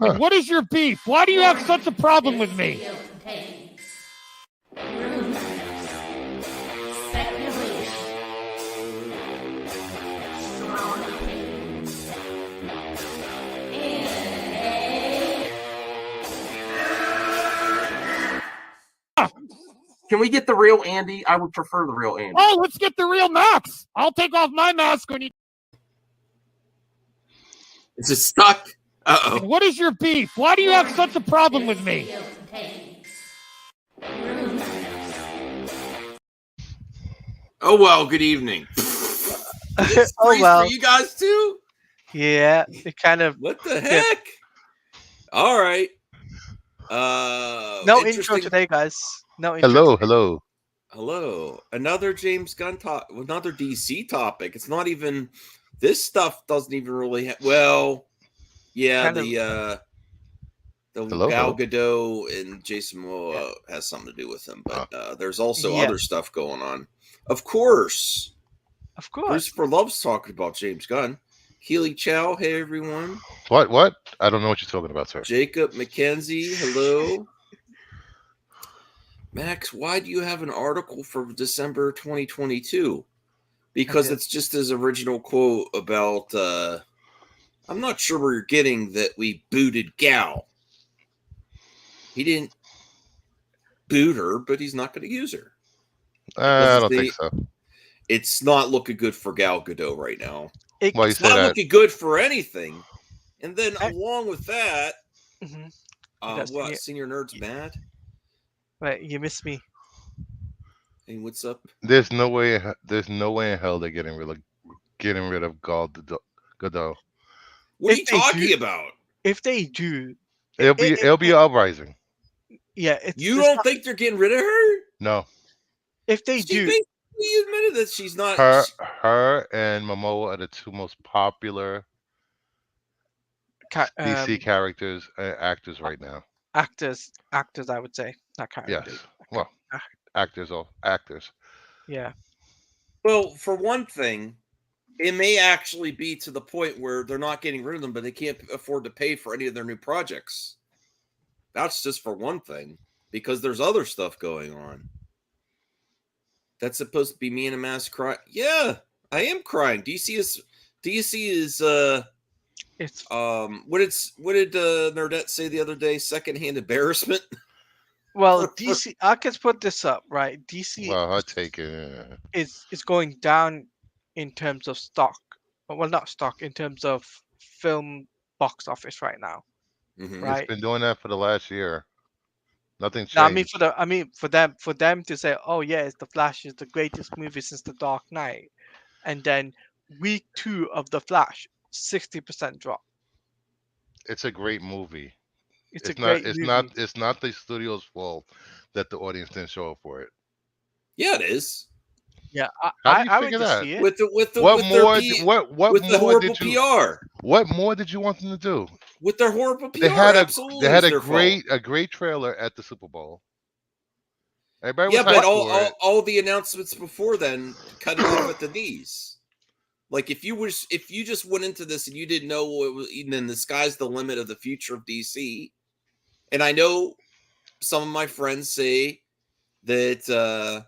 Huh. What is your beef? Why do you have such a problem with me? Can we get the real Andy? I would prefer the real Andy. Oh, let's get the real Max. I'll take off my mask when you. Is it stuck? Uh-oh. What is your beef? Why do you have such a problem with me? Oh, well, good evening. Oh, well. For you guys, too? Yeah, it kind of. What the heck? All right. No intro today, guys. No intro. Hello, today. hello. Another James Gunn another DC topic. It's not even. This stuff doesn't even really. Well, yeah, Kind the Hello, Gal hello. Gadot and Jason Momoa has something to do with him, but there's also Yeah. other stuff going on. Of course, Of course. Christopher loves talking about James Gunn. Keely Chow, hey everyone. What? I don't know what you're talking about, sir. Jacob McKenzie, hello. Max, why do you have an article for December 2022? Because it's just his original quote about, I'm not sure where you're getting that we booted Gal. He didn't boot her, but he's not going to use her. I don't think so. It's not looking good for Gal Gadot right now. Why you It's say not that? looking good for anything. And then along with that, Mhm. Senior Nerd's mad? Wait, you missed me. Hey, what's up? There's no way in hell they're getting rid of Gal Gadot. What are If you they talking do- about? If they do, It'll be an uprising. yeah. You don't think they're getting rid of her? No, if they She do, basically admitted that she's not. her and Momoa are the two most popular DC characters actors right now. actors, I would say, not characters. Yes, well, actors. Yeah. Well, for one thing, it may actually be to the point where they're not getting rid of them, but they can't afford to pay for any of their new projects. That's just for one thing, because there's other stuff going on. That's supposed to be me and a mass cry. Yeah, I am crying. DC is It's what did Nerdette say the other day? Secondhand embarrassment. well, DC. I can put this up, right? DC Well, I take it. is going down in terms of stock. Well, not stock, in terms of film box office right now. Mhm. Right. It's been doing that for the last year. Nothing changed. No, I mean for them to say, oh yeah, it's The Flash is the greatest movie since The Dark Knight, and then week 2 of The Flash, 60% drop. It's a great movie. It's a great movie. It's not the studio's fault that the audience didn't show up for it. Yeah, it is. Yeah, How do you I went figure to that? see it. With the What more? with the horrible PR. What more did you want them to do? With their horrible PR, They had absolutely. a great trailer at the Super Bowl. Everybody was but hyped for it. all the announcements before then cut it off at the knees. Like if you just went into this and you didn't know what it was, then the sky's the limit of the future of DC. And I know some of my friends say that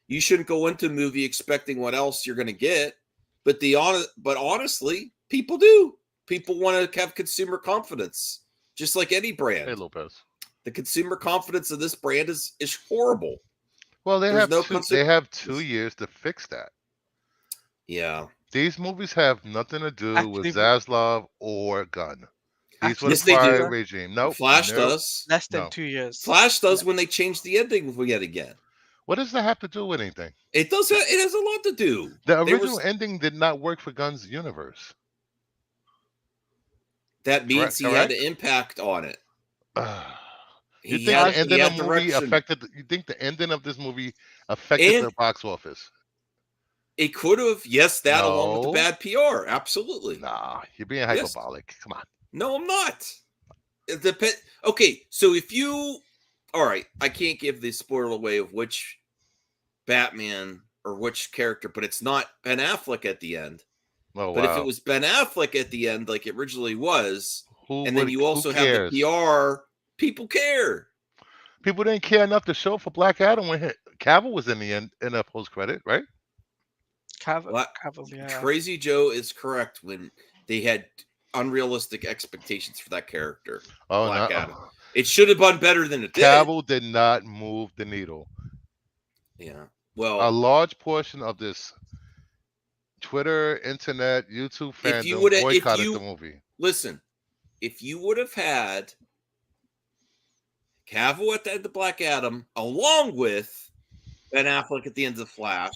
you shouldn't go into a movie expecting what else you're going to get, but honestly, people do. People want to have consumer confidence, just like any brand. Hey, Lopez. The consumer confidence of this brand is horrible. Well, they There's have 2 years to fix that. Yeah. These movies have nothing to do with Actually- Zaslav or Gunn. These were Yes, the they do. prior regime. No, Flash does. Less than No. 2 years. Flash does when they change the ending yet again. What does that have to do with anything? It does. It has a lot to do. The original ending did not work for Gunn's universe. That means he had an impact on it. You think the ending of the movie affected? You think the ending of this movie affected the box office? It could have. Yes, that along with the No. bad PR. Absolutely. Nah, you're being hyperbolic. Come on. No, I'm not. Okay, so if you, all right, I can't give the spoiler away of which Batman or which character, but it's not Ben Affleck at the end. Oh, But if it was Ben Affleck at the end, like it originally was, then you also have the PR. People care. People didn't care enough to show for Black Adam when Cavill was in the post credit, right? Cavill, yeah. Crazy Joe is correct when they had unrealistic expectations for that character. Black Adam. It should have done better than it did. Cavill did not move the needle. Yeah. Well, a large portion of this Twitter, internet, YouTube fandom boycotted the movie. Listen, if you would have had Cavill at the end of Black Adam, along with Ben Affleck at the end of The Flash,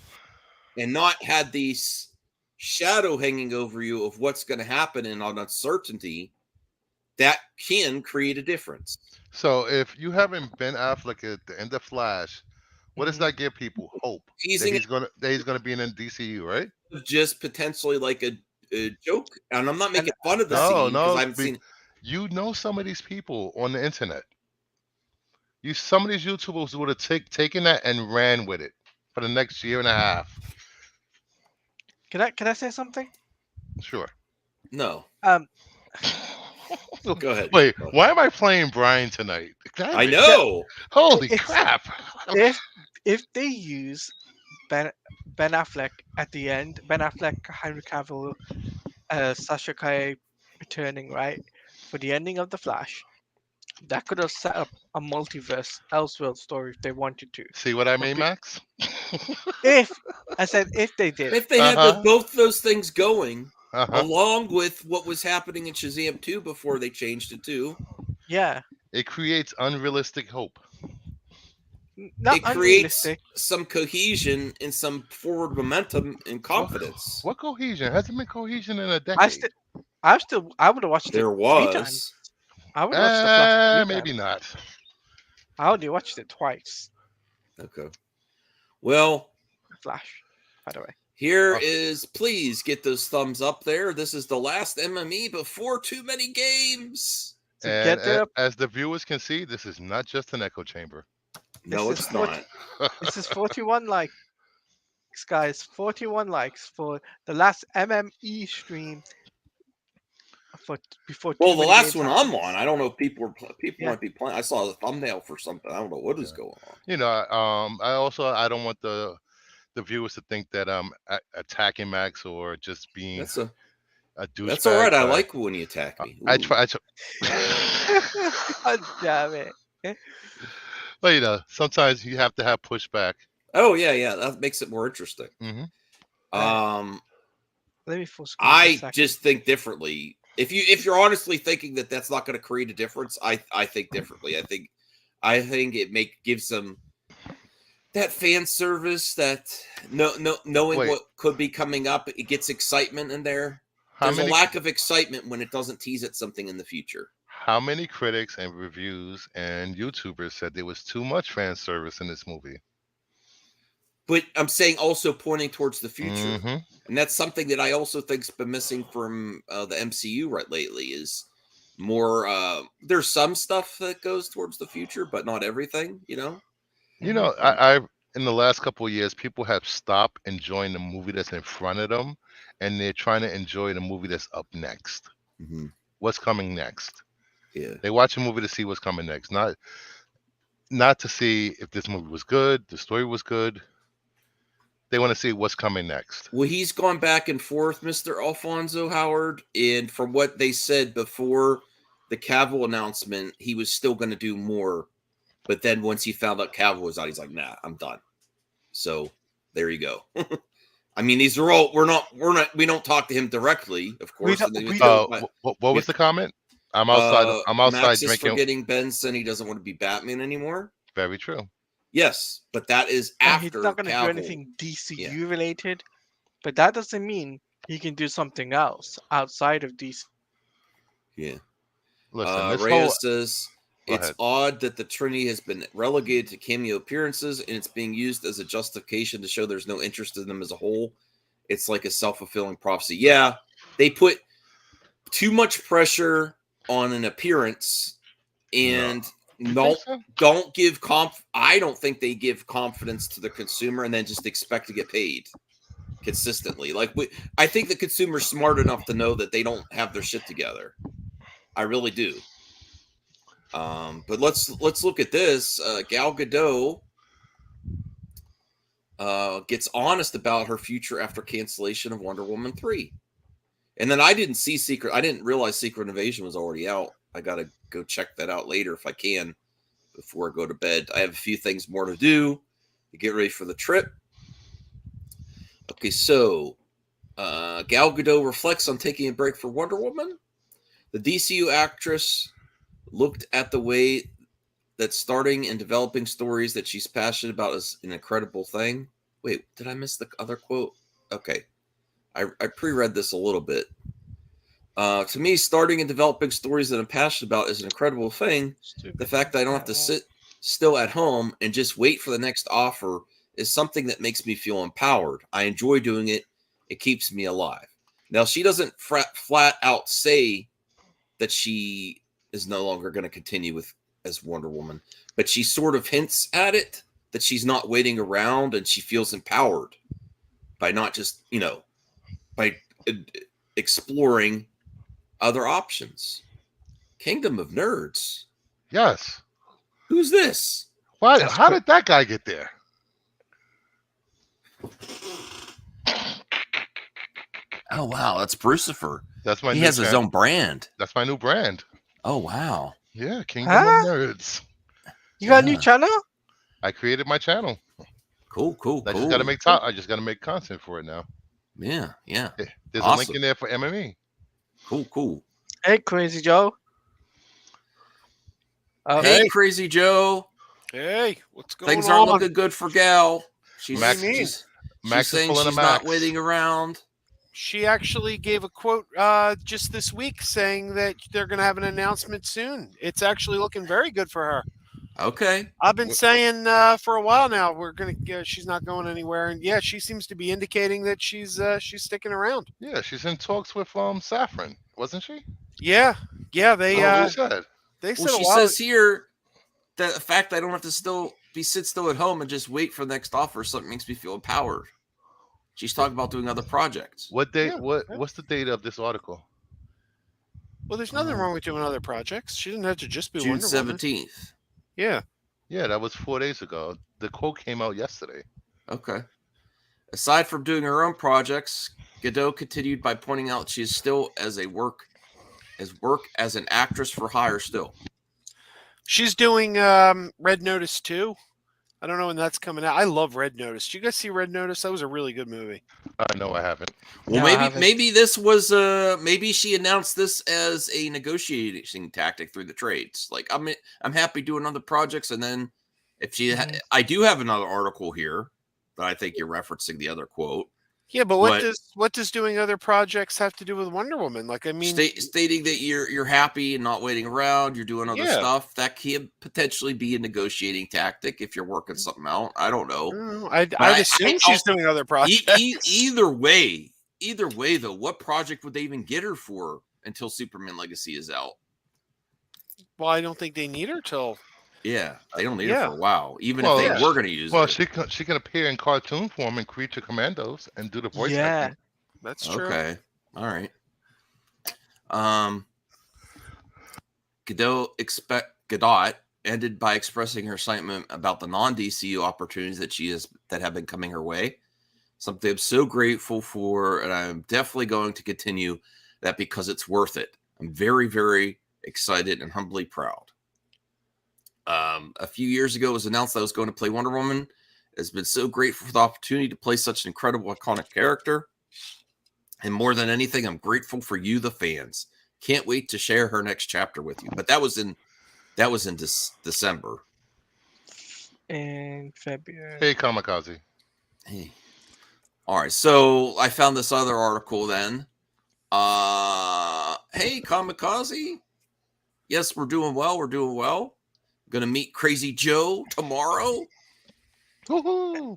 and not had these shadow hanging over you of what's going to happen and on uncertainty, that can create a difference. So if you haven't Ben Affleck at the end of Flash, what does that give people? Hope that he's gonna be in DCU, right? Just potentially like a joke, and I'm not making fun of the scene because I haven't seen. You know some of these people on the internet. Some of these YouTubers would have taken that and ran with it for the next year and a half. Can I say something? Sure. No. Go ahead. Wait, why am I playing Brian tonight? I know. Holy crap! If they use Ben Affleck at the end, Ben Affleck, Henry Cavill, Sasha Calle returning, right, for the ending of The Flash, that could have set up a multiverse Elseworld story if they wanted to. See what I mean, Max? If they did. If they had both those things going, along with what was happening in Shazam 2 before they changed it to. Yeah. It creates unrealistic hope. It creates some cohesion and some forward momentum and confidence. What cohesion? Hasn't been cohesion in a decade. I would have watched it. There was. I would watch The Flash. Maybe not. I only watched it twice. Okay. Well, Flash, by the way. Here is, please get those thumbs up there. This is the last MME before too many games. And as the viewers can see, this is not just an echo chamber. No, it's not. This is 41 likes, guys. 41 likes for the last MME stream. Before the last one I'm on, I don't know if people might be playing. I saw the thumbnail for something. I don't know what is going on. You know, I don't want the viewers to think that I'm attacking Max or just being a douchebag. That's all right. I like when you attack me. Ooh. I try. God damn it. But you know, sometimes you have to have pushback. Oh yeah, that makes it more interesting. Mm-hmm. Let me full screen. I just think differently. If you're honestly thinking that that's not going to create a difference, I think differently. I think it gives them that fan service, that knowing what could be coming up. It gets excitement in there. There's a lack of excitement when it doesn't tease at something in the future. How many critics and reviews and YouTubers said there was too much fan service in this movie? But I'm saying also pointing towards the future. And that's something that I also think's been missing from the MCU right lately is more there's some stuff that goes towards the future, but not everything, you know? You know, I in the last couple of years, people have stopped enjoying the movie that's in front of them, and they're trying to enjoy the movie that's up next. What's coming next? Yeah. They watch a movie to see what's coming next, not to see if this movie was good, the story was good. They want to see what's coming next. Well, he's gone back and forth, Mr. Alfonso Howard. And from what they said before the Cavill announcement, he was still going to do more. But then once he found out Cavill was out, he's like, nah, I'm done. So there you go. I mean, these are all, we don't talk to him directly, of course. What was the comment? I'm outside. Max drinking. Is forgetting Ben said he doesn't want to be Batman anymore. Very true. Yes, but that is after. He's not going to do anything DCU related, but that doesn't mean he can do something else outside of DC. Yeah. Listen, Reyes says it's odd that the Trinity has been relegated to cameo appearances and it's being used as a justification to show there's no interest in them as a whole. It's like a self-fulfilling prophecy. Yeah, they put too much pressure on an appearance and. Don't give I don't think they give confidence to the consumer and then just expect to get paid consistently. I think the consumer's smart enough to know that they don't have their shit together. I really do. But let's look at this. Gal Gadot gets honest about her future after cancellation of Wonder Woman 3. And then I didn't realize Secret Invasion was already out. I got to go check that out later if I can before I go to bed. I have a few things more to do to get ready for the trip. Okay, so Gal Gadot reflects on taking a break for Wonder Woman. The DCU actress looked at the way that starting and developing stories that she's passionate about is an incredible thing. Wait, did I miss the other quote? Okay. I pre-read this a little bit. To me, starting and developing stories that I'm passionate about is an incredible thing. The fact that I don't have to sit still at home and just wait for the next offer is something that makes me feel empowered. I enjoy doing it. It keeps me alive. Now, she doesn't flat out say that she is no longer going to continue as Wonder Woman, but she sort of hints at it, that she's not waiting around and she feels empowered by not just, by exploring other options. Kingdom of Nerds. Yes. Who's this? Why? How did that guy get there? Oh, wow. That's Brucifer. That's my. He has his own brand. That's my new brand. Oh, wow. Yeah, Kingdom of Nerds. You got a new channel? I created my channel. Cool. I just got to make I just got to make content for it now. Yeah. There's a link in there for MME. Cool. Hey, Crazy Joe. Hey, Crazy Joe. Hey, what's going on? Things aren't looking good for Gal. She's Max saying she's not waiting around. She actually gave a quote just this week saying that they're going to have an announcement soon. It's actually looking very good for her. Okay. I've been saying for a while now she's not going anywhere, and yeah, she seems to be indicating that she's sticking around. Yeah, she's in talks with Saffron, wasn't she? Yeah. They said. They said she says here that the fact that I don't have to sit still at home and just wait for the next offer something makes me feel empowered. She's talking about doing other projects. What date? What's the date of this article? Well, there's nothing wrong with doing other projects. She doesn't have to just be June Wonder Woman. 17th. Yeah. Yeah, that was 4 days ago. The quote came out yesterday. Okay. Aside from doing her own projects, Gadot continued by pointing out she is still work as an actress for hire still. She's doing Red Notice 2. I don't know when that's coming out. I love Red Notice. Did you guys see Red Notice? That was a really good movie. No, I haven't. Well, maybe this was maybe she announced this as a negotiating tactic through the trades. Like I'm happy doing other projects, and then if she, I do have another article here, but I think you're referencing the other quote. Yeah, but what does doing other projects have to do with Wonder Woman? Like, I mean, stating that you're happy and not waiting around, you're doing other stuff, that can potentially be a negotiating tactic if you're working something out. I don't know. I'd assume she's doing other projects. Either way, though, what project would they even get her for until Superman Legacy is out? Well, I don't think they need her till. Yeah, they don't need her for a while. Even if they were going to use her. Well, she can appear in cartoon form in Creature Commandos and do the voice acting. That's true. Okay, all right. Gadot ended by expressing her excitement about the non-DCU opportunities that have been coming her way. Something I'm so grateful for, and I'm definitely going to continue that because it's worth it. I'm very, very excited and humbly proud. A few years ago, it was announced that I was going to play Wonder Woman. It's been so grateful for the opportunity to play such an incredible, iconic character. And more than anything, I'm grateful for you, the fans. Can't wait to share her next chapter with you. But that was in December. In February. Hey, Kamikaze. Hey. All right, so I found this other article then. Hey, Kamikaze. Yes, we're doing well. Going to meet Crazy Joe tomorrow. Woohoo!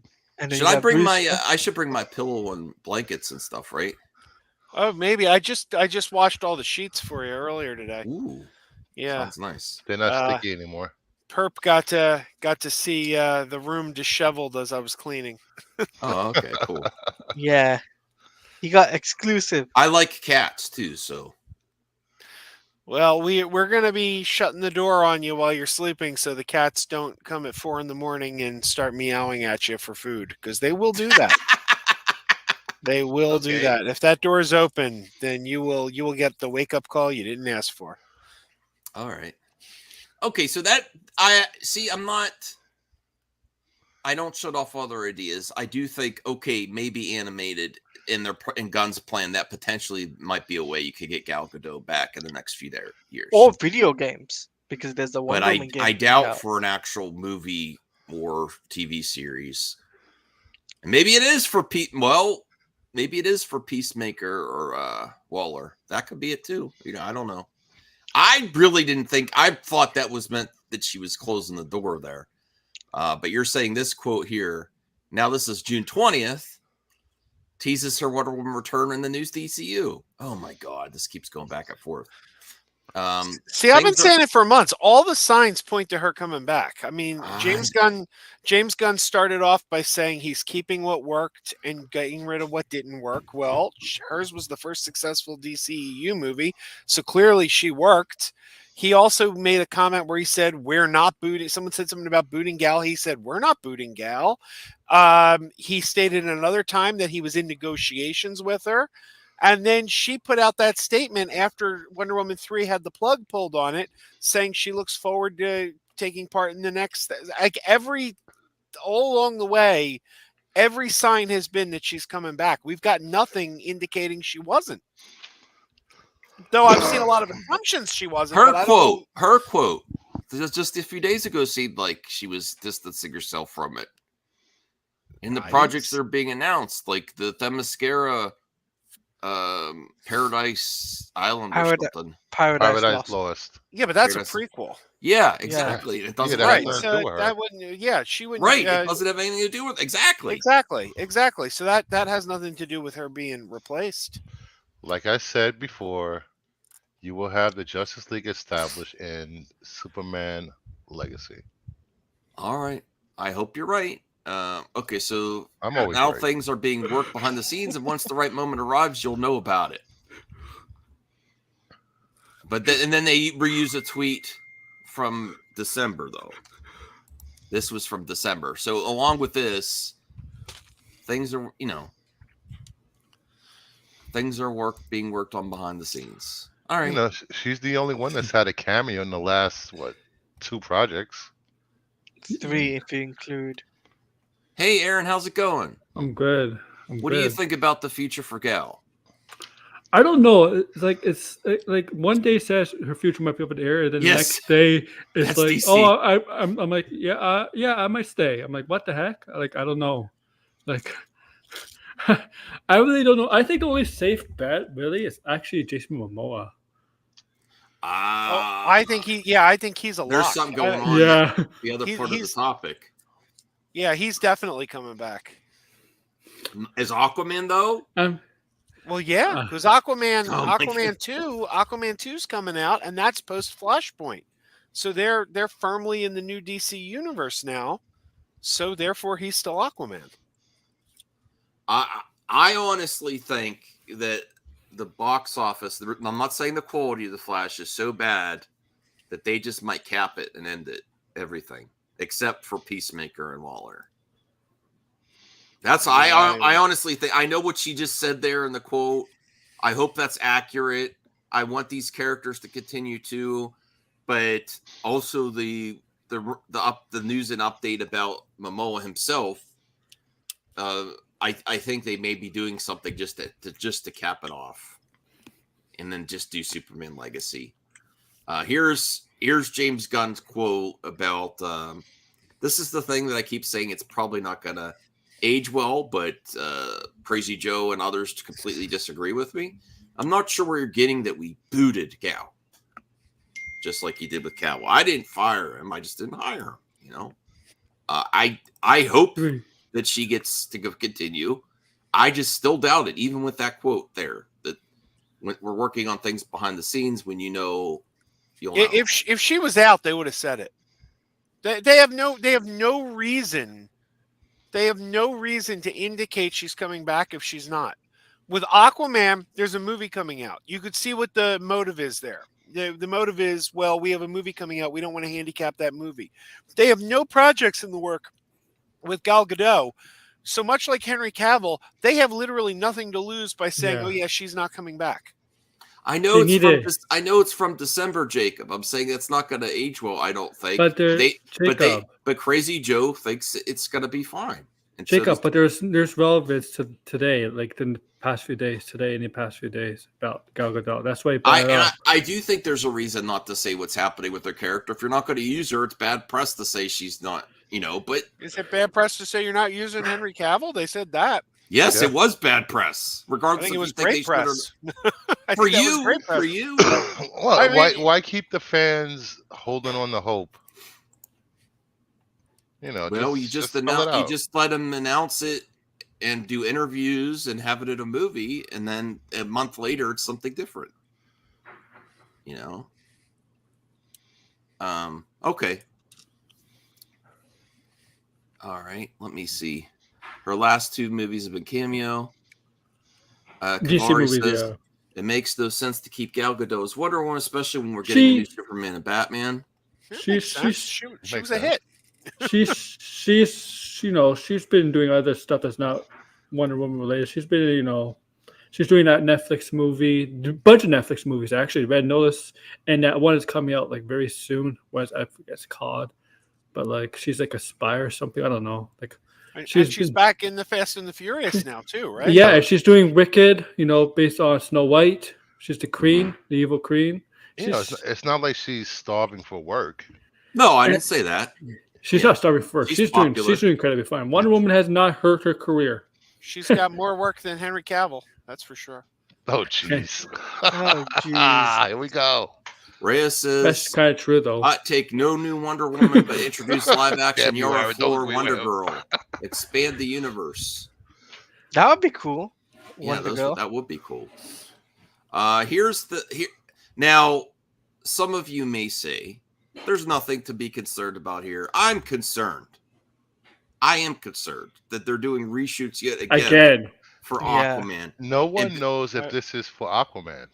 Should I bring I should bring my pillow and blankets and stuff, right? Oh, maybe. I just washed all the sheets for you earlier today. Ooh. Yeah. Sounds nice. They're not sticky anymore. Perp got to see the room disheveled as I was cleaning. Oh, okay, cool. Yeah. You got exclusive. I like cats too, so. Well, we're going to be shutting the door on you while you're sleeping so the cats don't come at 4 a.m. and start meowing at you for food, because they will do that. They will do Okay. that. If that door is open, then you will get the wake up call you didn't ask for. All right. Okay, so that I see. I don't shut off other ideas. I do think, okay, maybe animated in Gun's plan, that potentially might be a way you could get Gal Gadot back in the next few years. Or video games, because there's the But Wonder Woman game. I coming doubt out. for an actual movie or TV series. And maybe it is for maybe it is for Peacemaker or Waller. That could be it too. I don't know. I really didn't think. I thought that was meant that she was closing the door there. But you're saying this quote here. Now this is June 20th. Teases her Wonder Woman return in the news DCU. Oh my God, this keeps going back and forth. See, I've been saying it for months. All the signs point to her coming back. I mean, James Gunn started off by saying he's keeping what worked and getting rid of what didn't work. Well, hers was the first successful DCEU movie, so clearly she worked. He also made a comment where he said, "We're not booting." Someone said something about booting Gal. He said, "We're not booting Gal." He stated another time that he was in negotiations with her. And then she put out that statement after Wonder Woman 3 had the plug pulled on it, saying she looks forward to taking part in the next. Like all along the way, every sign has been that she's coming back. We've got nothing indicating she wasn't. Though I've seen a lot of assumptions she wasn't. Her quote, just a few days ago seemed like she was distancing herself from it. In the projects that are being announced, like the Themyscira Paradise Island or something. Paradise Lost. Yeah, but that's a prequel. Yeah, exactly. Yeah. It doesn't right. So that wouldn't. Yeah, she wouldn't. Right. It doesn't have anything to do with exactly. So that has nothing to do with her being replaced. Like I said before, you will have the Justice League established in Superman Legacy. All right. I hope you're right. Okay, so now right. Things are being worked behind the scenes, and once the right moment arrives, you'll know about it. But then they reuse a tweet from December, though. This was from December. So along with this, things are being worked on behind the scenes. All right. She's the only one that's had a cameo in the last 2 projects. 3 if you include. Hey, Aaron, how's it going? I'm good. What do you think about the future for Gal? I don't know. It's like one day says her future might be up in the air, and then the next day it's like, DC. Oh, I'm like, yeah, I might stay. I'm like, what the heck? Like, I don't know. Like, I really don't know. I think the only safe bet really is actually Jason Momoa. I think he's a There's lock. something going on. Yeah. The other part of the topic. Yeah, he's definitely coming back. Is Aquaman though? Well, yeah, because Aquaman 2's coming out, and that's post Flashpoint. So they're firmly in the new DC universe now. So therefore, he's still Aquaman. I honestly think that the box office, I'm not saying the quality of the Flash is so bad that they just might cap it and end it, everything, except for Peacemaker and Waller. That's I honestly think, I know what she just said there in the quote. I hope that's accurate. I want these characters to continue to, but also the news and update about Momoa himself. I think they may be doing something just to cap it off, and then just do Superman Legacy. Here's James Gunn's quote about this is the thing that I keep saying, it's probably not gonna age well, but Crazy Joe and others completely disagree with me. I'm not sure where you're getting that we booted Gal, just like he did with Cal. Well, I didn't fire him, I just didn't hire him. I hope that she gets to continue. I just still doubt it, even with that quote there, that we're working on things behind the scenes when you'll know. If she was out, they would have said it. They have no reason. They have no reason to indicate she's coming back if she's not. With Aquaman, there's a movie coming out. You could see what the motive is there. the motive is, well, we have a movie coming out. We don't want to handicap that movie. They have no projects in the work with Gal Gadot. So much like Henry Cavill, they have literally nothing to lose by saying, "Oh yeah, she's not coming back." I know it's from December, Jacob. I'm saying it's not going to age well. I don't think. But Crazy Joe thinks it's going to be fine. And Jacob, but there's relevance to today, like in the past few days, about Gal Gadot. That's why I do think there's a reason not to say what's happening with her character. If you're not going to use her, it's bad press to say she's not. But is it bad press to say you're not using Henry Cavill? They said that. Yes, it was bad press. Regardless, I think it was great press. For you. Well, why keep the fans holding on to hope? You just let them announce it and do interviews and have it in a movie, and then a month later it's something different. Okay. All right, let me see. Her last 2 movies have been cameo. Kavari says it makes no sense to keep Gal Gadot as Wonder Woman, especially when we're getting a new Superman and Batman. She was a hit. She's been doing other stuff that's not Wonder Woman related. She's been, she's doing that Netflix movie, a bunch of Netflix movies actually. Red Notice, and that one is coming out like very soon. I forget it's called, but like she's like a spy or something. I don't know. Like she's back in the Fast and the Furious now too, right? Yeah, she's doing Wicked. Based on Snow White. She's the queen, the evil queen. It's not like she's starving for work. No, I didn't say that. She's not starving for work. She's doing incredibly fine. Wonder Woman has not hurt her career. She's got more work than Henry Cavill. That's for sure. Oh jeez. Here we go. Reyes says that's kind of true though. Hot take: no new Wonder Woman, but introduce live action Yara 4 Wonder Girl. Expand the universe. That would be cool. That would be cool. Now, some of you may say there's nothing to be concerned about here. I'm concerned. I am concerned that they're doing reshoots yet again for Aquaman. No one knows if this is for Aquaman.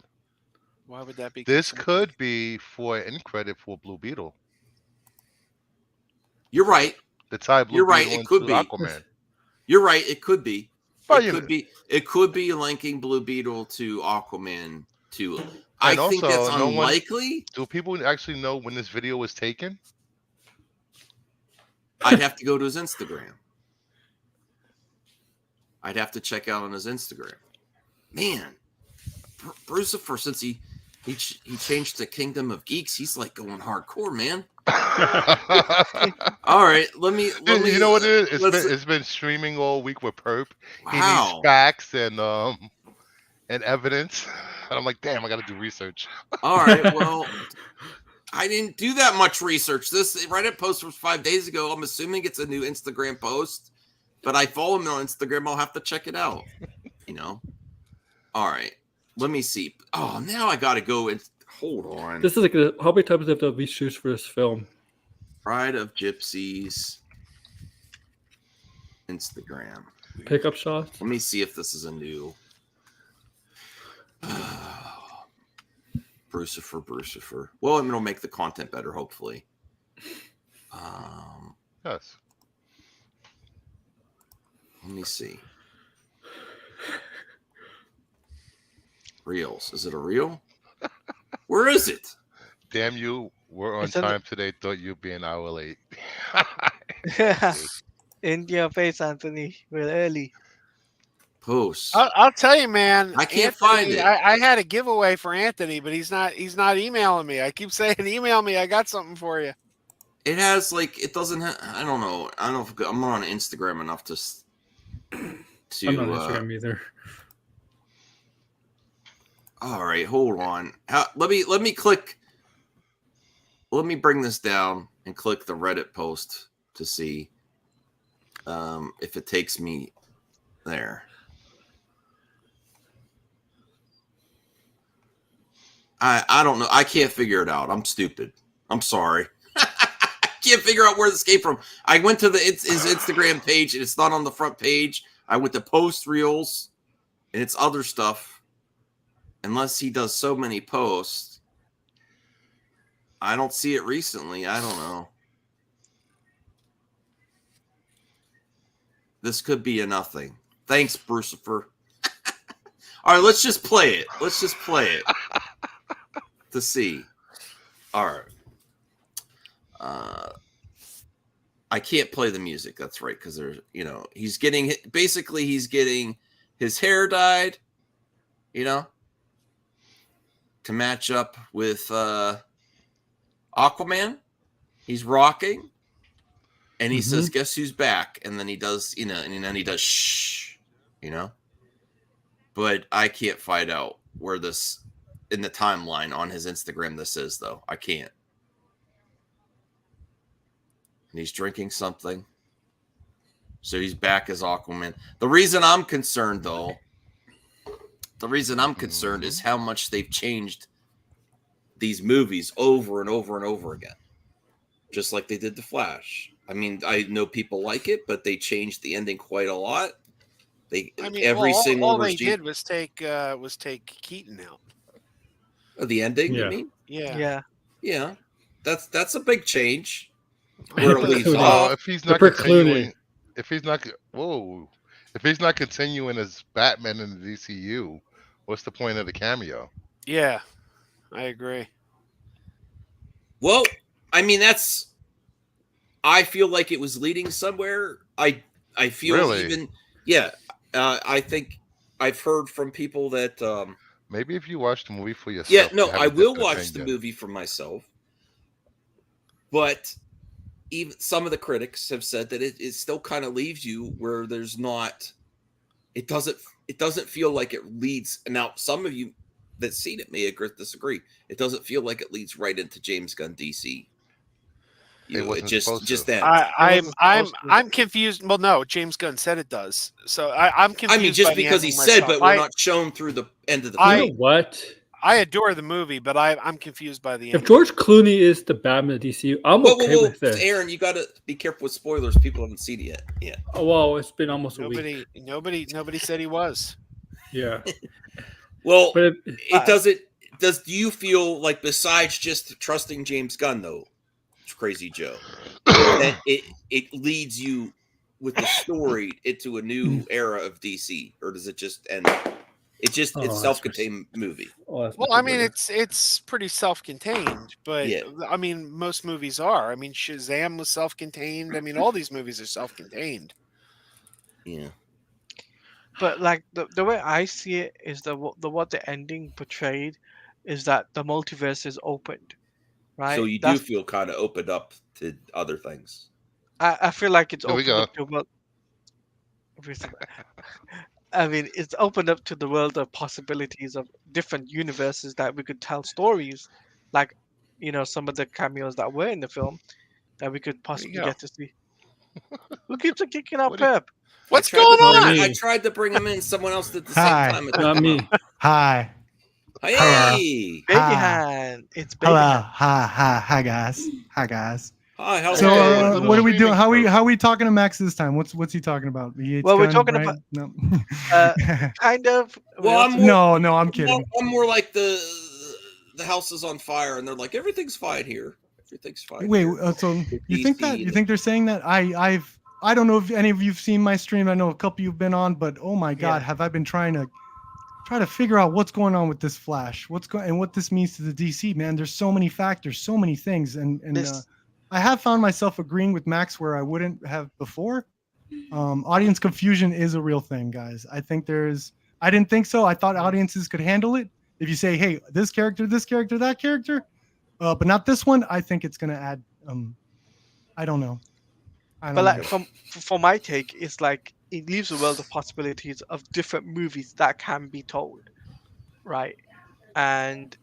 Why would that be? This could be for an end credit for Blue Beetle. You're right. The tie Blue Beetle it could be Aquaman. You're right. It could be. But it could be linking Blue Beetle to Aquaman too. I think that's unlikely. Do people actually know when this video was taken? I'd have to go to his Instagram. I'd have to check out on his Instagram. Man, Brucifer, since he changed to Kingdom of Geeks, he's like going hardcore, man. All right, let me. You know what it is? It's been streaming all week with Perp. Wow. He needs facts and evidence. And I'm like, damn, I got to do research. All right, well, I didn't do that much research. This Reddit post was 5 days ago. I'm assuming it's a new Instagram post, but I follow him on Instagram. I'll have to check it out. All right, let me see. Oh, now I got to go and hold on. This is like how many times have to be shoots for this film? Pride of Gypsies Instagram pickup shots. Let me see if this is a new. Brucifer. Well, I'm gonna make the content better, hopefully. Yes. Let me see. Reels. Is it a reel? Where is it? Damn you! We're on time today. Thought you'd be an hour late. In your face, Anthony. We're early. Post. I'll tell you, man. I can't find it. I had a giveaway for Anthony, but he's not emailing me. I keep saying, email me. I got something for you. It has it doesn't have. I don't know. I'm not on Instagram enough to. I'm not on Instagram either. All right, hold on. Let me click. Let me bring this down and click the Reddit post to see if it takes me there. I don't know. I can't figure it out. I'm stupid. I'm sorry. I can't figure out where this came from. I went to his Instagram page and it's not on the front page. I went to post reels and it's other stuff. Unless he does so many posts. I don't see it recently. I don't know. This could be a nothing. Thanks, Brucifer. All right, let's just play it. To see. All right. I can't play the music. That's right, because there's, he's getting his hair dyed, to match up with Aquaman. He's rocking, and he says, "Guess who's back?" And then he does, and then he does shh, But I can't find out where this in the timeline on his Instagram this is, though. I can't. And he's drinking something. So he's back as Aquaman. The reason I'm concerned is how much they've changed these movies over and over and over again. Just like they did The Flash. I mean, I know people like it, but they changed the ending quite a lot. All they did was take Keaton out. The ending, you mean? Yeah. That's a big change. Where it leaves off. If he's not continuing as Batman in the DCU, what's the point of the cameo? Yeah, I agree. Well, I mean, I feel like it was leading somewhere. I feel really? I think I've heard from people that maybe if you watch the movie for yourself. Yeah, no, I will watch the movie for myself. But even some of the critics have said that it still kind of leaves you where there's not. It doesn't feel like it leads. Now, some of you that seen it may disagree. It doesn't feel like it leads right into James Gunn DC. It just then. I'm confused. Well, no, James Gunn said it does. So I'm confused. I mean, just because he said, but we're not shown through the end of the film. You know what? I adore the movie, but I'm confused by the end. If George Clooney is the Batman of DCU, I'm okay with this. Aaron, you got to be careful with spoilers. People haven't seen it yet. Yeah. Oh, well, it's been almost a week. Nobody said he was. Yeah. Well, but it doesn't. Do you feel like besides just trusting James Gunn, though, Crazy Joe, that it leads you with the story into a new era of DC, or does it just end? It's self-contained movie. Well, I mean, it's pretty self-contained, but I mean, most movies are. I mean, Shazam was self-contained. I mean, all these movies are self-contained. Yeah. But like the way I see it is what the ending portrayed is that the multiverse is opened, right? So do feel kind of opened up to other things. I feel like it's opened up to everything. I mean, it's opened up to the world of possibilities of different universes that we could tell stories, like, some of the cameos that were in the film that we could possibly get to see. Who keeps on kicking out Pep? What's going on? I tried to bring him in. Someone else did the same time. Not me. Hi. Hey. Baby hand. It's baby hand. Hi guys. Hi, how so what are we doing? How are we talking to Max this time? What's he talking about? We're talking about kind of. Well, I'm kidding. I'm more like the house is on fire, and they're like everything's fine here. Everything's fine. Wait, so you think that? You think they're saying that? I don't know if any of you've seen my stream. I know a couple you've been on, but oh my God, have I been trying to figure out what's going on with this Flash? And what this means to the DC, man. There's so many factors, so many things, and I have found myself agreeing with Max where I wouldn't have before. Audience confusion is a real thing, guys. I didn't think so. I thought audiences could handle it. If you say, hey, this character, that character, but not this one, I think it's going to add, I don't know. For my take, it's like it leaves a world of possibilities of different movies that can be told, right? And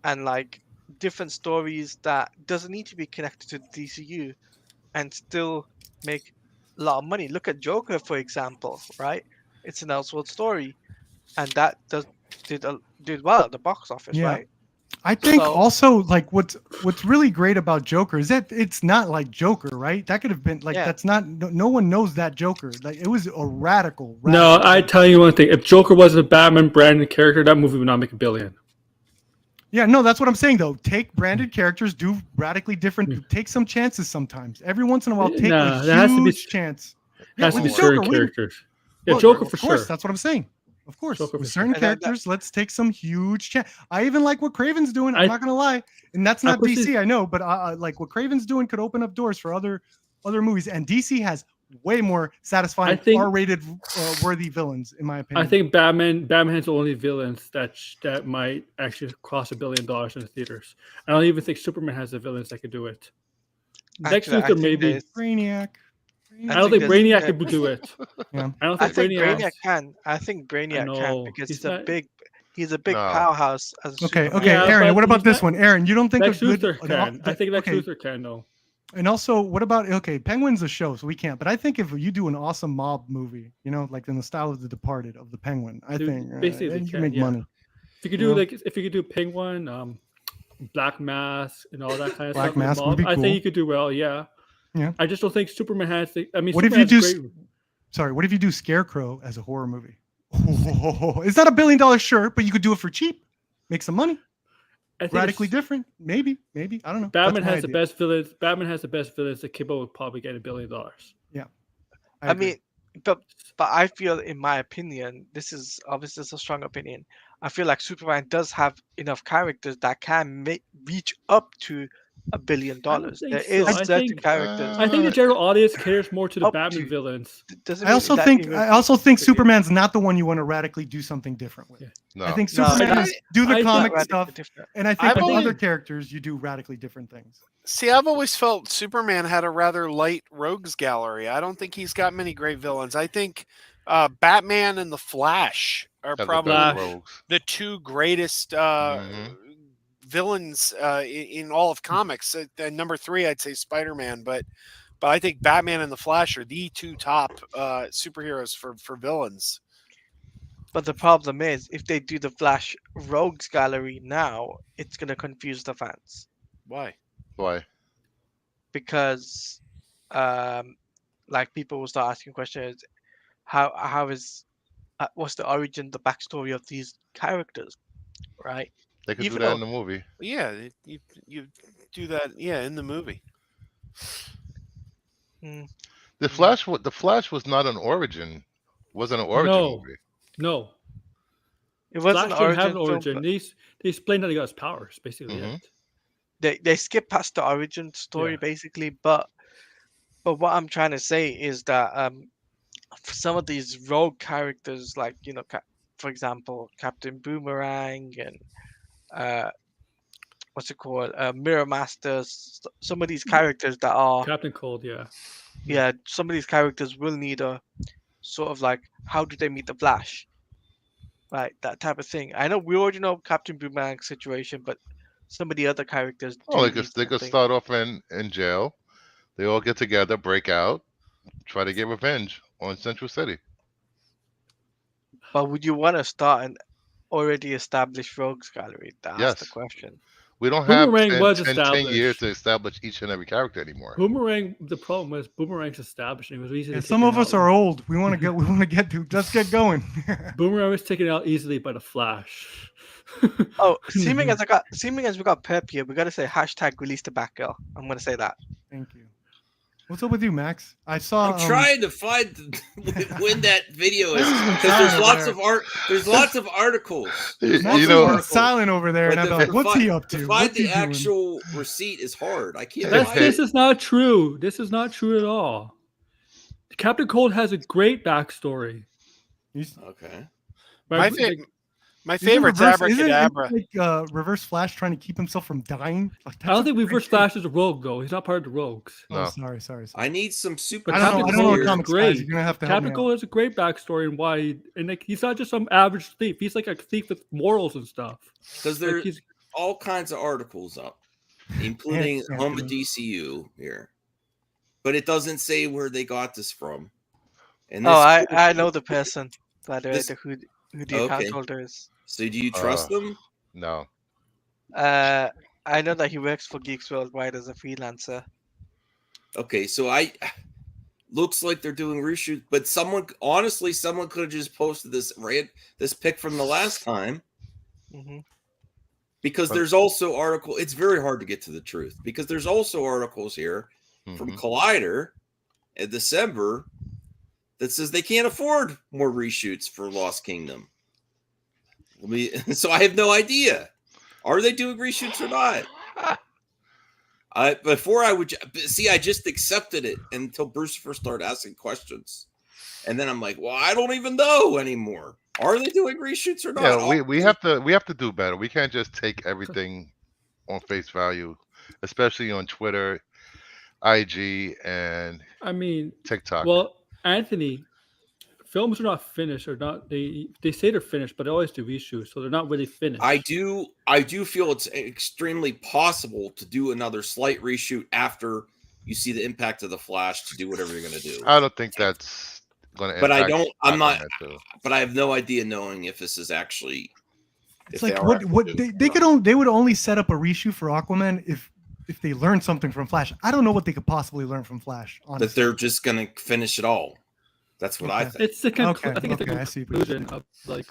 like different stories that doesn't need to be connected to the DCU and still make a lot of money. Look at Joker, for example, right? It's an Elseworld story, and that did well at the box office, right? I think also like what's really great about Joker is that it's not like Joker, right? That could have been like that's not no one knows that Joker. Like it was a radical. No, I tell you one thing: if Joker wasn't a Batman branded character, that movie would not make $1 billion. Yeah, no, that's what I'm saying though. Take branded characters, do radically different. Take some chances sometimes. Every once in a while, take a huge chance. Has to be certain characters. Yeah, well, Joker for of course, sure. that's what I'm saying. Of course, Joker with certain sure. characters, let's take some huge chance. I even like what Craven's doing. I'm not gonna lie, and that's not DC, I know, but like what Craven's doing could open up doors for other movies. And DC has way more satisfying R-rated worthy villains, in my opinion. I think Batman's the only villains that might actually cost $1 billion in the theaters. I don't even think Superman has the villains that could do it. Lex Luthor maybe. Brainiac. I don't think Brainiac could do it. Yeah. I think Brainiac can. I think Brainiac can because he's a big powerhouse. Okay, Aaron. What about this one, Aaron? You don't think Lex Luthor can? I think Lex Luthor can though. And also, what about Penguin's a show, so we can't. But I think if you do an awesome mob movie, like in the style of The Departed of the Penguin, I think basically you can make money. If you could do if you could do Penguin, Black Mask, and all that kind of Black stuff, Mask would be cool. I think you could do well. Yeah. I just don't think Superman has the. I mean, what if you do? Sorry, what if you do Scarecrow as a horror movie? It's not $1 billion, sure, but you could do it for cheap, make some money. Radically different, maybe. I don't know. Batman has the best villains. Batman has the best villains. That Kibbo would probably get $1 billion. Yeah, I mean, but I feel, in my opinion, this is obviously a strong opinion. I feel like Superman does have enough characters that can reach up to $1 billion. There is certain characters. I think the general audience cares more to the Batman villains. I also think Superman's not the one you want to radically do something different with. No. I think Superman do the comic stuff, and I think with other characters you do radically different things. See, I've always felt Superman had a rather light rogues gallery. I don't think he's got many great villains. I think Batman and the Flash are probably the two greatest villains in all of comics. Number 3, I'd say Spider-Man, but I think Batman and the Flash are the two top superheroes for villains. But the problem is, if they do the Flash rogues gallery now, it's going to confuse the fans. Why? Because like people will start asking questions, how is what's the origin, the backstory of these characters, right? They could do that in the movie. Yeah, you do that. Yeah, in the movie. The Flash was not an origin. Wasn't an origin movie. No. It wasn't an origin. They explained how he got his powers, basically. They skip past the origin story, basically. But what I'm trying to say is that for some of these rogue characters, like for example, Captain Boomerang and what's it called, Mirror Masters, some of these characters that are Captain Cold, some of these characters will need a sort of like, how do they meet the Flash, right? That type of thing. I know we already know Captain Boomerang's situation, but some of the other characters they could start off in jail. They all get together, break out, try to get revenge on Central City. But would you want to start an already established rogues gallery? That's the question. We don't have 10 years to establish each and every character anymore. Boomerang. The problem was Boomerang's established. It was easy. Some of us are old. We want to let's get going. Boomerang was taken out easily by the Flash. Seeming as we got Pep here, we got to say # release the Batgirl. I'm going to say that. Thank you. What's up with you, Max? I'm trying to find when that video is, because there's lots of articles. Silent over there, and I'm like, what's he up to? To find the actual receipt is hard. I can't. This is not true. This is not true at all. Captain Cold has a great backstory. Okay. My favorite's Abracadabra. Isn't it like Reverse Flash trying to keep himself from dying? I don't think Reverse Flash is a rogue, though. He's not part of the rogues. No. Oh, sorry. I need some super. I don't know what comics great. You're gonna have to help me out. Captain Cold has a great backstory and why, he's not just some average thief. He's like a thief with morals and stuff. Because there's all kinds of articles up, including on the DCU here, but it doesn't say where they got this from. And I know the person, by the way, who the account holder is. So do you trust them? No. I know that he works for Geeks Worldwide as a freelancer. Okay, so looks like they're doing reshoot, but someone could have just posted this pic from the last time. Because there's also it's very hard to get to the truth, because there's also articles here from Collider in December that says they can't afford more reshoots for Lost Kingdom. So I have no idea. Are they doing reshoots or not? Before I would see, I just accepted it until Bruce first started asking questions. And then I'm like, well, I don't even know anymore. Are they doing reshoots or not? Yeah, we have to do better. We can't just take everything on face value, especially on Twitter, IG, and TikTok. Well, Anthony, films are not finished, or not. They say they're finished, but they always do reshoots, so they're not really finished. I do feel it's extremely possible to do another slight reshoot after you see the impact of the Flash to do whatever you're going to do. I don't think that's going to. But I don't. I'm not. But I have no idea knowing if this is actually. It's like they would only set up a reshoot for Aquaman if they learned something from Flash. I don't know what they could possibly learn from Flash. Honestly. That they're just going to finish it all. That's what I think. It's the I think it's the conclusion of like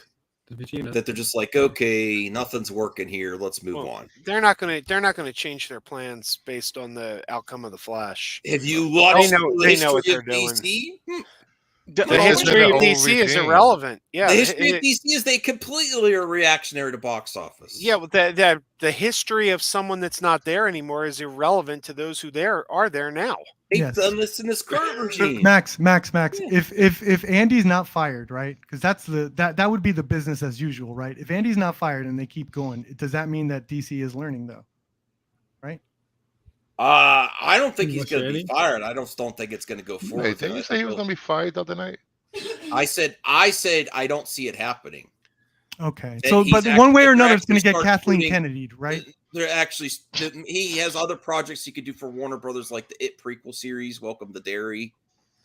the Vegeta. That they're just like, okay, nothing's working here. Let's move on. They're not gonna change their plans based on the outcome of the Flash. Have you watched they know what they're doing. The history of DC is irrelevant. Yeah, the history of DC is they completely are reactionary to box office. Yeah, but the history of someone that's not there anymore is irrelevant to those who are there now. They've done this in this current regime. Max. If Andy's not fired, right? Because that would be the business as usual, right? If Andy's not fired and they keep going, does that mean that DC is learning though? Right? I don't think he's going to be fired. I don't think it's going to go forward. Wait, didn't you say he was going to be fired the other night? I said I don't see it happening. Okay, so but one way or another, it's going to get Kathleen Kennedy, right? They're actually he has other projects he could do for Warner Brothers, like the It prequel series, Welcome to Derry.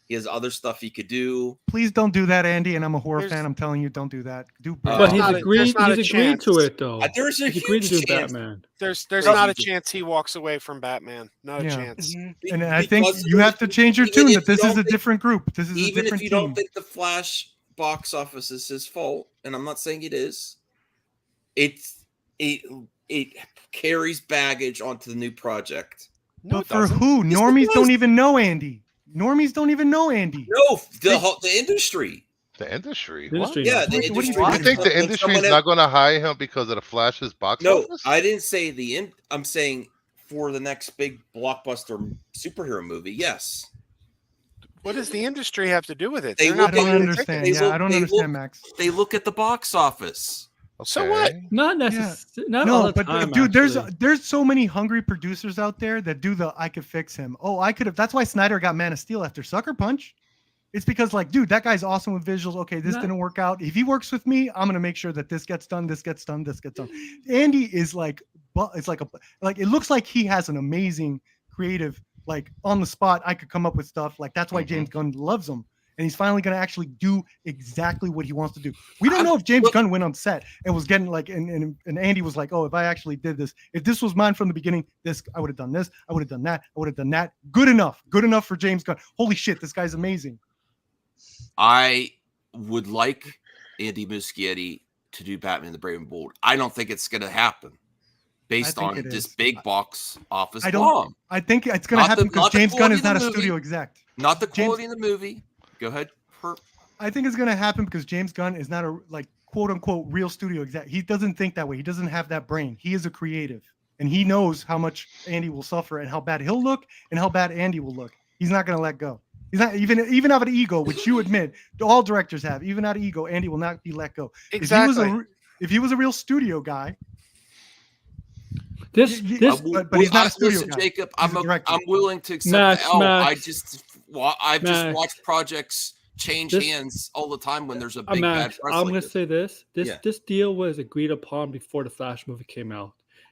He has other stuff he could do. Please don't do that, Andy. And I'm a horror fan. I'm telling you, don't do that. But he's agreed. He's agreed to it, though. There's a huge chance. Batman. There's not a chance he walks away from Batman. Not a chance. And I think you have to change your tune. That this is a different group. This is a different if you don't think the Flash box office is his fault, and I'm not saying it is, it carries baggage onto the new project. But for who? Normies don't even know Andy. Normies don't even know Andy. No, the industry. The industry? Yeah, the industry. You think the industry is not going to hire him because of the Flash's box office? No, I didn't say I'm saying for the next big blockbuster superhero movie, yes. What does the industry have to do with it? I don't understand. I don't understand, Max. They look at the box office. Okay. So what? Not necessarily. Not no, all the but time, dude, there's so many hungry producers out there that do the I could fix him. Oh, I could have. That's why Snyder got Man of Steel after Sucker Punch. It's because, like, dude, that guy's awesome with visuals. Okay, this didn't work out. If he works with me, I'm gonna make sure that this gets done. This gets done. This gets done. Andy is like, it's like it looks like he has an amazing creative, like on the spot. I could come up with stuff. Like that's why James Gunn loves him. And he's finally going to actually do exactly what he wants to do. We don't know if James Gunn went on set and was getting like, and Andy was like, oh, if I actually did this, if this was mine from the beginning, I would have done this. I would have done that. I would have done that. Good enough for James Gunn. Holy shit, this guy's amazing. I would like Andy Muschietti to do Batman the Brave and Bold. I don't think it's going to happen based on this big box office bomb. I think it's going to happen because James Gunn is not a studio exec. Not the quality in the movie. Go ahead. I think it's going to happen because James Gunn is not a quote unquote real studio exec. He doesn't think that way. He doesn't have that brain. He is a creative, and he knows how much Andy will suffer and how bad he'll look and how bad Andy will look. He's not going to let go. He's not even out of ego, which you admit all directors have. Even out of ego, Andy will not be let go. Exactly. If he was a real studio guy. But he's not a studio guy. Jacob, I'm willing to accept I've just watched projects change hands all the time when there's a big bad press. I'm going to say this. This deal was agreed upon before the Flash movie came out.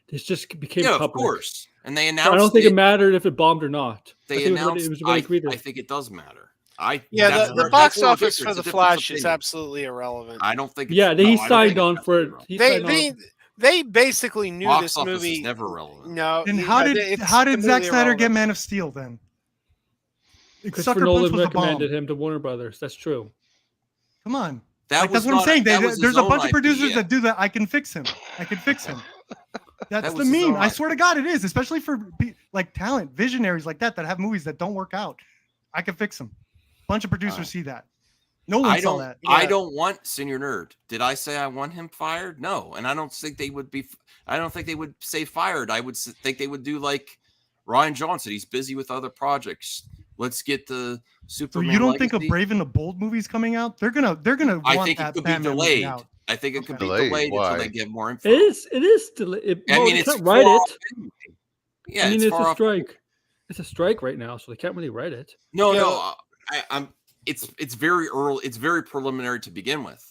This just became public. Of course. And they announced. I don't think it mattered if it bombed or not. They announced. I think it does matter. The box office for the Flash is absolutely irrelevant. I don't think. He signed on for it. They basically knew box this office movie is never relevant. No. And how did Zack Snyder get Man of Steel then? Christopher Nolan recommended him to Warner Brothers. That's true. Come on. That's what I'm saying. There's a bunch of producers that do that. I can fix him. That's the meme. I swear to God, it is, especially for like talent, visionaries like that have movies that don't work out. I can fix them. A bunch of producers see that. No one saw that. I don't want Senior Nerd. Did I say I want him fired? No, and I don't think they would be. I don't think they would say fired. I would think they would do like Ryan Johnson. He's busy with other projects. Let's get the Superman. So you don't think a Brave and the Bold movie's coming out? They're gonna. I think it could be delayed. I think it could be delayed until they get more info. It is delayed. I mean, it's not write it. Yeah, I mean, it's a strike. It's a strike right now, so they can't really write it. No. It's very early. It's very preliminary to begin with.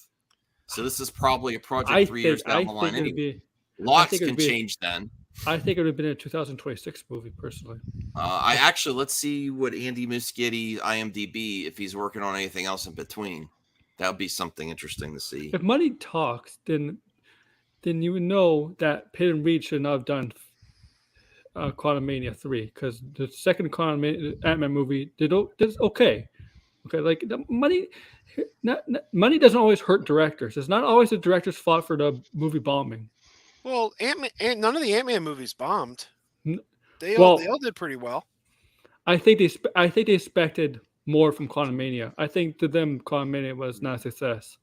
So this is probably a project 3 years down the line anyway. Lots can change then. I think it would have been a 2026 movie, personally. Let's see what Andy Muschietti IMDb, if he's working on anything else in between. That would be something interesting to see. If money talks, then you would know that Pit and Reed should not have done Quantumania 3, because the second Ant-Man movie did okay. Okay, like the money doesn't always hurt directors. It's not always the director's fault for the movie bombing. Well, none of the Ant-Man movies bombed. They all did pretty well. I think they expected more from Quantumania. I think to them, Quantumania was not a success.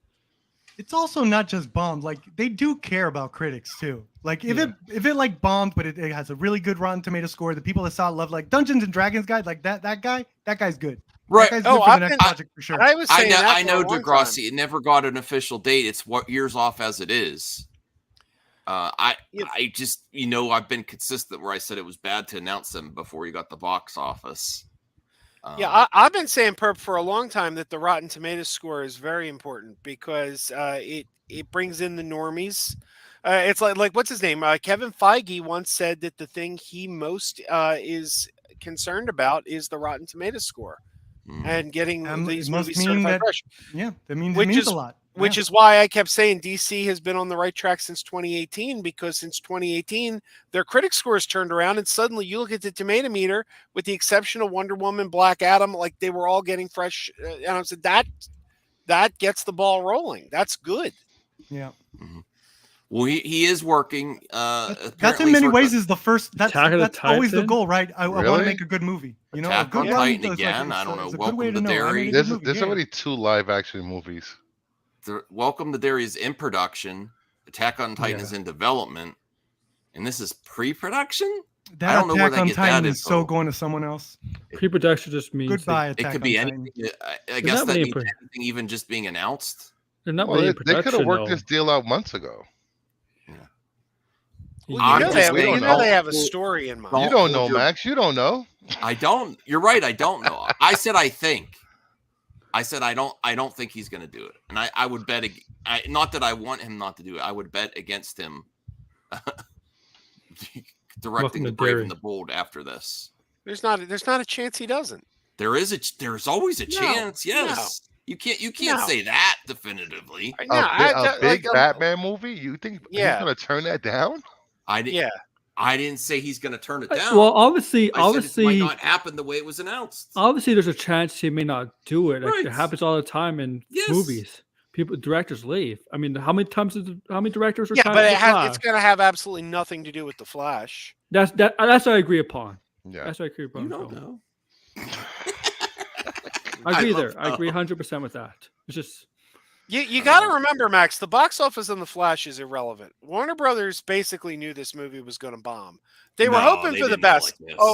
It's also not just bombed. Like, they do care about critics too. Like, if it like bombed, but it has a really good Rotten Tomato score, the people that saw it love, like Dungeons and Dragons guy, like that guy's good. Right. That guy's good for the next project for sure. I know Degrassi. It never got an official date. It's what years off as it is. I just, I've been consistent where I said it was bad to announce them before you got the box office. I've been saying, Perp, for a long time that the Rotten Tomatoes score is very important because it brings in the normies. It's like what's his name? Kevin Feige once said that the thing he most is concerned about is the Rotten Tomatoes score and getting these movies certified fresh. Yeah, that means a lot. Which is why I kept saying DC has been on the right track since 2018, because since 2018, their critic scores turned around, and suddenly you look at the tomato meter, with the exception of Wonder Woman, Black Adam, like they were all getting fresh. And I said that gets the ball rolling. That's good. Yeah. Mm-hmm. Well, he is working. That's in many ways is the first. That's always the goal, right? I want to make a good movie. Attack on Titan again. I don't know. Welcome to Derry. There's already 2 live action movies. Welcome to Derry is in production. Attack on Titan is in development, and this is pre-production. I don't know where they get that is so going to someone else. Pre-production just means goodbye. It could be anything. I guess that means anything, even just being announced. They're not really in production. They could have worked this deal out months ago. Yeah. Well, they have a story in mind. You don't know, Max. You don't know. I don't. You're right. I don't know. I said I think. I said I don't think he's going to do it, and I would bet. Not that I want him not to do it. I would bet against him directing the Brave and the Bold after this. There's not a chance he doesn't. There's always a chance. Yes. No. You can't say that definitively. A big Batman movie? You think he's going to turn that down? I didn't say he's going to turn it down. Well, obviously, it might not happen the way it was announced. Obviously, there's a chance he may not do it. Like, it happens all the time in movies. Directors leave. I mean, how many directors are? Yeah, but it's going to have absolutely nothing to do with the Flash. That's what I agree upon. Yeah, that's what I agree upon. You don't know. I agree there. I agree 100% with that. It's just. You got to remember, Max, the box office on The Flash is irrelevant. Warner Brothers basically knew this movie was going to bomb. They were hoping for the best.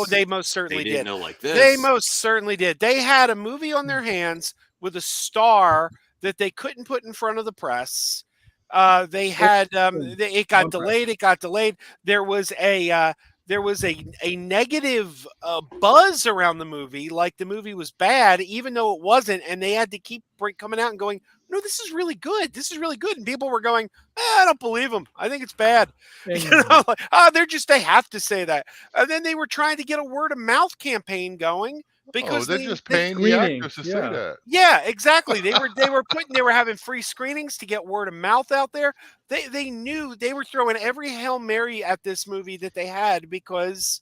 They most certainly did. Know like this. They most certainly did. They had a movie on their hands with a star that they couldn't put in front of the press. They had it got delayed. It got delayed. There was a negative buzz around the movie, like the movie was bad, even though it wasn't, and they had to keep coming out and going, no, this is really good. This is really good. And people were going, I don't believe them. I think it's bad. They have to say that. And then they were trying to get a word of mouth campaign going because they're just paying the actors to say that. Yeah, exactly. They were having free screenings to get word of mouth out there. They knew they were throwing every Hail Mary at this movie that they had because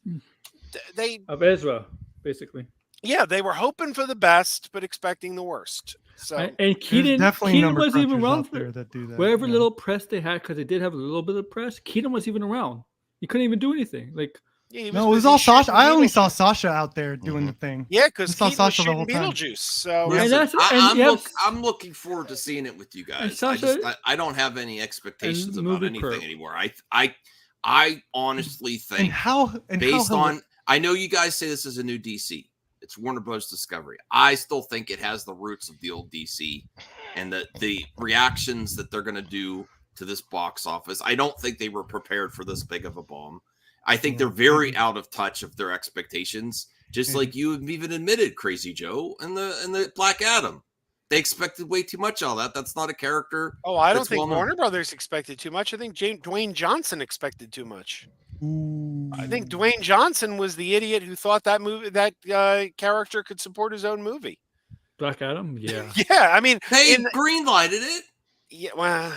of Ezra, basically. Yeah, they were hoping for the best, but expecting the worst. So and Keaton wasn't even around there that do that. Whatever little press they had, because they did have a little bit of press. Keaton wasn't even around. He couldn't even do anything. Like, no, it was all Sasha. I only saw Sasha out there doing the thing. Yeah, because saw Keaton was Sasha the whole shooting time. Beetlejuice. So Listen, I'm looking forward to seeing it with you guys. I don't have any expectations about anything anymore. I honestly think based on I know you guys say this is a new DC. It's Warner Bros. Discovery. I still think it has the roots of the old DC, and the reactions that they're going to do to this box office. I don't think they were prepared for this big of a bomb. I think they're very out of touch of their expectations. Just like you even admitted, Crazy Joe and the Black Adam. They expected way too much out of that. That's not a character. Oh, I don't think Warner Brothers expected too much. I think Dwayne Johnson expected too much. Ooh. I think Dwayne Johnson was the idiot who thought that character could support his own movie. Black Adam, yeah, yeah. I mean, they greenlighted it. Yeah, well,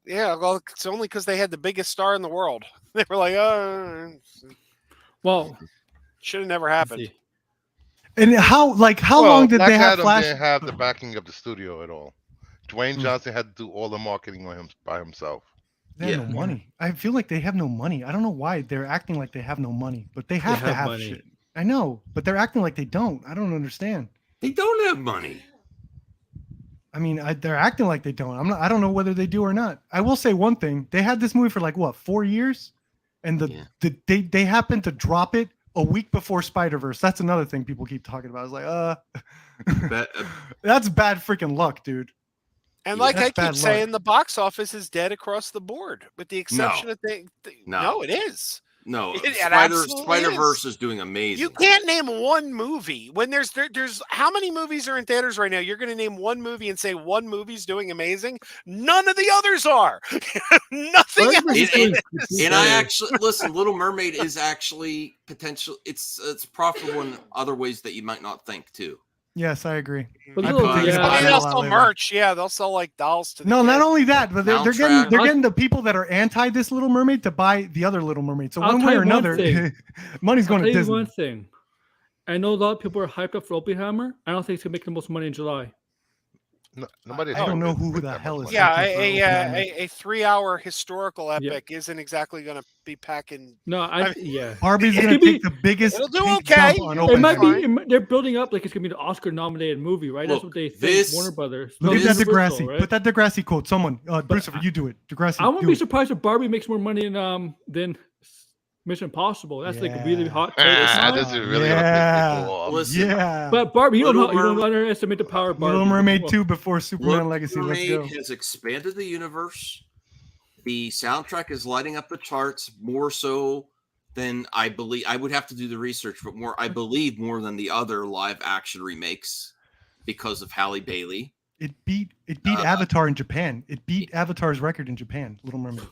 yeah. Well, it's only because they had the biggest star in the world. They were like, oh, well, should have never happened. And how long did Black they have Adam Flash? Didn't have the backing of the studio at all. Dwayne Johnson had to do all the marketing by himself. They have no money. I feel like they have no money. I don't know why they're acting like they have no money, but they have to have money. Shit. I know, but they're acting like they don't. I don't understand. They don't have money. I mean, they're acting like they don't. I don't know whether they do or not. I will say one thing: they had this movie for like what 4 years, and they happened to drop it a week before Spider-Verse. That's another thing people keep talking about. I was like, that's bad freaking luck, dude. And like I keep saying, the box office is dead across the board, with the exception of no, it is. No, Spider-Verse is doing amazing. You can't name one movie when there's how many movies are in theaters right now? You're going to name one movie and say one movie's doing amazing. None of the others are. Nothing else. And I actually listen. Little Mermaid is actually potential. It's profitable in other ways that you might not think too. Yes, I agree. They'll sell merch. Yeah, they'll sell like dolls to. No, not only that, but they're getting the people that are anti this Little Mermaid to buy the other Little Mermaid. So one way or another, money's going to Disney. One thing, I know a lot of people are hyped up for Oppenheimer. I don't think it's gonna make the most money in July. No, nobody. I don't know who the hell is. Yeah, a 3-hour historical epic isn't exactly going to be packing. No, Barbie's going to take the biggest. It'll do okay. It might be. They're building up like it's going to be the Oscar-nominated movie, right? That's what they think. Warner Brothers. Look at that Degrassi. Right? Put that Degrassi quote. Someone, Bruce, you do it. Degrassi. I wouldn't be surprised if Barbie makes more money than Mission Impossible. That's like a really hot. This is really gonna piss people off. Listen, but Barbie, you don't underestimate the power of Barbie. Little Mermaid 2 before Superman Legacy. Little Let's go. Mermaid has expanded the universe. The soundtrack is lighting up the charts more so than I believe. I would have to do the research, but I believe more than the other live action remakes because of Halle Bailey. It beat Avatar in Japan. It beat Avatar's record in Japan. Little Mermaid.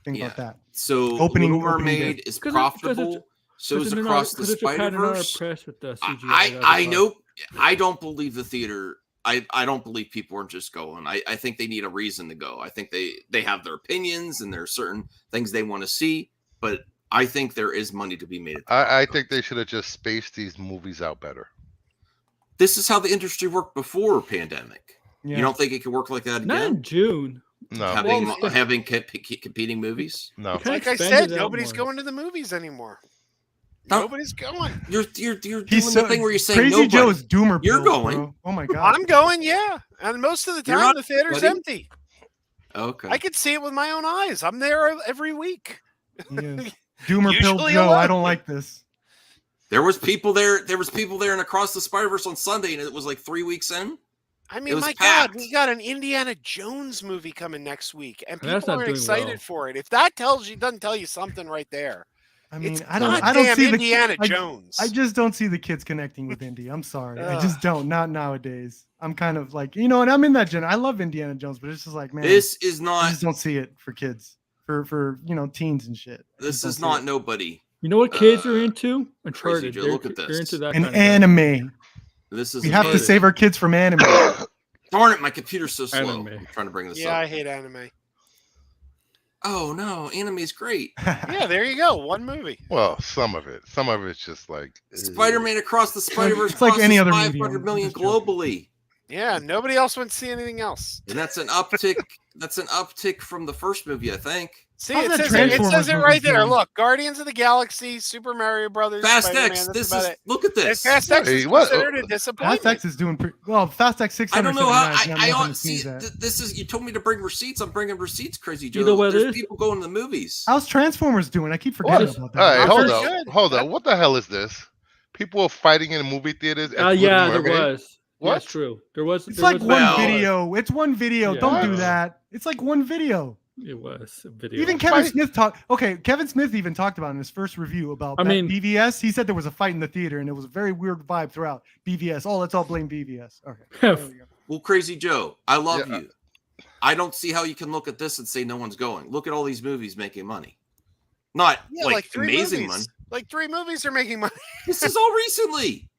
Think about that. So Little Mermaid is profitable. So is Across the Spider-Verse. I know. I don't believe the theater. I don't believe people are just going. I think they need a reason to go. I think they have their opinions and there are certain things they want to see. But I think there is money to be made. I think they should have just spaced these movies out better. This is how the industry worked before pandemic. Yeah. You don't think it could work like that again? Not in June. No, having competing movies. No, like I said, nobody's going to the movies anymore. Nobody's going. You're doing the thing where you're saying Crazy Joe's doomer. You're going. Bro. Oh my god. I'm going. Yeah, and most of the time the theater's empty. Okay. I could see it with my own eyes. I'm there every week. Doomer pill Joe. I don't like this. There was people there. And Across the Spider-Verse on Sunday, and it was like 3 weeks in. I mean, my God, we got an Indiana Jones movie coming next week, and people are excited for it. If that doesn't tell you something right there. I mean, I don't see Indiana Jones. I just don't see the kids connecting with Indy. I'm sorry, I just don't. Not nowadays. I'm kind of like, and I'm in that gen. I love Indiana Jones, but it's just like, man, this is not. I just don't see it for kids, for teens and shit. This is not nobody. You know what kids are into? Uncharted. Look at this. They're into that an anime. We have to save our kids from anime. Darn it, my computer's so slow. Anime. I'm trying to bring this up. Yeah, I hate anime. Oh no, anime's great. Yeah, there you go. One movie. Well, some of it's just like Spider-Man Across the Spider-Verse. It's like any other 500 million globally. Yeah, nobody else went to see anything else. And that's an uptick. That's an uptick from the first movie, I think. See, it says it right there. Look, Guardians of the Galaxy, Super Mario Brothers, Fast Spider-Man, X. Look at this. Fast X is considered a disappointment. Fast X is doing pretty well. Fast X 600. I don't know how. I see. This is. You told me to bring receipts. I'm bringing receipts. Crazy Joe. There's people going to the movies. How's Transformers doing? I keep forgetting about that. All right, hold on. What the hell is this? People are fighting in movie theaters. Yeah, there was. What? That's true. There was. It's like one video. It's one video. Don't do that. It's like one video. It was a video. Even Kevin Smith talked. Okay, Kevin Smith even talked about in his first review about BVS. He said there was a fight in the theater and it was a very weird vibe throughout. BVS. Oh, let's all blame BVS. Okay. Well, Crazy Joe, I love you. I don't see how you can look at this and say no one's going. Look at all these movies making money. Not like amazing money. Like 3 movies are making money. This is all recently.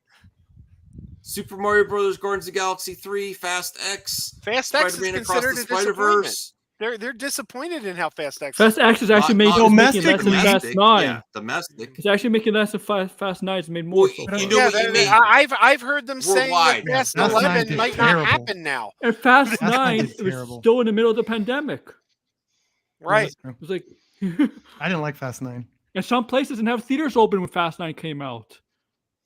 Super Mario Brothers, Guardians of the Galaxy 3, Fast X, Spider-Man Across the Spider-Verse. They're disappointed in how Fast X. Fast X is actually making less than Fast 9. Yeah, domestic. It's actually making less than Fast 9. It's made more. I've heard them saying that Fast 11 might not happen now. And Fast 9 was still in the middle of the pandemic. Right. It was like I didn't like Fast 9. And some places didn't have theaters open when Fast 9 came out.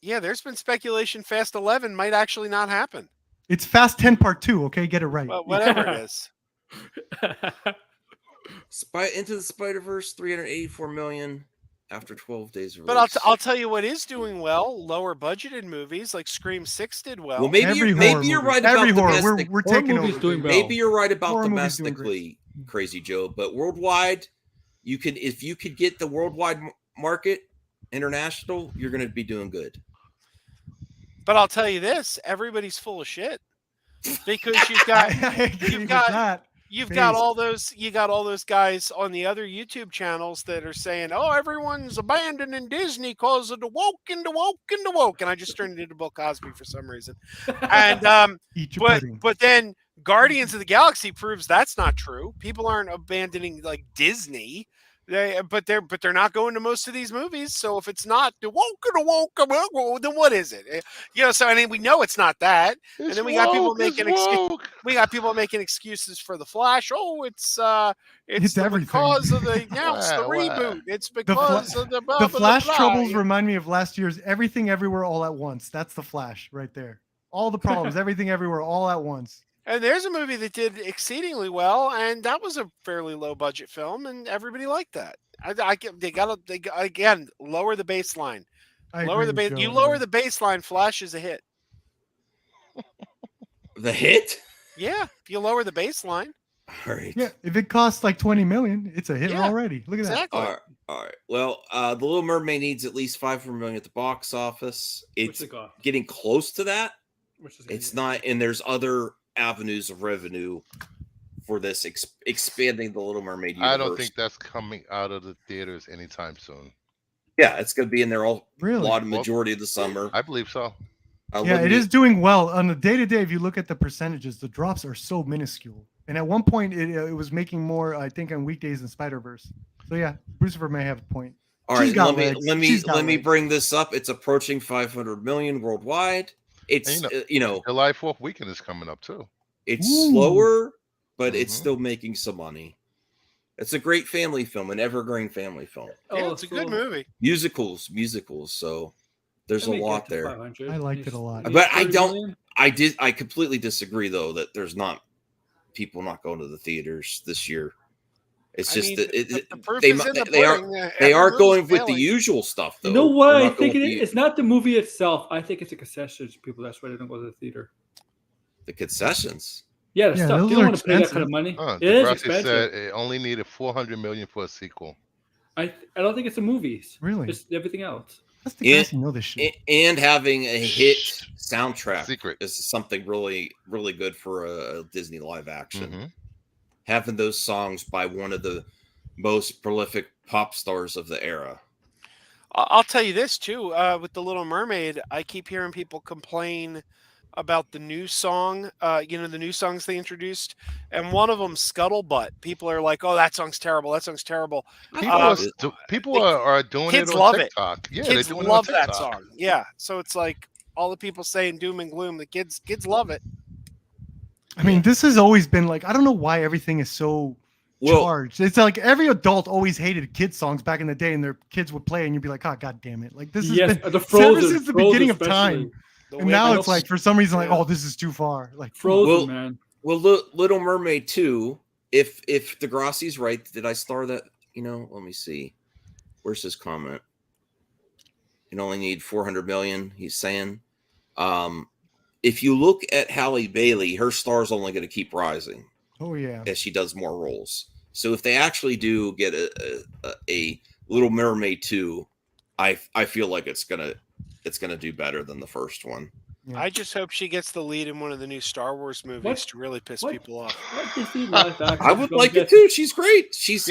Yeah, there's been speculation Fast 11 might actually not happen. It's Fast 10 Part 2, okay? Get it right. Well, whatever it is. Into the Spider-Verse, 384 million after 12 days of release. But I'll tell you what is doing well. Lower budgeted movies like Scream 6 did well. Well, maybe you're right about domestic. We're taking over. Doing well. Maybe you're right about domestically, Crazy Joe. But worldwide, if you could get the worldwide market international, you're going to be doing good. But I'll tell you this: everybody's full of shit because you've got all those guys on the other YouTube channels that are saying, "Oh, everyone's abandoning Disney because of the woke and the woke and the woke," and I just turned it into Bill Cosby for some reason. And but then Guardians of the Galaxy proves that's not true. People aren't abandoning like Disney. But they're not going to most of these movies. So if it's not the woke, then what is it? So I mean, we know it's not that. And then we got people making excuses for the Flash. Oh, it's everything because of the the reboot. It's because of the Flash troubles remind me of last year's Everything Everywhere All at Once. That's the Flash right there. All the problems, everything everywhere all at once. And there's a movie that did exceedingly well, and that was a fairly low budget film, and everybody liked that. They again lower the baseline. Lower the baseline. Flash is a hit. The hit? Yeah, if you lower the baseline. All right. Yeah, if it costs like 20 million, it's a hit already. Look at that. All right. Well, The Little Mermaid needs at least 500 million at the box office. It's getting close to that. It's not, and there's other avenues of revenue for this expanding the Little Mermaid universe. I don't think that's coming out of the theaters anytime soon. Yeah, it's going to be in there majority of the summer. I believe so. It is doing well on the day-to-day. If you look at the percentages, the drops are so minuscule. And at one point, it was making more, I think, on weekdays than Spider-Verse. So yeah, Lucifer may have a point. All right, let me bring this up. It's approaching 500 million worldwide. It's July 4th weekend is coming up too. It's slower, but it's still making some money. It's a great family film, an evergreen family film. Yeah, it's a good movie. Musicals. So there's a lot there. I liked it a lot. But I completely disagree though that there's not people not going to the theaters this year. It's they are going with the usual stuff though. You know what I think it's not the movie itself. I think it's the concessions people. That's why they don't go to the theater. The concessions. Yeah, the stuff. They don't want to pay that kind of money. It is expensive. Said it only needed 400 million for a sequel. I don't think it's the movies. Really? It's everything else. That's the guys who know this shit. And having a hit soundtrack is something really, really good for a Disney live action. Mm-hmm. Having those songs by one of the most prolific pop stars of the era. I'll tell you this too, with The Little Mermaid, I keep hearing people complain about the new song, the new songs they introduced, and one of them, Scuttlebutt. People are like, "Oh, that song's terrible. That song's terrible." People are doing it on TikTok. Yeah, kids love that song. Yeah, so it's like all the people saying doom and gloom. The kids love it. I mean, this has always been like, I don't know why everything is so charged. It's like every adult always hated kids songs back in the day, and their kids would play, and you'd be like, oh, God damn it. Like, this has been the Frozen, ever since the beginning of time. And now it's like, for some reason, like, oh, this is too far. Like, Frozen, man. Well, Little Mermaid 2, if Degrassi's right, did I star that? Let me see. Where's his comment? You only need 400 million, he's saying. If you look at Halle Bailey, her star's only going to keep rising. Oh, yeah. As she does more roles. So if they actually do get a Little Mermaid 2, I feel like it's gonna do better than the first one. Yeah. I just hope she gets the lead in one of the new Star Wars movies to really piss people off. I would like it too. She's great. She's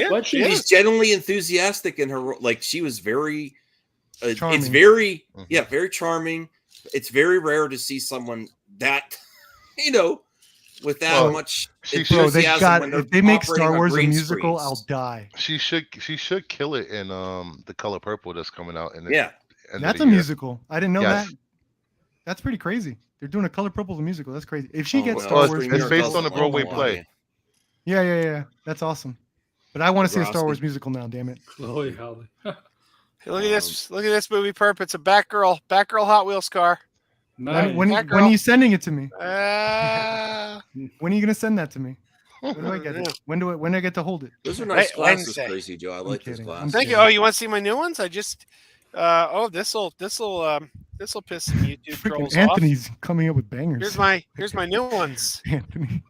genuinely enthusiastic in her. Like, she was very. It's very very charming. It's very rare to see someone that with that much enthusiasm. If they make Star Wars a musical, I'll die. She should kill it in The Color Purple that's coming out. That's a musical. I didn't know that. That's pretty crazy. They're doing a Color Purple musical. That's crazy. If she gets Star Wars, it's based on a Broadway play. Yeah. That's awesome. But I want to see a Star Wars musical now. Damn it! Holy Holly. Look at this! Look at this movie, Perp. It's a Batgirl Hot Wheels car. Nice. When are you sending it to me? When are you gonna send that to me? When do I get it? When do I get to hold it? Those are nice glasses, Crazy Joe. I like those glasses. Thank you. Oh, you want to see my new ones? I just this'll piss some YouTube trolls off. Anthony's coming up with bangers. Here's my new ones. Anthony.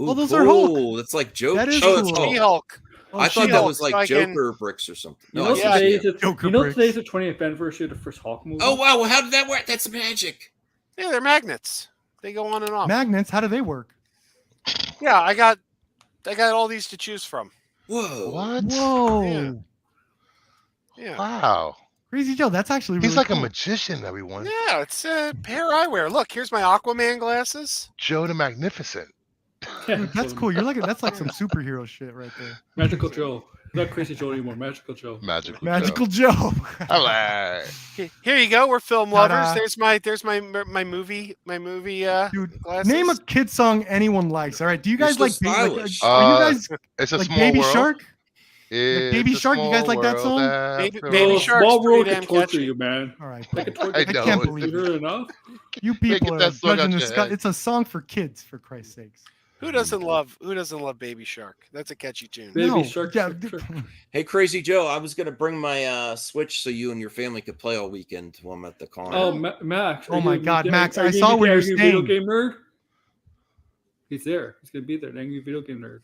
Ooh, those are Hulk. That's like Joker. That is cool. She-Hulk. I thought that was like Joker bricks or something. Today's the 20th anniversary of the first Hulk movie. Oh wow! Well, how did that work? That's magic. Yeah, they're magnets. They go on and off. Magnets? How do they work? Yeah, I got all these to choose from. Whoa! What? Whoa! Yeah. Wow. Crazy Joe, that's actually really he's like cool. a magician, everyone. Yeah, it's a pair of eyewear. Look, here's my Aquaman glasses. Joe the Magnificent. Dude, that's cool. That's like some superhero shit right there. Magical Joe. Not Crazy Joe anymore. Magical Joe. Magical Joe. Hello. Here you go. We're film lovers. There's my movie. Dude, glasses. name a kid song anyone likes. All right. Do you guys like? Are you guys it's a like small Baby world. Shark? Like Baby Shark. You guys like that song? Baby Shark. Small world can torture you, man. All right. I can't believe it. Enough. You people are judging the sky. It's a song for kids, for Christ's sakes. Who doesn't love Baby Shark? That's a catchy tune. Baby Shark. Yeah. Hey, Crazy Joe, I was gonna bring my Switch so you and your family could play all weekend while I'm at the con. Oh, Max! Oh my God, Max! I saw where you're staying. Video game nerd. He's there. He's gonna be there. Angry video game nerd.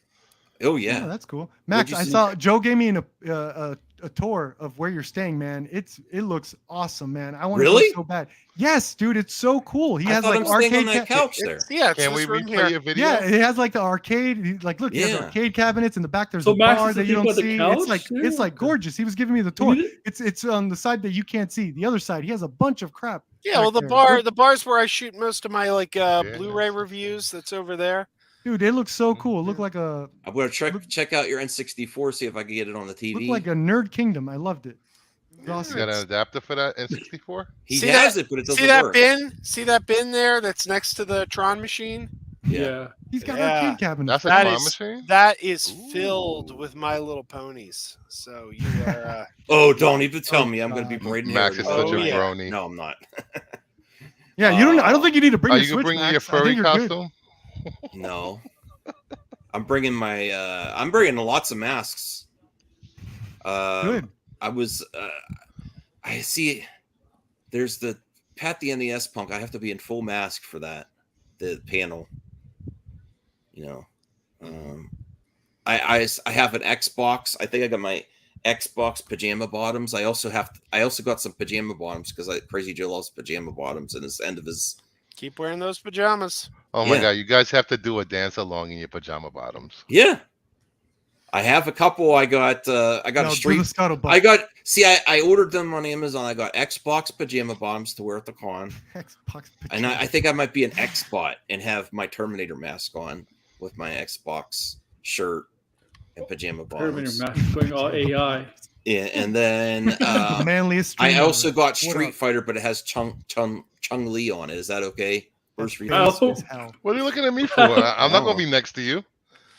Oh yeah, that's cool. Max, I saw Joe gave me a tour of where you're staying, man. It looks awesome, man. I want to go so bad. Yes, dude, it's so cool. He has like arcade on that couch there. Can we replay your video? Yeah, it has like the arcade. Like, look, he has arcade cabinets in the back. There's a bar that you don't see. It's like gorgeous. He was giving me the tour. It's on the side that you can't see. The other side, he has a bunch of crap. Yeah, well, the bar's where I shoot most of my Blu-ray reviews. That's over there. Dude, it looks so cool. It looked like a. I'm gonna check out your N64, see if I can get it on the TV. Looked like a Nerd Kingdom. I loved it. Awesome. You got an adapter for that N64? He has it, but it doesn't work. See that bin there? That's next to the Tron machine. Yeah. He's got an arcade cabinet. That's a Tron machine. That is filled with My Little Ponies. So you are. Oh, don't even tell me. I'm gonna be braiding hair. Max is such a brony. No, I'm not. Yeah, you don't. I don't think you need to bring. Are you gonna bring your furry costume? No, I'm bringing I'm bringing lots of masks. Good. I see. There's the Pat the NES Punk. I have to be in full mask for that. The panel. I have an Xbox. I think I got my Xbox pajama bottoms. I also got some pajama bottoms because Crazy Joe loves pajama bottoms and his end of his. Keep wearing those pajamas. Oh my God! You guys have to do a dance along in your pajama bottoms. Yeah, I have a couple. I got a street. I ordered them on Amazon. I got Xbox pajama bottoms to wear at the con. And I think I might be an Xbot and have my Terminator mask on with my Xbox shirt and pajama bottoms. Terminator mask going all AI. Yeah, and then manliest. I also got Street Fighter, but it has Chung Li on it. Is that okay? Bruce Base Reed. as hell. What are you looking at me for? I'm not going to be next to you.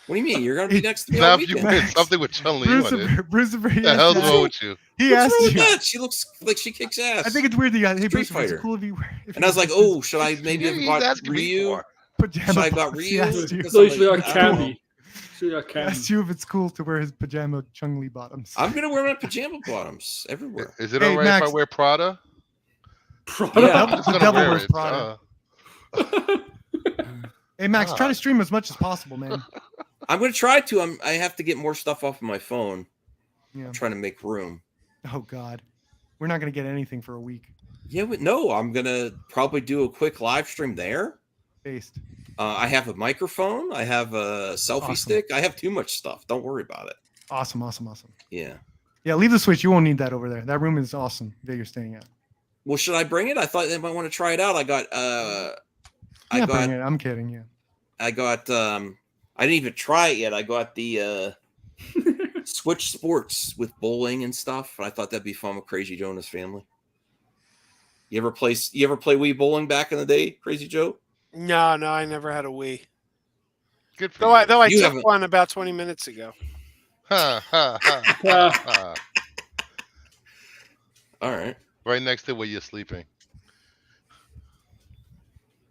What do you mean? You're going to be next to me Now, all if you weekend. win something with Chun-Li on it, Brucifer, what the hell's wrong with you? He What's asked wrong with you. that? She looks like she kicks ass. I think it's weird that you got, hey, Street Brucifer, is it Fighter. cool if you... And I was like, oh, should I maybe have He's got asking me Ryu? for. pajama Should I have got bottoms. Ryu? He asked you, Because So I'm you should like, have I don't know. Cammy. Should have he Cammy. asked you if it's cool to wear his pajama Chung-Li bottoms. I'm going to wear my pajama bottoms everywhere. Is it Hey, all right Max. if I wear Prada? Yeah. I'm just The gonna devil wear wears it. Prada. Hey, Max, try to stream as much as possible, man. I'm going to try to. I have to get more stuff off of my phone. Yeah. I'm trying to make room. Oh, God. We're not going to get anything for a week. Yeah, but no, I'm going to probably do a quick live stream there. Based. I have a microphone. I have a selfie Awesome. stick. I have too much stuff. Don't worry about it. Awesome. Yeah. Yeah, leave the Switch. You won't need that over there. That room is awesome that you're staying at. Well, should I bring it? I thought they might want to try it out. I got Bring it. I'm kidding. Yeah. I didn't even try it yet. I got the Switch Sports with bowling and stuff. I thought that'd be fun with Crazy Joe and his family. You ever play Wii bowling back in the day, Crazy Joe? No, I never had a Wii. Good for Though I You took haven't- one about 20 minutes ago. Ha, ha, ha, ha, ha. All right. Right next to where you're sleeping.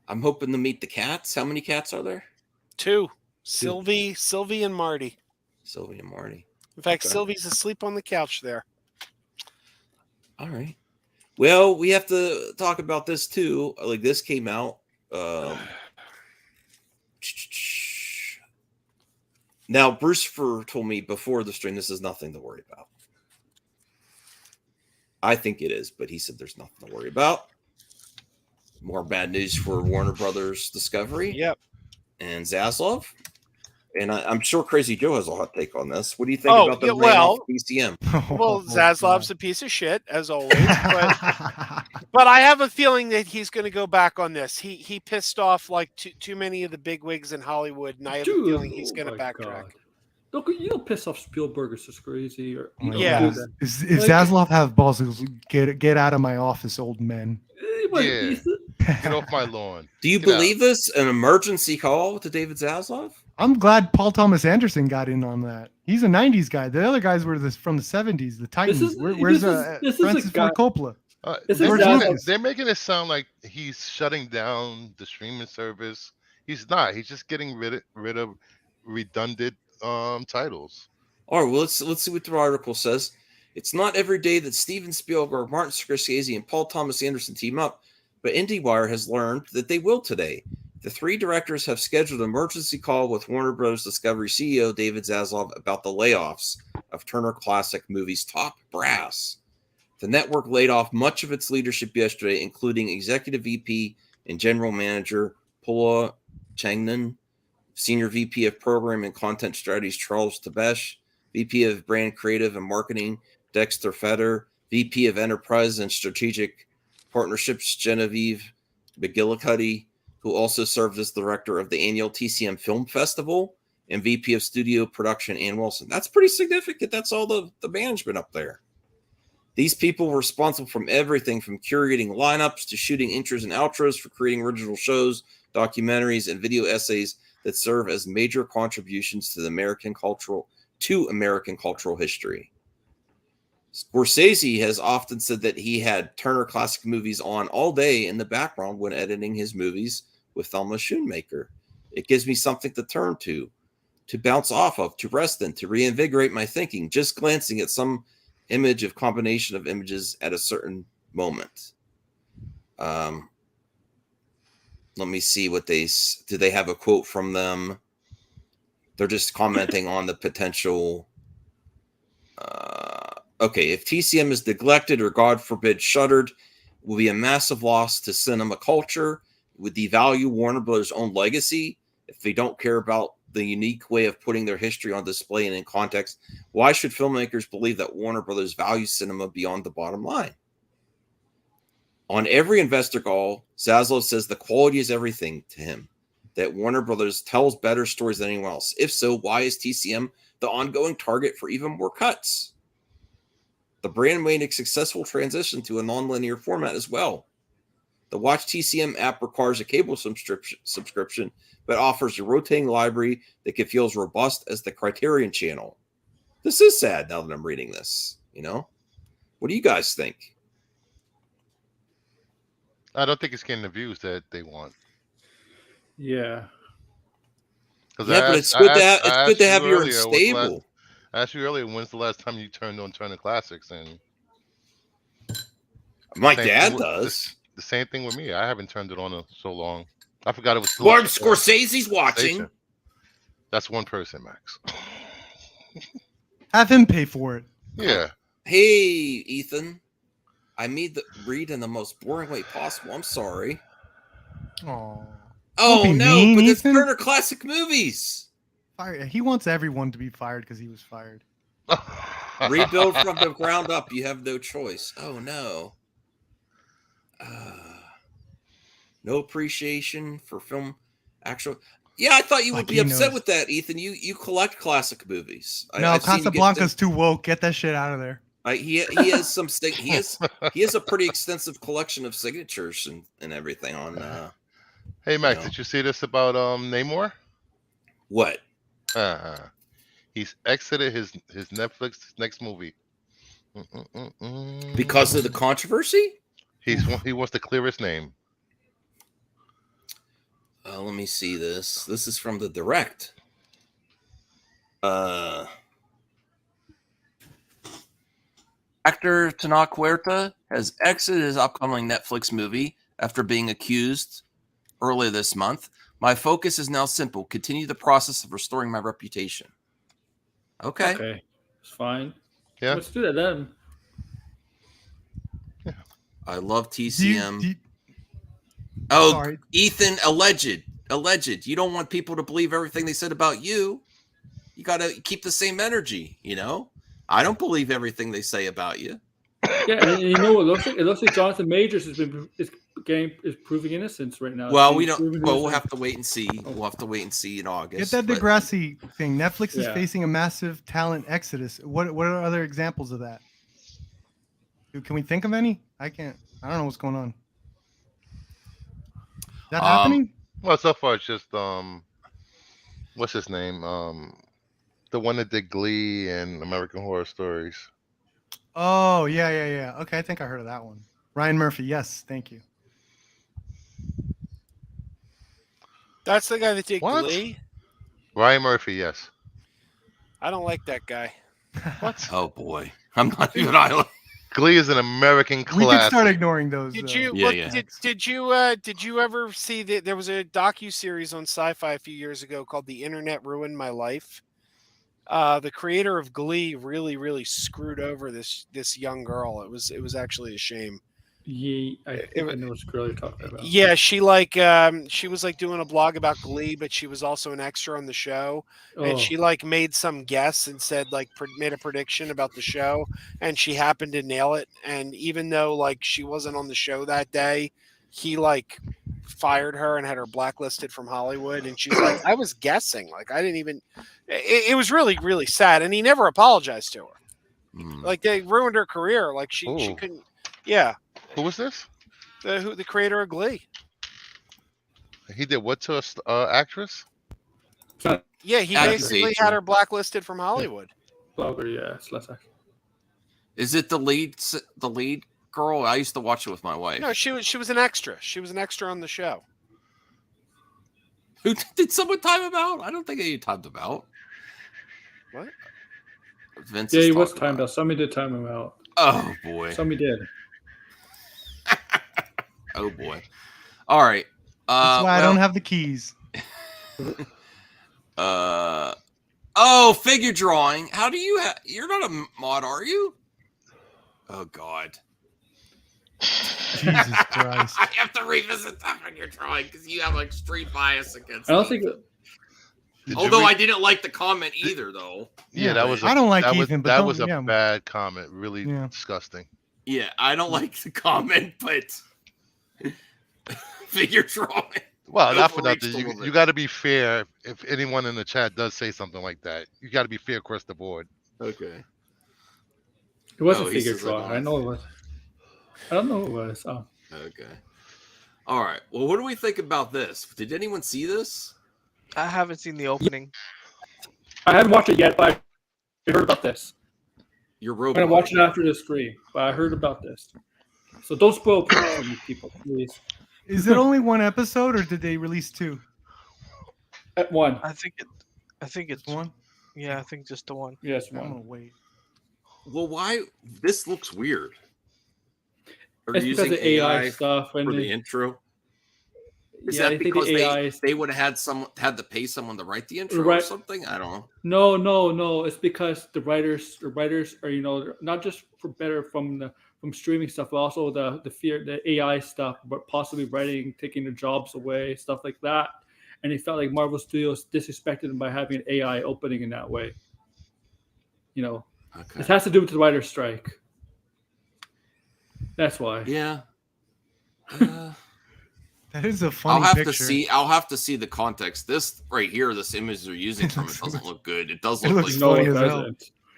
I'm hoping to meet the cats. How many cats are there? 2. Sylvie, and Marty. Sylvie and Marty. In fact, Okay. Sylvie's asleep on the couch there. All right. Well, we have to talk about this too. Like this came out. Now, Bruce told me before the stream, this is nothing to worry about. I think it is, but he said there's nothing to worry about. More bad news for Warner Brothers Discovery. Yep. And Zaslav. And I'm sure Crazy Joe has a hot take on this. What do you think about the DCM? Well, Zaslav's a piece of shit, as always. But I have a feeling that he's going to go back on this. He pissed off like too many of the bigwigs in Hollywood, and I have a feeling he's going to backtrack. Look, you don't piss off Spielberg. It's just crazy. Or Yeah. If Zaslav have balls, get out of my office, old men. Yeah. Get off my lawn. Do you believe this? An emergency call to David Zaslav? I'm glad Paul Thomas Anderson got in on that. He's a '90s guy. The other guys were from the '70s. The Titans. Where's Francis Ford Coppola? They're making it sound like he's shutting down the streaming service. He's not. He's just getting rid of redundant titles. All right. Well, let's see what the article says. It's not every day that Steven Spielberg, Martin Scorsese, and Paul Thomas Anderson team up, but IndieWire has learned that they will today. The 3 directors have scheduled an emergency call with Warner Bros. Discovery CEO David Zaslav about the layoffs of Turner Classic Movies' top brass. The network laid off much of its leadership yesterday, including Executive VP and General Manager Paula Changnan, Senior VP of Program and Content Strategies Charles Tabesh, VP of Brand Creative and Marketing Dexter Feder, VP of Enterprise and Strategic Partnerships Genevieve McGillicuddy, who also served as director of the annual TCM Film Festival, and VP of Studio Production Ann Wilson. That's pretty significant. That's all the management up there. These people were responsible from everything from curating lineups to shooting intros and outros, for creating original shows, documentaries, and video essays that serve as major contributions to American cultural history. Scorsese has often said that he had Turner Classic Movies on all day in the background when editing his movies with Thelma Schoonmaker. It gives me something to turn to bounce off of, to rest in, to reinvigorate my thinking, just glancing at some image of combination of images at a certain moment. Let me see what do they have a quote from them? They're just commenting on the potential. Okay, if TCM is neglected or, God forbid, shuttered, it will be a massive loss to cinema culture. It would devalue Warner Brothers' own legacy. If they don't care about the unique way of putting their history on display and in context, why should filmmakers believe that Warner Brothers values cinema beyond the bottom line? On every investor call, Zaslav says the quality is everything to him, that Warner Brothers tells better stories than anyone else. If so, why is TCM the ongoing target for even more cuts? The brand made a successful transition to a nonlinear format as well. The Watch TCM app requires a cable subscription, but offers a rotating library that can feel as robust as the Criterion channel. This is sad now that I'm reading this. What do you guys think? I don't think it's getting the views that they want. Yeah. Yeah, but it's good to have your stable. I asked you earlier, when's the last time you turned on Turner Classics? And my dad does. The same thing with me. I haven't turned it on in so long. I forgot it was still. Martin Scorsese's watching. Station. That's one person, Max. Have him pay for it. Yeah. Hey, Ethan. I made the read in the most boring way possible. I'm sorry. Oh no, mean, but Ethan. it's Turner Classic Movies. He wants everyone to be fired because he was fired. Rebuild from the ground up. You have no choice. Oh no. No appreciation for film. Yeah, I thought you would be upset with that, Ethan. You collect classic movies. No, Casablanca's too woke. Get that shit out of there. He has some he has a pretty extensive collection of signatures and everything on. Hey Max, did you see this about Namor? What? He's exited his Netflix next movie because of the controversy. He wants to clear his name. Let me see this. This is from the direct. Actor Tenoch Huerta has exited his upcoming Netflix movie after being accused earlier this month. My focus is now simple: continue the process of restoring my reputation. Okay. Okay. It's fine. Yeah. Let's do that then. Yeah. I love TCM. Sorry. Ethan, alleged. You don't want people to believe everything they said about you. You got to keep the same energy, I don't believe everything they say about you. Yeah, and you know what it looks like Jonathan Majors is proving innocence right now. Well, we'll have to wait and see. We'll have to wait and see in August. Get that Degrassi thing. Netflix is facing a massive talent exodus. What are other examples of that? Can we think of any? I can't. I don't know what's going on. Is that happening? Well, so far it's just what's his name? The one that did Glee and American Horror Stories. Oh, yeah. Okay, I think I heard of that one. Ryan Murphy, yes, thank you. That's the guy that did Glee? Ryan Murphy, yes. I don't like that guy. What? Oh, boy. I'm not even island. Glee is an American classic. We can start ignoring those. Did you did you ever see that there was a docuseries on Sci-Fi a few years ago called The Internet Ruined My Life? The creator of Glee really screwed over this young girl. It was actually a shame. Yeah, I know which girl you're talking about. Yeah, she was doing a blog about Glee, but she was also an extra on the show, and she made some guess and said made a prediction about the show, and she happened to nail it. And even though she wasn't on the show that day, he fired her and had her blacklisted from Hollywood. And she's like, I was guessing, I didn't even. It was really sad, and he never apologized to her. They ruined her career. She couldn't. Yeah. Who was this? The creator of Glee. He did what to a actress? Yeah, he basically had her blacklisted from Hollywood. Blogger, yeah, it's less actually. Is it the lead girl? I used to watch it with my wife. No, she was an extra. She was an extra on the show. Who did someone time him out? I don't think he timed him out. What? Vince he was timed out. Somebody did time him out. Oh boy. Somebody did. Oh boy. All right. That's why I don't have the keys. Figure drawing. How do you you're not a mod, are you? Oh God. Jesus Christ. I have to revisit that figure drawing because you have extreme bias against I don't think although I didn't like the comment either, though. Yeah, that was. I don't like Ethan, but that was a bad comment. Really disgusting. Yeah, I don't like the comment, but figure drawing. Well, not for nothing. You got to be fair. If anyone in the chat does say something like that, you got to be fair across the board. Okay. It was a figure drawing. I know it was. I don't know who it was. Oh. Okay. All right. Well, what do we think about this? Did anyone see this? I haven't seen the opening. I haven't watched it yet, but I heard about this. You're I'm gonna watch it after the stream, but I heard about this. So don't spoil for me, people, please. Is it only one episode, or did they release 2? At one. I think it's one. Yeah, I think just the one. Yes, I'm one. gonna wait. Well, why? This looks weird. Are It's you because using of AI stuff for the intro? Is Yeah, I that think because the AI they would have had to pay someone to write the intro or something? I don't No, know. no. It's because the writers are not just for better from streaming stuff, but also the fear, the AI stuff, but possibly taking their jobs away, stuff like that. And they felt like Marvel Studios disrespected them by having an AI opening in that way. Okay. It has to do with the writer's strike. That's why. Yeah. That is a funny picture. I'll have to see the context. This right here, this image they're using from it doesn't look good. It does look looks like funny as hell.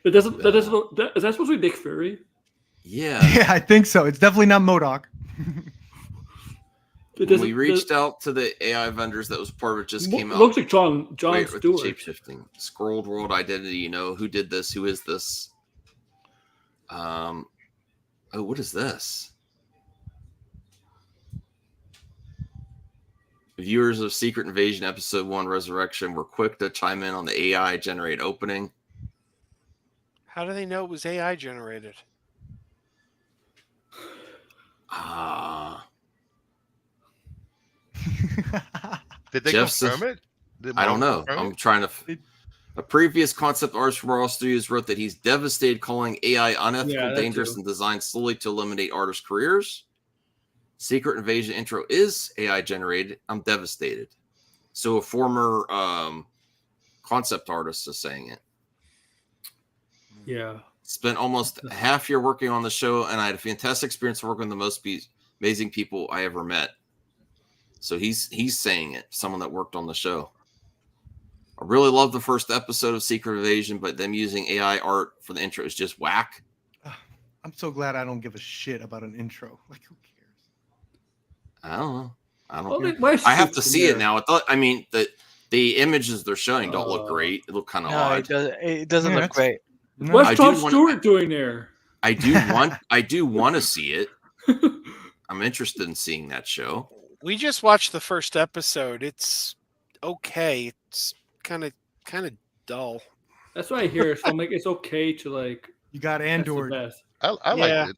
It doesn't. That doesn't look. Is that supposed to be Nick Fury? Yeah. Yeah, I think so. It's definitely not MODOK. When we reached out to the AI vendors that was part of it, just came out. Looks like John Stewart. Shape shifting, scrolled world identity. Who did this? Who is this? Oh, what is this? Viewers of Secret Invasion Episode 1 Resurrection were quick to chime in on the AI generate opening. How do they know it was AI generated? Did they confirm it? I don't know. I'm trying to. A previous concept artist from Marvel Studios wrote that he's devastated, calling AI unethical, dangerous, and designed solely to eliminate artists' careers. Secret Invasion intro is AI generated. I'm devastated. So a former concept artist is saying it. Yeah. Spent almost a half year working on the show, and I had a fantastic experience working with the most amazing people I ever met. So he's saying it, someone that worked on the show. I really love the first episode of Secret Invasion, but them using AI art for the intro is just whack. I'm so glad I don't give a shit about an intro. Like, who cares? I don't know. I have to see it now. The images they're showing don't look great. It look kind of odd. It doesn't look great. What's John Stewart doing there? I do want to see it. I'm interested in seeing that show. We just watched the first episode. It's okay. It's kind of dull. That's what I hear. So I'm like, it's okay to like. You got Andor. I liked it.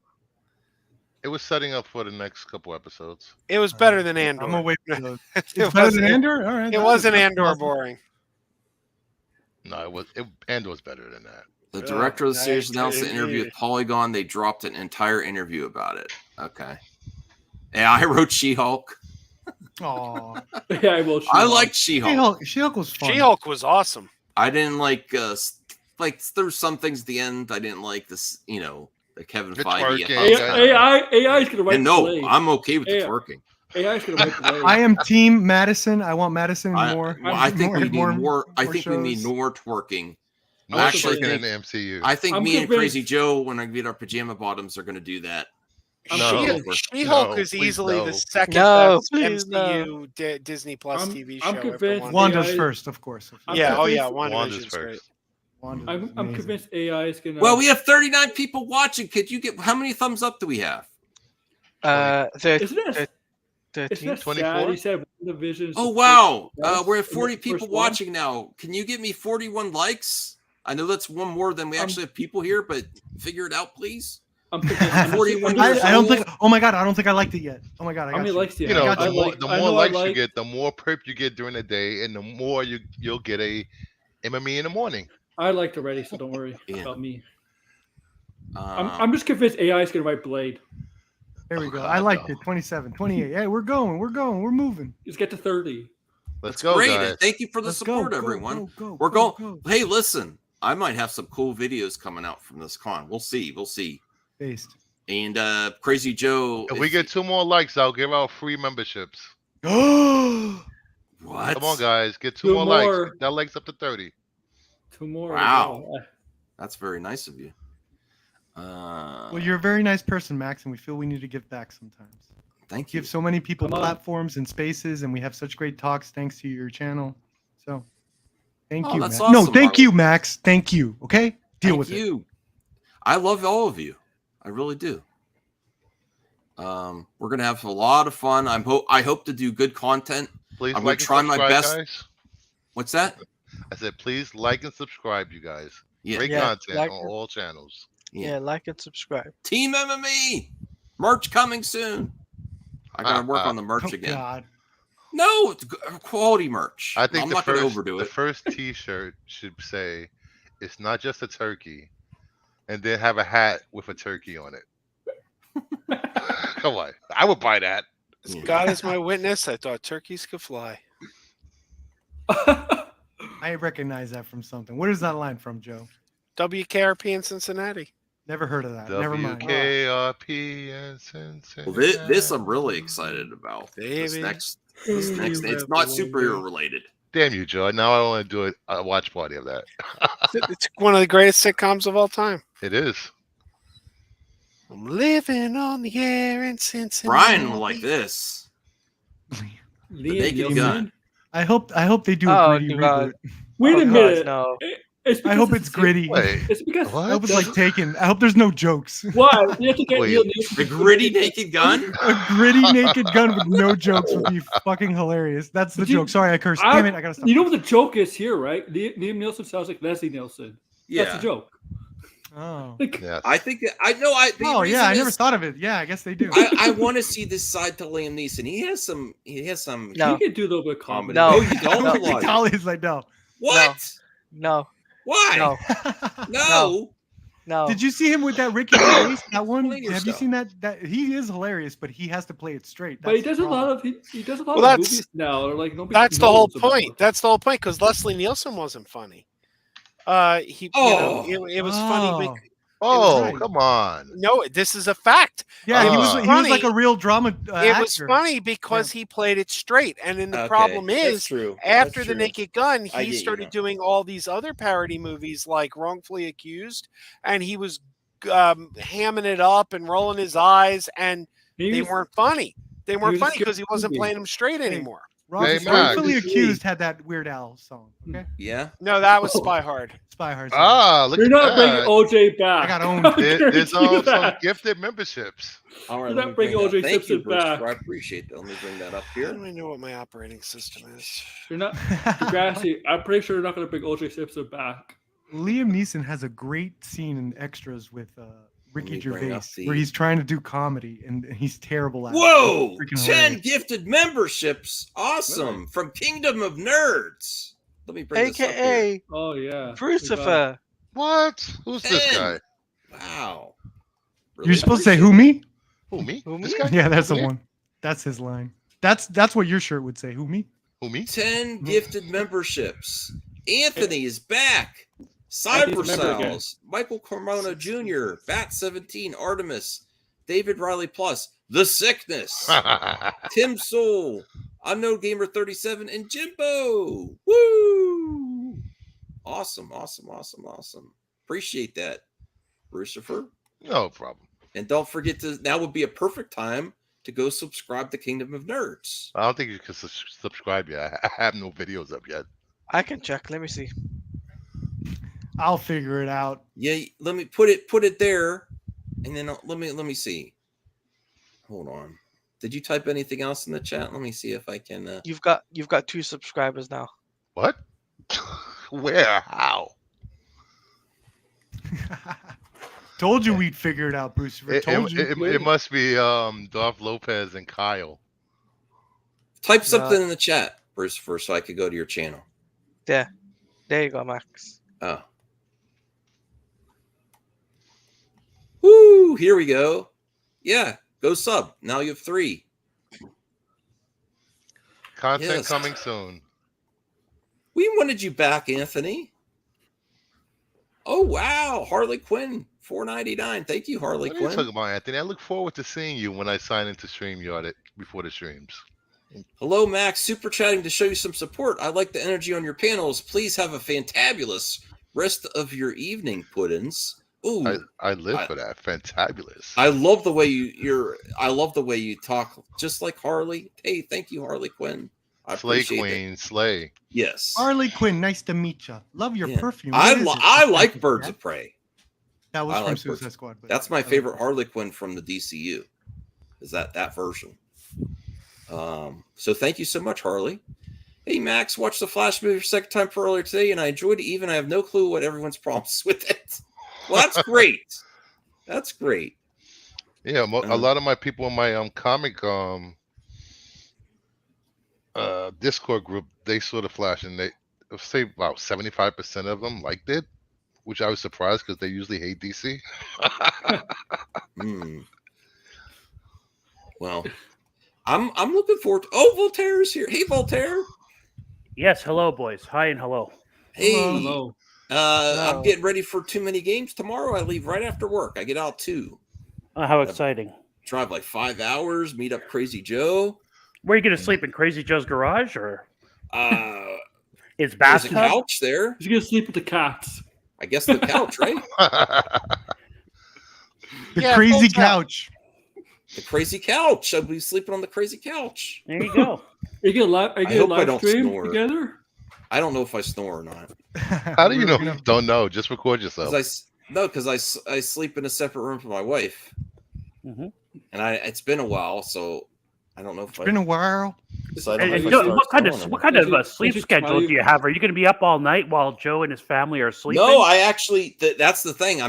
It was setting up for the next couple episodes. It was better than Andor. I'm gonna wait for those. It's better than Andor. All right. It wasn't Andor boring. No, Andor was better than that. The director of the series announced the interview with Polygon. They dropped an entire interview about it. Okay. Yeah, I wrote She-Hulk. Oh, yeah, I will. I liked She-Hulk. She-Hulk was fun. She-Hulk was awesome. I didn't like there's some things at the end I didn't like. This, the Kevin Feige. AI is gonna write. And no, I'm okay with the twerking. AI is gonna write. I am Team Madison. I want Madison more. I think we need more. I think we need more twerking. I actually think in the MCU. I think me and Crazy Joe, when I get our pajama bottoms, are going to do that. She-Hulk is easily the second best MCU Disney Plus TV show. I'm convinced Wanda's first, of course. Yeah, Wanda's first. I'm convinced AI is gonna. Well, we have 39 people watching. Could you get how many thumbs up do we have? 13. 24. Oh wow, we're at 40 people watching now. Can you give me 41 likes? I know that's one more than we actually have people here, but figure it out, please. I don't think. Oh my god, I don't think I liked it yet. Oh my god, I got you. Likes the more likes you get, the more perp you get during the day, and the more you'll get a MME in the morning. I liked already, so don't worry about me. I'm just convinced AI is gonna write Blade. There we go. I liked it. 27, 28. Hey, we're going. We're moving. Let's get to 30. Let's go, great. guys. Thank you for the support, everyone. We're going. Hey, listen, I might have some cool videos coming out from this con. We'll see. Based. And Crazy Joe. If we get 2 more likes, I'll give out free memberships. What? Come on, guys. Get 2 more likes. That likes up to 30. 2 more. Wow. That's very nice of you. Well, you're a very nice person, Max, and we feel we need to give back sometimes. Thank you. Give so many people platforms and spaces, and we have such great talks thanks to your channel. So, thank you, that's Max. awesome, No, thank Harley. you, Max. Thank you. Okay, deal with you. it. I love all of you. I really do. We're gonna have a lot of fun. I hope to do good content. Please I'm like gonna try and my subscribe, best. guys. What's that? I said, please like and subscribe, you guys. Yeah. Great Yeah, content like on all channels. Yeah, like and subscribe. Team MME merch coming soon. I gotta work on the merch Oh, again. God. No, it's quality merch. I think I'm not gonna overdo the it. first T-shirt should say, "It's not just a turkey," and then have a hat with a turkey on it. Come on, I would buy that. As God is my witness, I thought turkeys could fly. I recognize that from something. Where is that line from, Joe? WKRP in Cincinnati. Never heard of that. Never mind. WKRP in Cincinnati. Well, this I'm really excited about. This next, it's not superhero related. Damn you, Joe! Now I want to do a watch party of that. It's one of the greatest sitcoms of all time. It is. I'm living on the air in Cincinnati. Brian will like this. The Naked Gun. I hope they do a gritty reboot. Wait a minute. No. I hope it's gritty. It's because I hope it's like Taken. I hope there's no jokes. Why? You have to get Neil Nielsen. The gritty Naked Gun? A gritty Naked Gun with no jokes would be fucking hilarious. That's the joke. Sorry, I cursed. Damn it, I gotta stop. You know what the joke is here, right? Liam Nielsen sounds like Leslie Nielsen. Yeah. That's the joke. Oh. Yeah. I think that I know. I never thought of it. Yeah, I guess they do. I want to see this side to Liam Neeson. He has some. No. He can do a little bit of comedy. No. Oh, you don't. No. He's like, no. What? No. Why? No. No. No. Did you see him with that Ricky Gervais? That one? Explain Have you yourself. seen that? That he is hilarious, but he has to play it straight. But he That's does the a lot problem. of he does a lot Well, of that's- movies now. Or like nobody That's the whole knows about point. them. That's the whole point because Leslie Nielsen wasn't funny. It was funny. Oh. Oh, right. come on. No, this is a fact. Yeah, he was funny. like a real drama It actor. was funny because he played it straight. And then the Okay, problem that's is, true. after That's The true. Naked Gun, I he get you started now. doing all these other parody movies like Wrongfully Accused, and he was hamming it up and rolling his eyes, and they weren't funny. They weren't was a funny because he wasn't movie. playing them straight anymore. Hey, Max. Wrongfully Accused had that Weird Al song. Okay, Yeah. No, that was Spy Hard. Spy Hard. Song. Ah, look You're at not bringing that. OJ back. I got owned. There's Guarantee some that. gifted memberships. All right. You're let not me bring bringing that. O.J. Thank you, Simpson Bruce. back. I appreciate that. Let me bring that up I here. don't even know what my operating system is. You're not. Grassy, I'm pretty sure you're not going to bring OJ Simpson back. Liam Neeson has a great scene in Extras with Ricky me bring Gervais up the- where he's trying to do comedy and he's terrible at Whoa! it. It's freaking 10 hilarious. gifted memberships. Awesome. From Kingdom of Nerds. Let me bring this up here. AKA Oh yeah. Crucifer. What? Who's this 10. guy? Wow. You're supposed to say appreciate who me? Who, me? Who, This me? guy? Yeah, that's the Me? one. That's his line. That's what your shirt would say. Who me? Who, me? 10 gifted memberships. Anthony is back. Anthony's a member again. Cybersals, Michael Carmona Jr., Bat 17, Artemis, David Riley Plus, The Sickness, Tim Soul, Unknown Gamer 37, and Jimbo. Woo! Awesome. Appreciate that, Lucifer. No problem. And don't forget to, now would be a perfect time to go subscribe to Kingdom of Nerds. I don't think you can subscribe yet. I have no videos up yet. I can check. Let me see. I'll figure it out. Yeah, let me put it there, and then let me see. Hold on. Did you type anything else in the chat? Let me see if I can. You've got 2 subscribers now. What? Where? How? Told you we'd figure it out, Bruce. Told you. It must be Dolph Lopez and Kyle. Type something in the chat, Bruce, first, so I could go to your channel. There you go, Max. Oh. Woo! Here we go. Yeah, go sub. Now you have 3. Content Yes. coming soon. We wanted you back, Anthony. Oh wow, Harley Quinn, $4.99. Thank you, Harley What are you Quinn. talking about, Anthony? I look forward to seeing you when I sign into StreamYard before the streams. Hello, Max. Super chatting to show you some support. I like the energy on your panels. Please have a fantabulous rest of your evening, Puddins. Ooh, I live for that. Fantabulous. I love the way I love the way you talk, just like Harley. Hey, thank you, Harley Quinn. I Slay appreciate Queen, it. Slay. Yes. Harley Quinn, nice to meet you. Love your perfume. I like Birds of Prey. That was from Suicide Squad. That's my favorite Harley Quinn from the DCU. Is that version? So thank you so much, Harley. Hey, Max, watched the Flash movie for a second time for earlier today, and I enjoyed it. Even I have no clue what everyone's problems with it. Well, that's great. That's great. Yeah, a lot of my people in my comic Discord group, they saw the Flash, and they say about 75% of them liked it, which I was surprised because they usually hate DC. Well, I'm looking forward to. Oh, Voltaire's here. Hey, Voltaire. Yes, hello, boys. Hi and hello. Hey, hello. I'm getting ready for too many games tomorrow. I leave right after work. I get out 2. How exciting! Drive like 5 hours. Meet up Crazy Joe. Where are you going to sleep, in Crazy Joe's garage, or is There's a bathtub? couch there. He's gonna sleep with the cats. I guess the couch, right? The crazy couch. The crazy couch. I'll be sleeping on the crazy couch. There you go. You get live stream snore. together. I don't know if I snore or not. How do you know? Don't know. Just record yourself. Because I sleep in a separate room from my wife, and it's been a while, so I don't know if it's been a while. So what kind of sleep schedule do you have? Are you going to be up all night while Joe and his family are sleeping? No, I actually. That's the thing.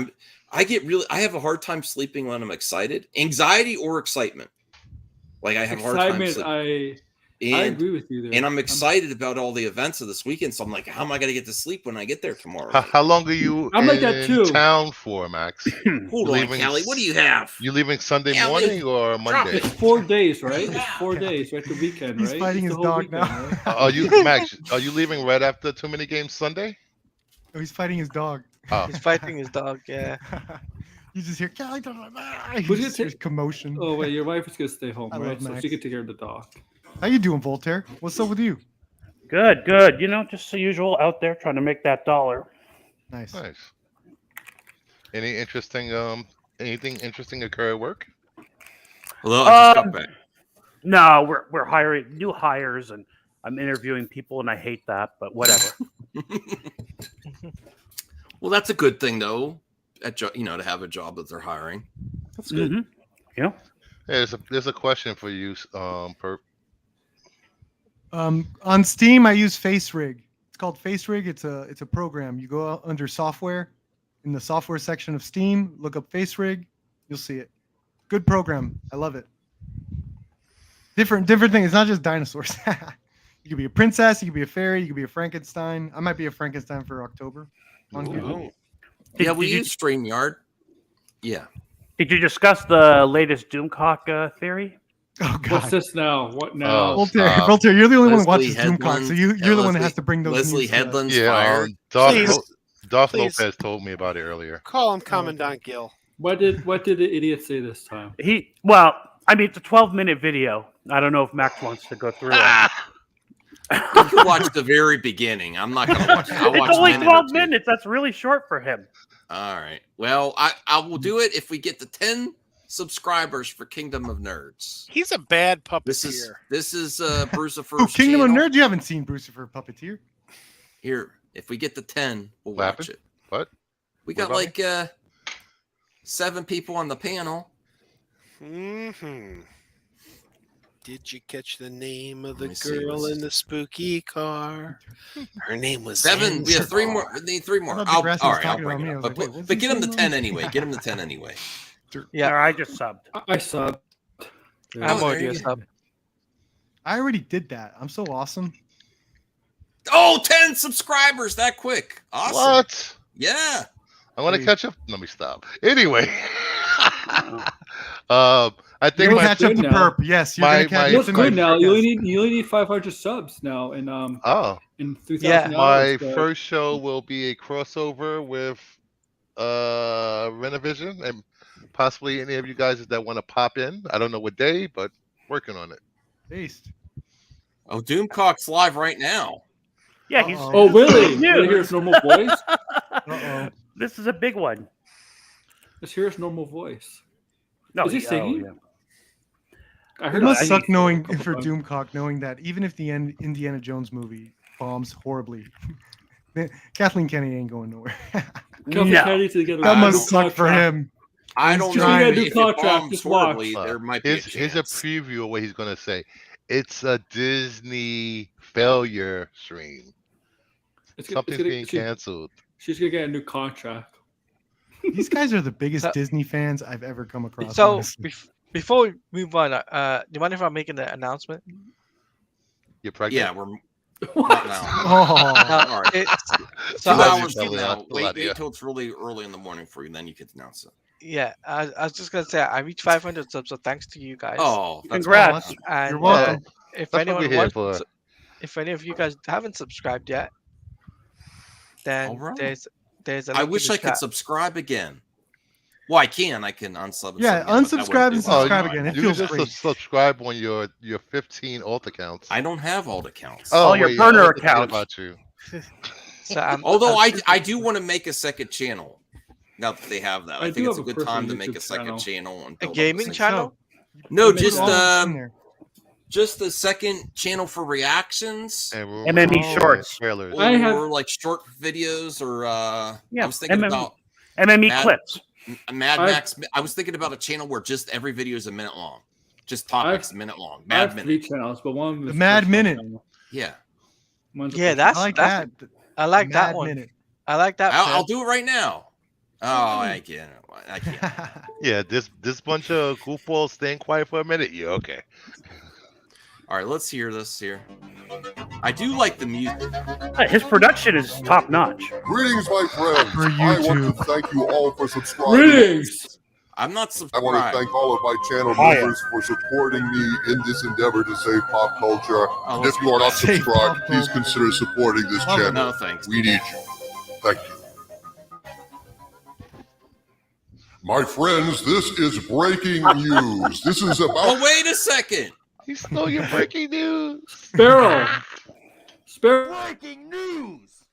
I have a hard time sleeping when I'm excited, anxiety or excitement. Like I have a hard time sleeping. I agree with you there. And I'm excited about all the events of this weekend. So I'm like, how am I going to get to sleep when I get there tomorrow? How long are you in town for, Max? Hold on, Callie. What do you have? You leaving Sunday morning or Monday? It's 4 days, right? It's 4 days, right? The weekend, right? He's fighting his dog weekend, now. Right? Are you, Max? Are you leaving right after too many games Sunday? Oh, he's fighting his dog. Oh. He's fighting his dog. Yeah. You just hear Callie. There's commotion. Oh wait, your wife is gonna stay home, I right? love So Max. she get to hear the dog. How you doing, Voltaire? What's up with you? Good. You know, just the usual out there trying to make that dollar. Nice. Any interesting anything interesting occur at work? Well, I just got back. No, we're hiring new hires, and I'm interviewing people, and I hate that, but whatever. Well, that's a good thing, though. To have a job that they're hiring. That's good. Mm-hmm. Yeah. Hey, there's a question for you, Perp. On Steam, I use FaceRig. It's called FaceRig. It's a program. You go under software, in the software section of Steam, look up FaceRig, you'll see it. Good program. I love it. Different thing. It's not just dinosaurs. You could be a princess. You could be a fairy. You could be a Frankenstein. I might be a Frankenstein for October. Yeah, we use StreamYard. Yeah. Did you discuss the latest Doomcock theory? Oh God! What's this now? What now? Voltaire, you're the only one who watches Doomcock, so you're the one that has to bring those. Leslie Headland's fired. Darth Lopez told me about it earlier. Call him Commandant Gill. What did the idiot say this time? It's a 12-minute video. I don't know if Max wants to go through it. You can watch the very beginning. I'm not going to watch it. It's only 12 minutes. That's really short for him. All right. Well, I will do it if we get the 10 subscribers for Kingdom of Nerds. He's a bad puppeteer. This is Brucifer's Kingdom channel. of Nerds. You haven't seen Brucifer Puppeteer? Here, if we get the 10, we'll watch it. What? We got like 7 people on the panel. Mm-hmm. Did you catch the name of the girl in the spooky car? Her name was 7. We have 3 more. We need 3 more. All right, I'll bring it up. But get him the 10 anyway. Get him the 10 anyway. Yeah, I just subbed. I subbed. I'm already a sub. I already did that. I'm so awesome. Oh, 10 subscribers that quick. Awesome. What? Yeah. I want to catch up. Let me stop. Anyway. I think you're catch up to Perp. Yes, you're gonna catch up to good now. You only need 500 subs now, and in 3,000 hours. My first show will be a crossover with Renovision, and possibly any of you guys that want to pop in. I don't know what day, but working on it. Based. Oh, Doomcock's live right now. Yeah, he's. Oh, really? You hear his normal voice? This is a big one. Let's hear his normal voice. No, is he singing? yeah. I heard it must suck knowing for Doomcock, knowing that even if the Indiana Jones movie bombs horribly, Kathleen Kennedy ain't going nowhere. That must suck for him. I don't know if it bombs horribly. There might be a chance. Here's a preview of what he's gonna say. It's a Disney failure stream. Something's being canceled. She's gonna get a new contract. These guys are the biggest Disney fans I've ever come across. So before we move on, do you mind if I'm making the announcement? You're pregnant? Yeah, we're not now. All right. So 2 hours from now. Wait till it's really early in the morning for you, and then you can announce it. Yeah, I was just gonna say I reached 500 subs, so thanks to you guys. Oh, congrats! And, you're welcome. If anyone wants, if any of you guys haven't subscribed yet, then there's. I wish I could subscribe again. Well, I can unsub. Yeah, unsubscribe and subscribe again. It feels great. Subscribe on your 15 alt accounts. I don't have alt accounts. Oh, your burner account. About you. Although I do want to make a second channel. Now that they have that, I think it's a good time to make a second channel. And a gaming channel? No, just the second channel for reactions. MME shorts. Or like short videos or I was thinking about MME clips. Mad Max. I was thinking about a channel where just every video is a minute long. Just topics a minute long. Mad Minute. 3 channels, but one of the Mad Minute. Yeah. Yeah, I like that one. Minute. I like that. I'll do it right now. Oh, I can't. Yeah, this bunch of goofballs staying quiet for a minute. Yeah, okay. All right, let's hear this here. I do like the music. His production is top notch. Greetings, my friends. For I want to thank you all for subscribing. Greetings. I'm not subscribed. I want to thank all of my channel members for supporting me in this endeavor to save pop culture. If you are not subscribed, please consider supporting this channel. No, thanks. We need you. Thank you. My friends, this is breaking news. This is about... Oh, wait a second. You stole your breaking news. Sparrow. Breaking news.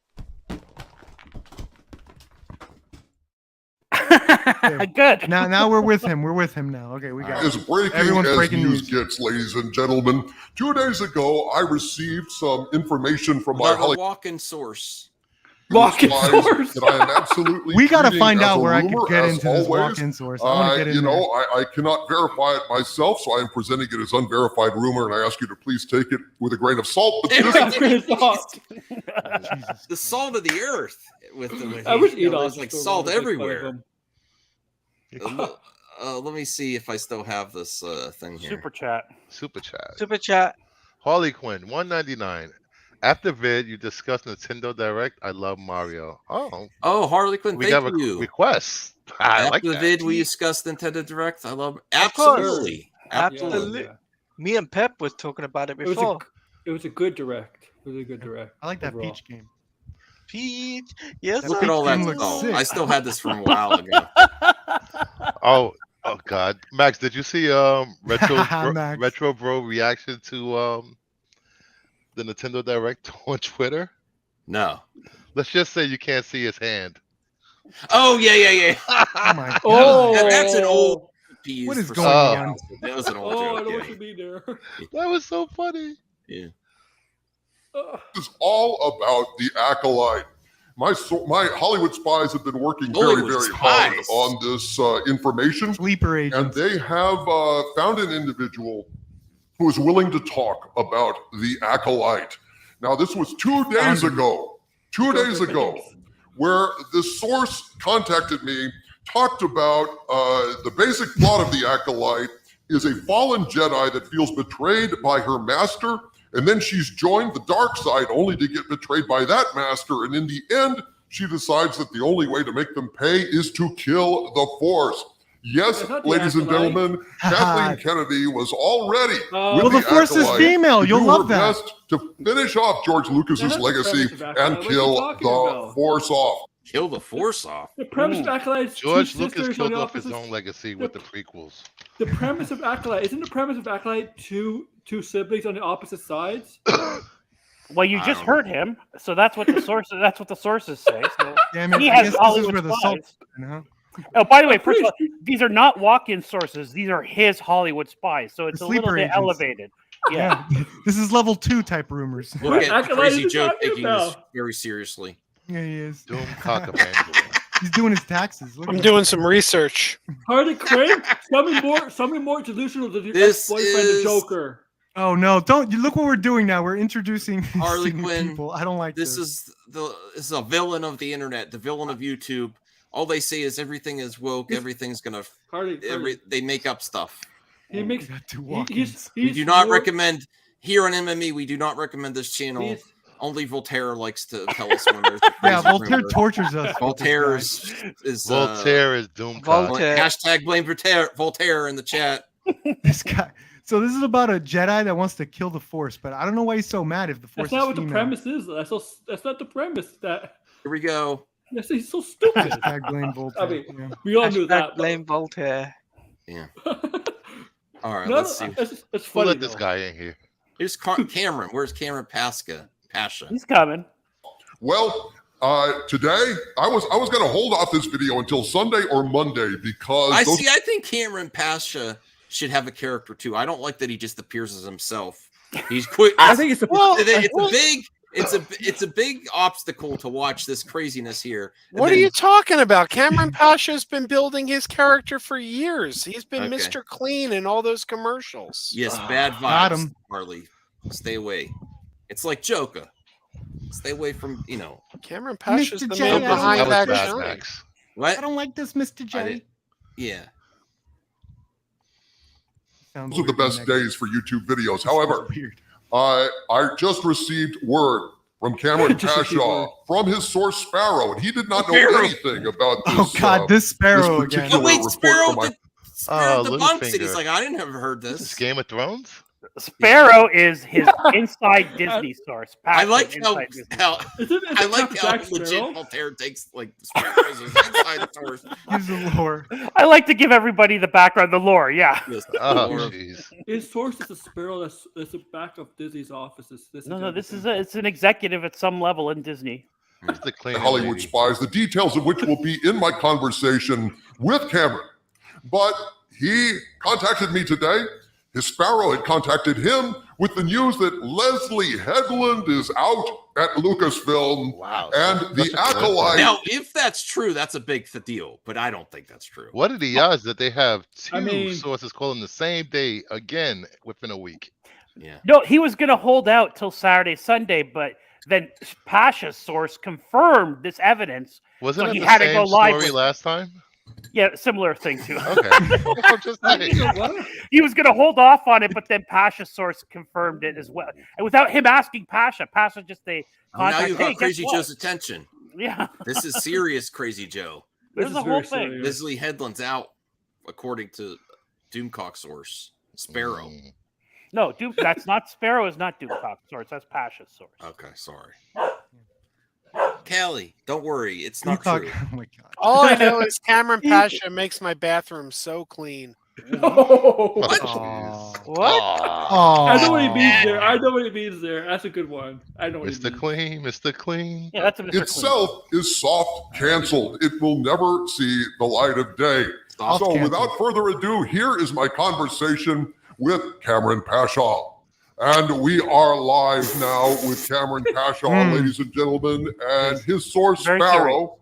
Good. Now we're with him. We're with him now. Okay, we got as breaking Everyone's as breaking news gets, ladies and gentlemen. 2 days ago, I received some information from my walk-in source. Walk-in source. That I am absolutely. We got to find out where I can get into this walk-in source. I want to get in. I cannot verify it myself, so I am presenting it as unverified rumor, and I ask you to please take it with a grain of salt. But The salt of the earth. I wish there's like salt everywhere. Let me see if I still have this thing here. Super chat. Harley Quinn, $1.99. After vid, you discussed Nintendo Direct. I love Mario. Oh, Harley Quinn, thank you. Requests. After the vid, we discussed Nintendo Direct. I love absolutely. Me and Pep was talking about it before. It was a good direct. I like that Peach game. Peach, yes. Look at all that stuff. I still had this from a while ago. Oh God, Max, did you see Retro Bro reaction to the Nintendo Direct on Twitter? No. Let's just say you can't see his hand. Oh yeah. Oh my God. That's an old piece. What is going on? That was an old I joke. don't want to be there. That was so funny. Yeah. This is all about the Acolyte. My Hollywood spies have been working very, very hard on this information. Sleeper agents. And they have found an individual who is willing to talk about the Acolyte. Now, this was 2 days ago. 2 days ago, where the source contacted me, talked about the basic plot of the Acolyte is a fallen Jedi that feels betrayed by her master, and then she's joined the dark side only to get betrayed by that master, and in the end, she decides that the only way to make them pay is to kill the Force. Yes, ladies and gentlemen, Kathleen Kennedy was already with the Force is female. You'll love that. Best to finish off George Lucas's legacy and kill the Force off. Kill the Force off. The premise of Acolyte. George Lucas killed off his own legacy with the prequels. The premise of Acolyte isn't the premise of Acolyte two siblings on the opposite sides. Well, you just heard him, so that's what the sources. That's what the sources say. So Damn it! he I has guess this is where the salt. Oh, by the way, first of all, these are not walk-in sources. These are his Hollywood spies, so it's a little bit elevated. Yeah. This is level 2 type rumors. Look at Crazy Joe taking this very seriously. Yeah, he is. Doom cockabandula. He's doing his taxes. I'm doing some research. Harley Quinn, something more delusional than the ex-boyfriend of Joker. Oh no! Don't you look what we're doing now? We're introducing Harley Quinn. People. I don't like this. This is a villain of the internet, the villain of YouTube. All they say is everything is woke. Everything's gonna. They make up stuff. He makes. We do not recommend here on MME. We do not recommend this channel. Only Voltaire likes to tell us when there's a crazy Voltaire rumor. tortures us. Voltaire is Doom. Voltaire. Hashtag blame Voltaire in the chat. This guy. So this is about a Jedi that wants to kill the Force, but I don't know why he's so mad if the Force. That's not is what female. the premise is. That's not the premise. That. Here we go. Yes, he's so stupid. Hashtag blame Voltaire. I mean, we all knew that. Blame Voltaire. Yeah. All right, let's see. It's funny. Let this guy in here. Here's Cameron. Where's Cameron Pasha? He's coming. Well, today I was going to hold off this video until Sunday or Monday because I think Cameron Pasha should have a character too. I don't like that he just appears as himself. He's quick. I think it's a big obstacle to watch this craziness here. What are you talking about? Cameron Pasha's been building his character for years. He's been Mr. Clean in all those commercials. Yes, bad vibes, Harley. Stay away. It's like Joker. Stay away from, Cameron Pasha's the J, man behind that show. What? I don't like this, Mr. J. Yeah. Those are the best days for YouTube videos. However, I just received word from Cameron Pasha from his source Sparrow, and he did not know anything about this. Oh God, this Sparrow again. Oh wait, Sparrow Oh, debunks it. He's like, I didn't ever heard this. This Game of Thrones? Sparrow is his inside Disney source. I like how legit legit Voltaire takes Sparrow as his inside source. Use the lore. I like to give everybody the background, the lore. Yeah. Oh, jeez. His source is a sparrow that's the back of Disney's offices. It's an executive at some level in Disney. Hollywood spies, the details of which will be in my conversation with Cameron. But he contacted me today. His Sparrow had contacted him with the news that Leslie Headland is out at Lucasfilm. Wow. And the Acolyte. Now, if that's true, that's a big deal, but I don't think that's true. What are the odds that they have two sources calling the same day again within a week? Yeah. No, he was going to hold out till Saturday, Sunday, but then Pasha's source confirmed this evidence. Wasn't it he the had same to go live story last time? Yeah, similar thing too. Okay. Just he was going to hold off on it, but then Pasha's source confirmed it as well. And without him asking Pasha just now you got Crazy Joe's attention. Yeah. This is serious, Crazy Joe. There's a whole thing. Leslie Headland's out, according to Doomcock source. Sparrow. No, that's not Sparrow is not Doomcock source. That's Pasha's source. Okay, sorry. Callie, don't worry. It's not true. Oh my God. All I know is Cameron Pasha makes my bathroom so clean. What? I know what he means there. I know what he means there. That's a good one. I know what Mr. Clean, Mr. Clean. Yeah, that's a Mr. Itself is soft canceled. It will never see the light of day. So without further ado, here is my conversation with Cameron Pasha. And we are live now with Cameron Pasha, ladies and gentlemen. And his source, Sparrow,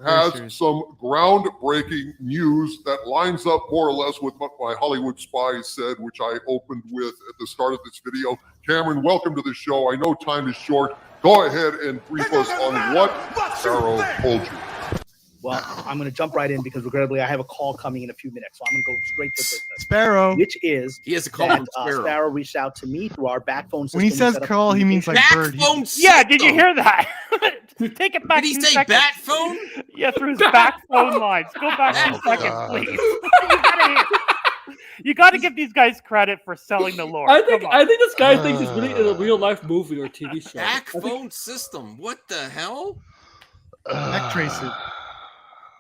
has some groundbreaking news that lines up more or less with what my Hollywood spies said, which I opened with at the start of this video. Cameron, welcome to the show. I know time is short. Go ahead and brief us on what Sparrow told you. Well, I'm going to jump right in because regrettably I have a call coming in a few minutes, so I'm going to go straight to business. Sparrow, which is he has a call that from Sparrow reached out to me through our backphone system. When he says call, he means like bird. Yeah, did you hear that? Take it back. Did he say bat phone? Yeah, through his back phone lines. Go back 2 seconds, please. You got to give these guys credit for selling the lore. I think this guy thinks it's really a real life movie or TV show. Backphone system. What the hell? Backtrace it.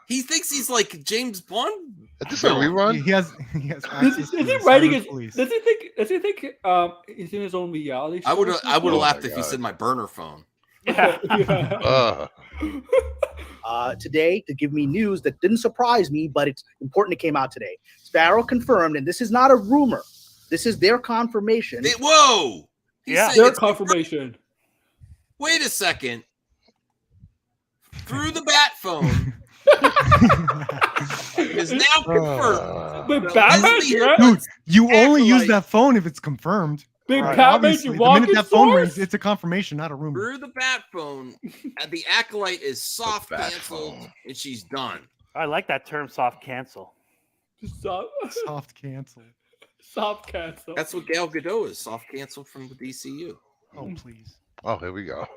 He thinks he's like James Bond. Is this a rerun? He has Is he writing his? Does he think he's in his own reality show? I would have laughed if he said my burner phone. Yeah. today to give me news that didn't surprise me, but it's important. It came out today. Sparrow confirmed, and this is not a rumor. This is their confirmation. Whoa! Their confirmation. Wait a second. Through the bat phone is now confirmed. But Batman, dude, you only use that phone if it's confirmed. Big Right. Batman, Obviously, you the minute that phone source? rings, it's a confirmation, not a rumor. Through the bat phone, the acolyte is soft canceled, and she's done. I like that term, soft cancel. Soft cancel. Soft cancel. That's what Gal Gadot is. Soft canceled from the DCU. Oh, please. Oh, here we go.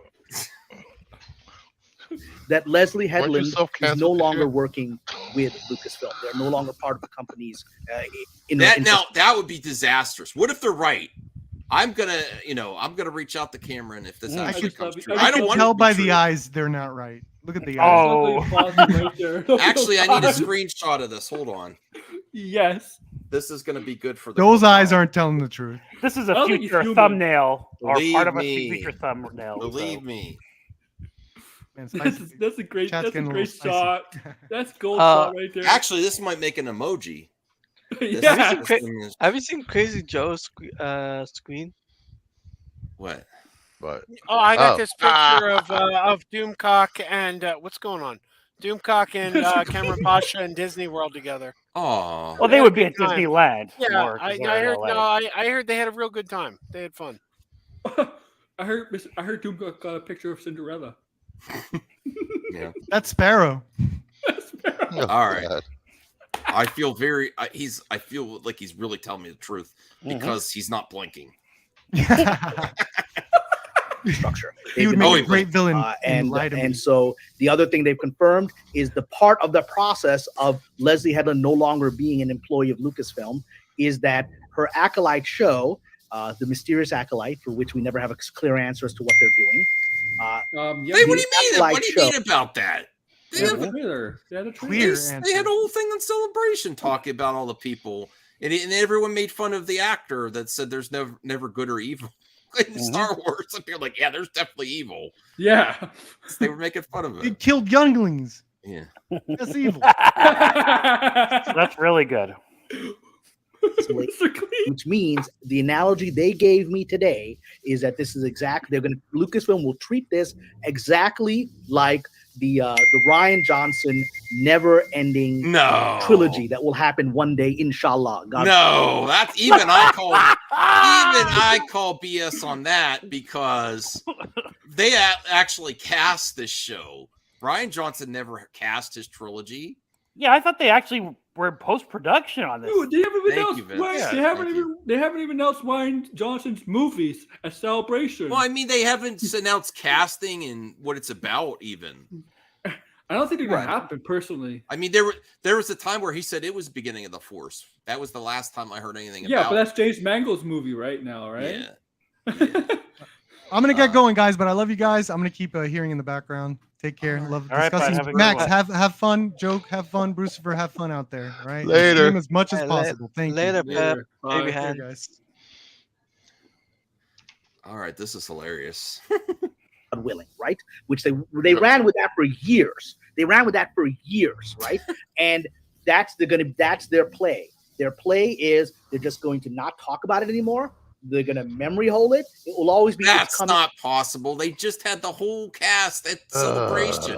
That Leslie Weren't you Headland is self-canceled no this longer year? working with Lucasfilm. They're no longer part of the company's. That would be disastrous. What if they're right? I'm gonna reach out to Cameron if this actually comes true. I don't want tell to by the eyes they're not right. Look at the eyes. Oh, actually, I need a screenshot of this. Hold on. Yes. This is going to be good for the. Those eyes aren't telling the truth. This is a future thumbnail or Believe part of a me. future thumbnail. Believe me. Man, That's a great Chat's getting a little spicy. shot. That's gold shot right there. Actually, this might make an emoji. Yeah. Have you seen Crazy Joe's screen? What? But Oh, I got this picture of Doomcock and what's going on? Doomcock and Cameron Pasha and Disney World together. Oh, well, they would be at Disneyland. Yeah, more, I 'cause they're in heard. LA. No, I heard they had a real good time. They had fun. I heard Doomcock got a picture of Cinderella. Yeah, That's Sparrow. all right. I feel I feel like he's really telling me the truth because he's not blinking. Structure. He would make a great villain. And so the other thing they've confirmed is the part of the process of Leslie Headland no longer being an employee of Lucasfilm is that her Acolyte show, The Mysterious Acolyte, for which we never have a clear answer as to what they're doing. What do you mean? What do you mean about that? They had a trailer. They had a Clear trailer. They had a whole thing on Celebration talking about all the people, and everyone made fun of the actor that said there's never good or evil in Star Wars. And they're like, yeah, there's definitely evil. Yeah, They were making fun of He it. killed younglings. Yeah, That's evil. That's really good. Which means the analogy they gave me today is that this is Lucasfilm will treat this exactly like the Rian Johnson never-ending trilogy that will happen one day, inshallah. God no, that's even I call BS on that because they actually cast this show. Rian Johnson never cast his trilogy. Yeah, I thought they actually were in post-production on this. Dude, they haven't even Thank announced you, Vince. Ryan, Yeah, they haven't even announced Ryan Johnson's movies at Celebration. Well, I mean, they haven't announced casting and what it's about even. I don't think they're gonna happen personally. I mean, there was a time where he said it was beginning of the Force. That was the last time I heard anything Yeah, about but that's James Mangold's movie right now, right? Yeah. I'm gonna get going, guys, but I love you guys. I'm gonna keep hearing in the background. Take care. Love All right, bud, discussing. have a good Max, one. have fun. Joke, have fun. Brucifer, have fun out there. All right. Later. Stream as much as possible. Thank Later, you. Pep. Bye. Baby Take care, hand. guys. All right, this is hilarious. unwilling, right? Which they ran with that for years. They ran with that for years, right? And that's their play. Their play is they're just going to not talk about it anymore. They're going to memory hold it. It will always be. That's not possible. They just had the whole cast at Celebration.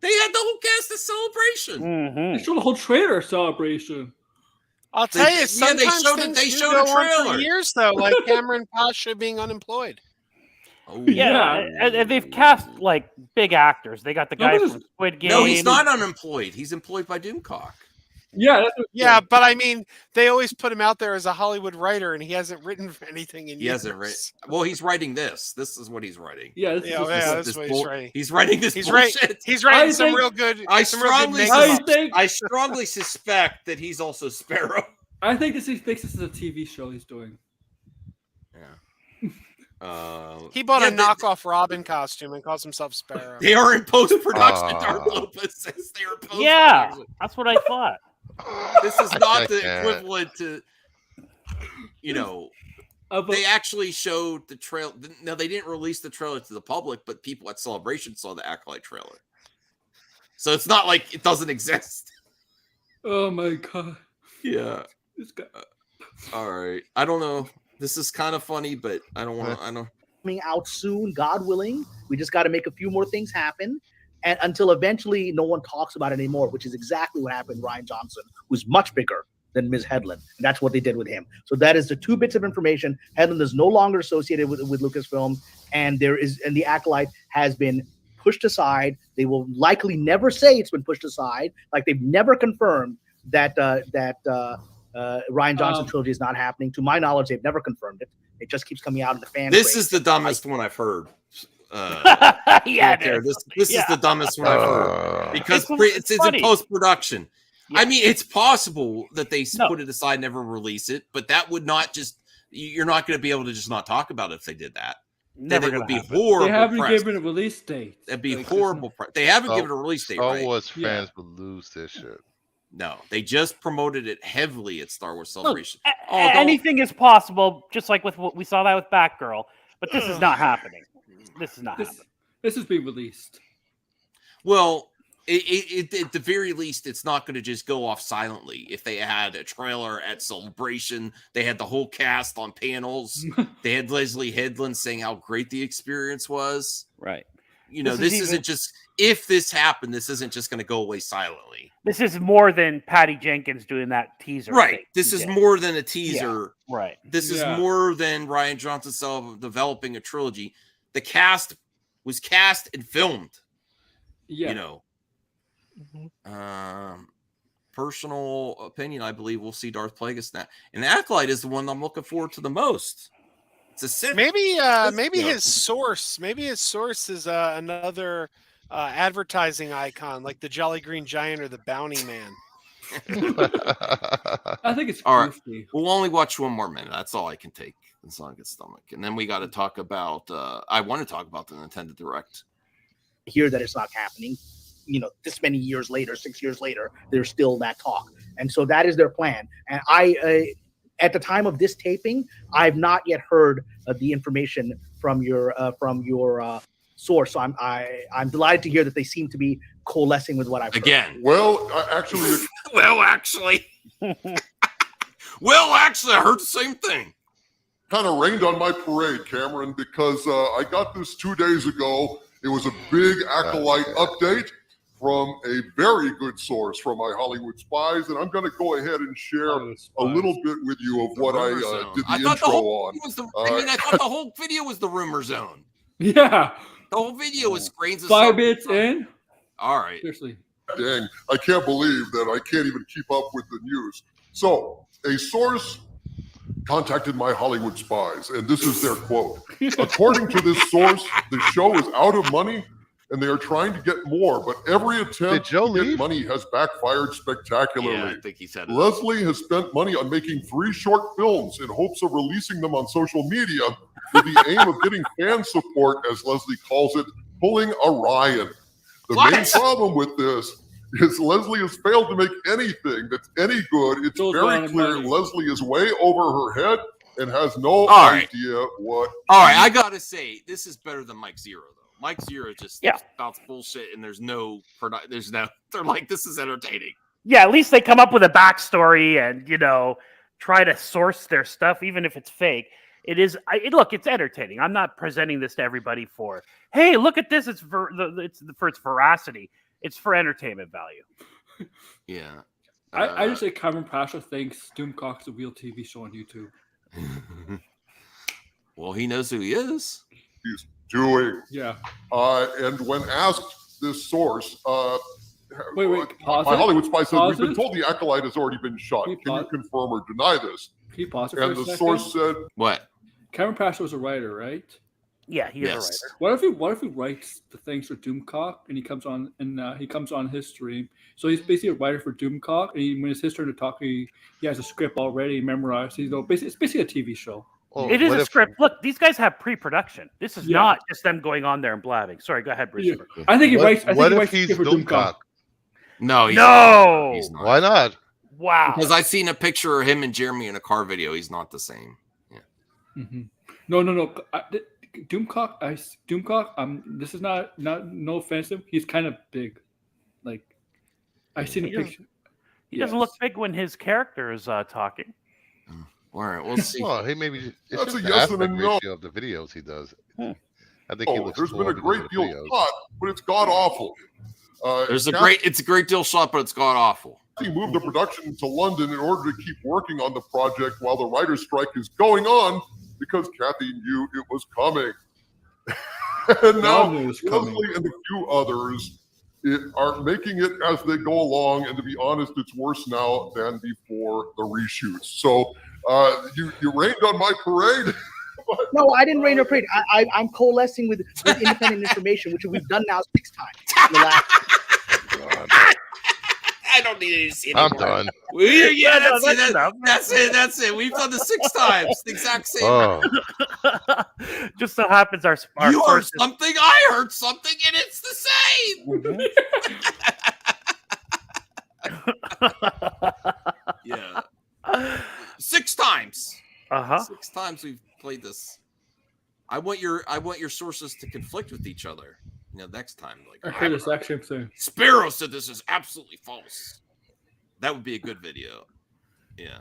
They had the whole cast at Celebration. They showed the whole trailer at Celebration. I'll tell you, they sometimes showed things they do showed go a on trailer. for years, though, like Cameron Pasha being unemployed. Oh, Yeah, and they've cast like big actors. They got the guy from Squid Game. No, he's not unemployed. He's employed by Doomcock. Yeah, but I mean, they always put him out there as a Hollywood writer, and he hasn't written anything in He years. hasn't written. Well, he's writing this. This is what he's writing. Yeah, that's what he's writing. He's writing this. He's bullshit. He's writing some real good. I some real good strongly, make-ups. I strongly suspect that he's also Sparrow. I think he thinks this is a TV show he's doing. He bought a knockoff Robin costume and calls himself Sparrow. They are in post-production. Dark Lopez says they are in post-production. Yeah, that's what I thought. This is not the equivalent to, they actually showed the trail. No, they didn't release the trailer to the public, but people at Celebration saw the Acolyte trailer. So it's not like it doesn't exist. Oh my god. Yeah. All right. I don't know. This is kind of funny, but I don't want to. I don't. Coming out soon, God willing. We just got to make a few more things happen, and until eventually no one talks about it anymore, which is exactly what happened. Ryan Johnson, who's much bigger than Ms. Hedlund, and that's what they did with him. So that is the 2 bits of information. Hedlund is no longer associated with Lucasfilm, and the Acolyte has been pushed aside. They will likely never say it's been pushed aside. Like they've never confirmed that Ryan Johnson trilogy is not happening. To my knowledge, they've never confirmed it. It just keeps coming out in the fan. This is the dumbest one I've heard. Yeah, this is the dumbest one I've heard because it's in post production. Yeah. I mean, it's possible that they put it aside, never release it, but that would not just. You're not going to be able to just not talk about it if they did that. Never it would be horrible. They haven't given a release date. That'd be horrible. They haven't given a release date. Star Wars fans would lose this shit. No, they just promoted it heavily at Star Wars Celebration. Look, anything is possible, just like with what we saw that with Batgirl, but this is not happening. This is not happening. This is being released. Well, at the very least, it's not going to just go off silently. If they had a trailer at Celebration, they had the whole cast on panels. They had Leslie Headland saying how great the experience was. Right. You know, this isn't just, if this happened, this isn't just going to go away silently. This is more than Patty Jenkins doing that teaser. Right. This is more than a teaser. Yeah. Right. This is more than Ryan Johnson developing a trilogy. The cast was cast and filmed. Yeah. You know. Personal opinion, I believe we'll see Darth Plagueis now. And the Acolyte is the one I'm looking forward to the most. Maybe his source is another advertising icon like the Jolly Green Giant or the Bounty Man. I think it's all right. We'll only watch 1 more minute. That's all I can take. It's not a good stomach. And then we got to talk about I want to talk about the Nintendo Direct. Hear that it's not happening. You know, this many years later, 6 years later, there's still that talk. And so that is their plan. And I at the time of this taping, I've not yet heard the information from your source. So I'm delighted to hear that they seem to be coalescing with what I've heard. Well, actually, I heard the same thing. Kind of rained on my parade, Cameron, because I got this 2 days ago. It was a big Acolyte update from a very good source from my Hollywood Spies, and I'm going to go ahead and share a little bit with you of what I did the intro on. I thought the whole video was the rumor zone. Yeah. The whole video was grains of 5 minutes in. All right. Seriously. Dang, I can't believe that I can't even keep up with the news. So, a source contacted my Hollywood Spies, and this is their quote. According to this source, the show is out of money, and they are trying to get more, but every attempt to get money has backfired spectacularly. Yeah, I think he said it. Leslie has spent money on making 3 short films in hopes of releasing them on social media with the aim of getting fan support, as Leslie calls it, pulling a Ryan. The main problem with this is Leslie has failed to make anything that's any good. It's very clear Leslie is way over her head and has no idea what. All right, I gotta say, this is better than Mike Zero, though. Mike Zero just spouts bullshit, and they're like, this is entertaining. Yeah, at least they come up with a backstory and, you know, try to source their stuff, even if it's fake. Look, it's entertaining. I'm not presenting this to everybody for, hey, look at this. It's for its veracity. It's for entertainment value. Yeah. I just say Cameron Pasha thinks Doomcock's a real TV show on YouTube. Well, he knows who he is. He's doing. Yeah. And when asked this source, wait, pause my it. Hollywood Spy said, Pause we've been it. told the Acolyte has already been shot. Can you confirm or deny this? Can you pause it for And a the second? source said, what? Cameron Pasha was a writer, right? Yeah, he is a writer. What if he writes the things for Doomcock and he comes on his stream? So he's basically a writer for Doomcock, and when it's his turn to talk, he has a script already memorized. It's basically a TV show. Oh, It is a script. Look, these guys have pre-production. This is not just them going on there and blabbing. Sorry, go ahead, Bruce. Yeah. I think he writes. What if he's Doomcock? No, he's not. Why not? Wow. Because I've seen a picture of him and Jeremy in a car video. He's not the same. Yeah. Mm-hmm. No. Doomcock. This is not no offensive. He's kind of big. Like, I seen a picture. He doesn't look big when his character is talking. All right, we'll see. Well, he maybe it's That's just a the yes and a aspect no. ratio of the videos he does. I think he looks. There's been tall a because great of the deal videos. shot, but it's god awful. It's a great deal shot, but it's god awful. He moved the production to London in order to keep working on the project while the writer's strike is going on because Kathy knew it was coming. And now Leslie and a few others are making it as they go along, and to be honest, it's worse now than before the reshoots. So you rained on my parade. No, I didn't rain or parade. I'm coalescing with independent information, which we've done now 6 times. In the last I don't need to see it I'm anymore. done. Yeah, that's it. That's it. We've done this 6 times. The exact same. Oh. Just so happens our you heard something, I heard something, and it's the same. Yeah. 6 times. 6 times we've played this. I want your sources to conflict with each other. Next time, like I heard this actually thing. Sparrow said this is absolutely false. That would be a good video. Yeah.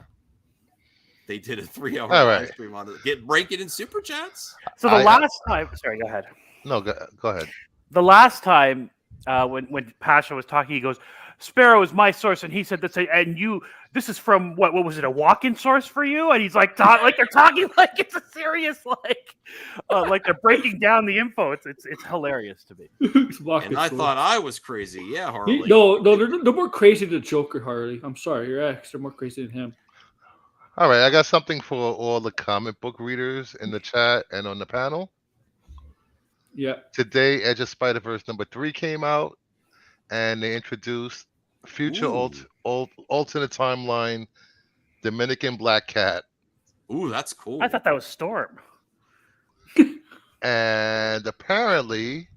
They did a 3-hour live stream on it. Rank it in super chats. So the last time, sorry, go ahead. No, go ahead. The last time when Pasha was talking, he goes, Sparrow is my source, and he said that, and this is from what was it, a walk-in source for you? And he's like, like they're talking like it's a serious, like they're breaking down the info. It's hilarious to me. And I thought I was crazy. Yeah, Harley. No, they're more crazy than Joker, Harley. I'm sorry, your ex. They're more crazy than him. All right, I got something for all the comic book readers in the chat and on the panel. Yeah. Today, Edge of Spider-Verse #3 came out, and they introduced future alternate timeline Dominican Black Cat. Ooh, that's cool. I thought that was Storm. And apparently,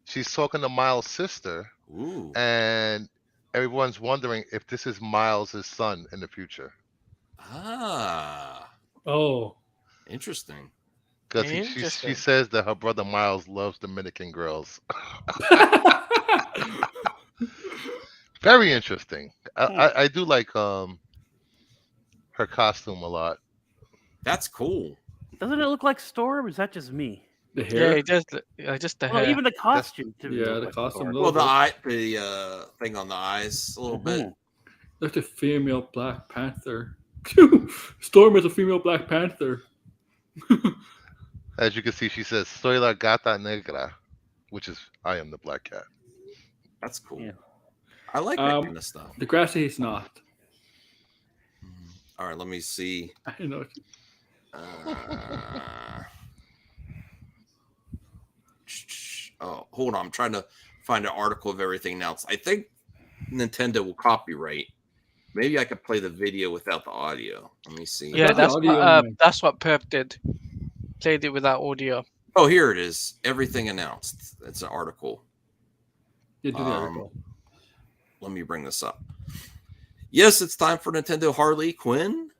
she's talking to Miles' sister. Ooh. And everyone's wondering if this is Miles' son in the future. Ah. Oh. Interesting. Because she says that her brother Miles loves Dominican girls. Very interesting. I do like her costume a lot. That's cool. Doesn't it look like Storm? Is that just me? The hair? Yeah, it does. Just the hair. Even the costume. The costume. Well, the thing on the eyes a little bit. That's a female Black Panther. Storm is a female Black Panther. As you can see, she says "Soy la gata negra," which is I am the black cat. That's cool. Yeah. I like that kind of stuff. The grassy is not. All right, let me see. I know. Oh, hold on. I'm trying to find an article of everything else. I think Nintendo will copyright. Maybe I could play the video without the audio. Let me see. Yeah, that's what Perp did. Played it without audio. Oh, here it is. Everything announced. It's an article. You do the article. Let me bring this up. Yes, it's time for Nintendo Harley Quinn.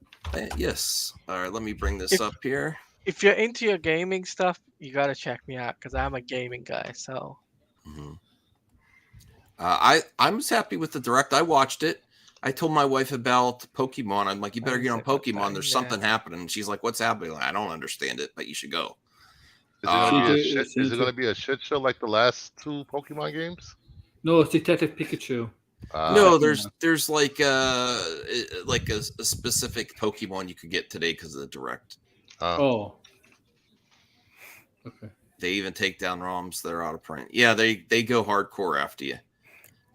Yes. All right, let me bring this up here. If you're into your gaming stuff, you gotta check me out because I'm a gaming guy. So. I'm just happy with the direct. I watched it. I told my wife about Pokemon. I'm like, you better get on Pokemon. There's something happening. And she's like, what's happening? Like, I don't understand it, but you should go. Is it going to be a shit show like the last 2 Pokemon games? No, it's Detective Pikachu. No, there's like a specific Pokemon you could get today because of the direct. Okay. They even take down ROMs that are out of print. Yeah, they go hardcore after you.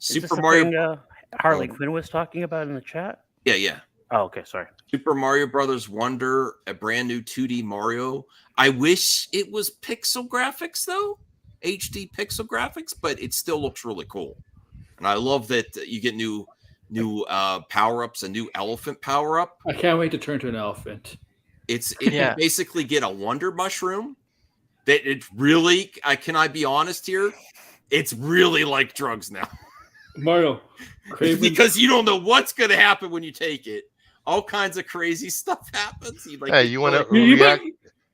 Super Mario. Harley Quinn was talking about in the chat? Yeah. Oh, okay, sorry. Super Mario Brothers Wonder, a brand new 2D Mario. I wish it was pixel graphics, though. HD pixel graphics, but it still looks really cool. And I love that you get new power-ups, a new elephant power-up. I can't wait to turn to an elephant. You basically get a Wonder Mushroom. That it really, can I be honest here? It's really like drugs now. Mario, because you don't know what's going to happen when you take it. All kinds of crazy stuff happens. You want to react,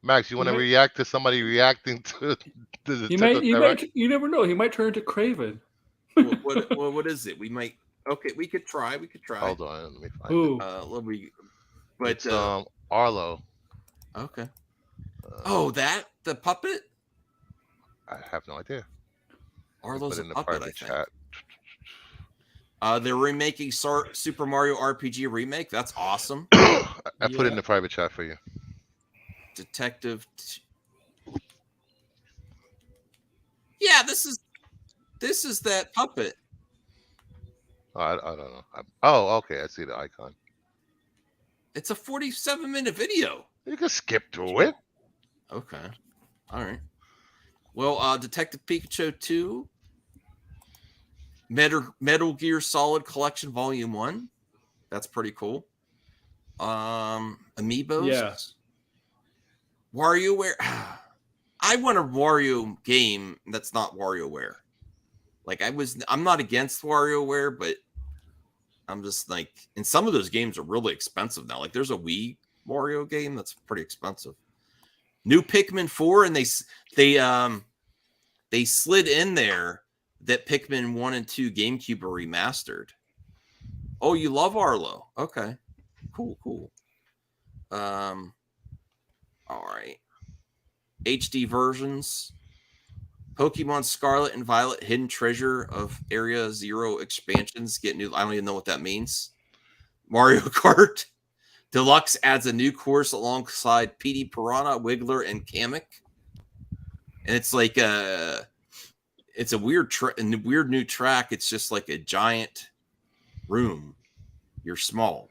Max? You want to react to somebody reacting to the You never know. He might turn to Craven. What is it? We might. Okay, we could try. Hold on, let me find Ooh. it. But It's Arlo. Okay. The puppet. I have no idea. Arlo's in the puppet, private chat. They're remaking Super Mario RPG remake. That's awesome. I put it in the private chat for you. Detective. Yeah, this is that puppet. Oh, I don't know. Okay. I see the icon. It's a 47-minute video. You can skip through it. Okay. All right. Well, Detective Pikachu 2, Metal Gear Solid Collection Volume 1. That's pretty cool. Amiibos. Yeah. WarioWare. I want a Wario game that's not WarioWare. Like I'm not against WarioWare, but I'm just like, and some of those games are really expensive now. Like there's a Wii Wario game that's pretty expensive. New Pikmin 4, and they slid in there that Pikmin 1 and 2 GameCube are remastered. Oh, you love Arlo. Okay. Cool. All right. HD versions. Pokemon Scarlet and Violet Hidden Treasure of Area Zero expansions get new. I don't even know what that means. Mario Kart Deluxe adds a new course alongside PD Piranha, Wiggler, and Kamek. And it's like it's a weird new track. It's just like a giant room. You're small.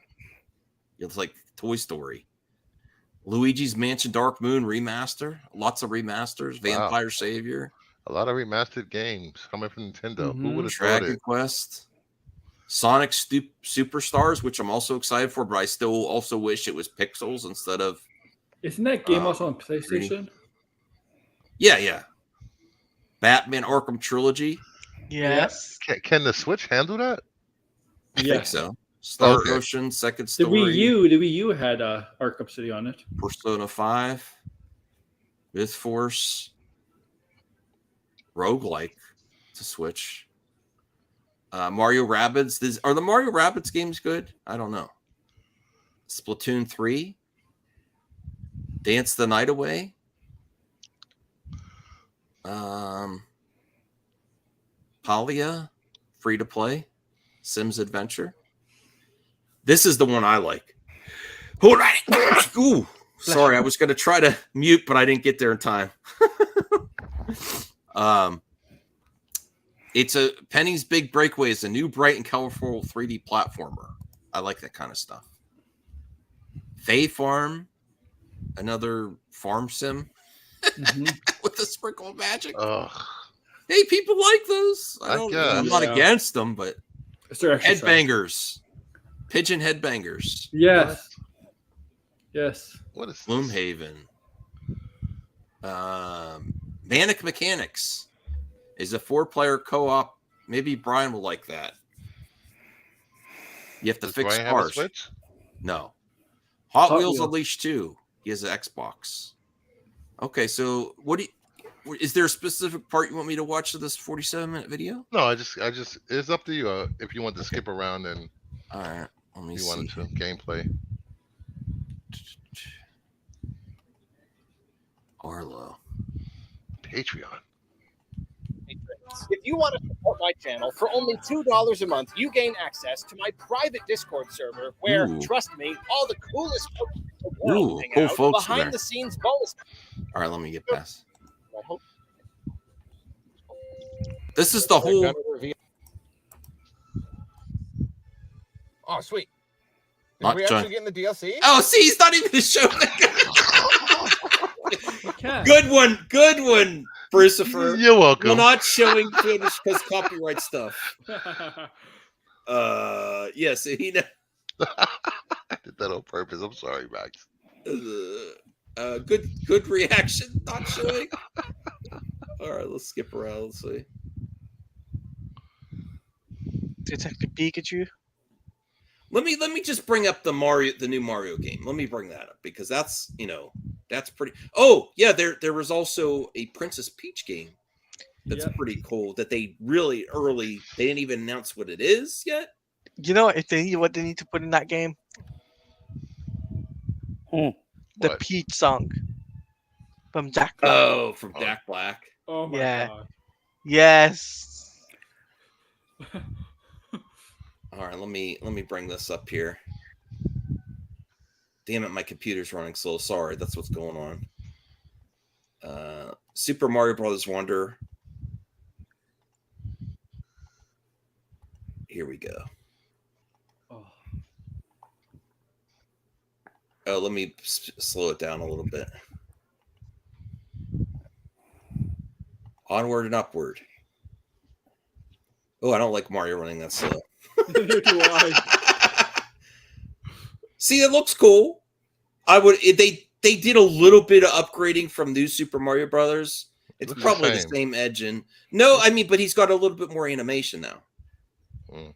It's like Toy Story. Luigi's Mansion Dark Moon remaster. Lots of remasters. Vampire Savior. A lot of remastered games coming from Nintendo. Who would have thought Dragon it? Quest. Sonic Superstars, which I'm also excited for, but I still also wish it was pixels instead of... Isn't that game also on PlayStation? Yeah. Batman Arkham Trilogy. Yes. Can the Switch handle that? I think so. Star Ocean, Second Story. The Wii U had Arkham City on it. Persona 5. Myth Force. Roguelike to Switch. Mario Rabbids. Are the Mario Rabbids games good? I don't know. Splatoon 3. Dance the Night Away. Palia. Free to play. Sims Adventure. This is the one I like. Hold on. Ooh, sorry, I was going to try to mute, but I didn't get there in time. It's a Penny's Big Breakaway is a new bright and colorful 3D platformer. I like that kind of stuff. Fae Farm, another farm sim with a sprinkle of magic. Hey, people like those. I'm not against them, but Headbangers, Pigeon Headbangers. Yes. Yes. What is Gloomhaven? Manic Mechanics is a 4-player co-op. Maybe Brian will like that. You have to fix Brian have a cars. Switch? No. Hot Wheels Unleashed 2. He has an Xbox. Okay, so is there a specific part you want me to watch of this 47-minute video? No, I just it's up to you if you want to skip around and all right. Let me see. You wanted to gameplay. Arlo. Patreon. If you want to support my channel for only $2 a month, you gain access to my private Discord server where, trust me, all the coolest folks in the world hang out, folks behind the scenes bonus. All right, let me get past. This is the whole... Oh, sweet. Did we actually get in the DLC? Oh, see, he's not even showing. Good one, Brucifer. You're welcome. We're not showing footage because copyright stuff. Yes, he. I did that on purpose. I'm sorry, Max. Good reaction. Not showing. All right, let's skip around. Let's see. Detective Pikachu. Let me just bring up the new Mario game. Let me bring that up because that's pretty. Oh yeah, there was also a Princess Peach game That's pretty cool that they really early. They didn't even announce what it is yet. You know what they need to put in that game? The Peach song from Jack Black. Oh, from Jack Black. Oh my god. Yes. All right, let me bring this up here. Damn it, my computer's running slow. Sorry, that's what's going on. Super Mario Brothers Wonder. Here we go. Oh, let me slow it down a little bit. Onward and upward. Oh, I don't like Mario running that slow. Neither do I. See, it looks cool. They did a little bit of upgrading from New Super Mario Brothers. It's probably the same engine. No, I mean, but he's got a little bit more animation now.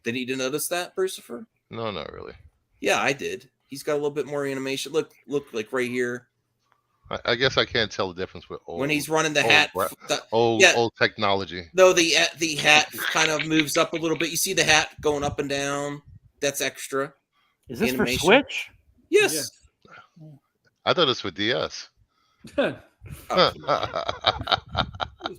Did you notice that, Brucifer? No, not really. Yeah, I did. He's got a little bit more animation. Look like right here. I guess I can't tell the difference with old, when he's running the hat. Old technology. No, the hat kind of moves up a little bit. You see the hat going up and down. That's extra. Is this animation for Switch? Yes. Yeah. I thought it was for DS.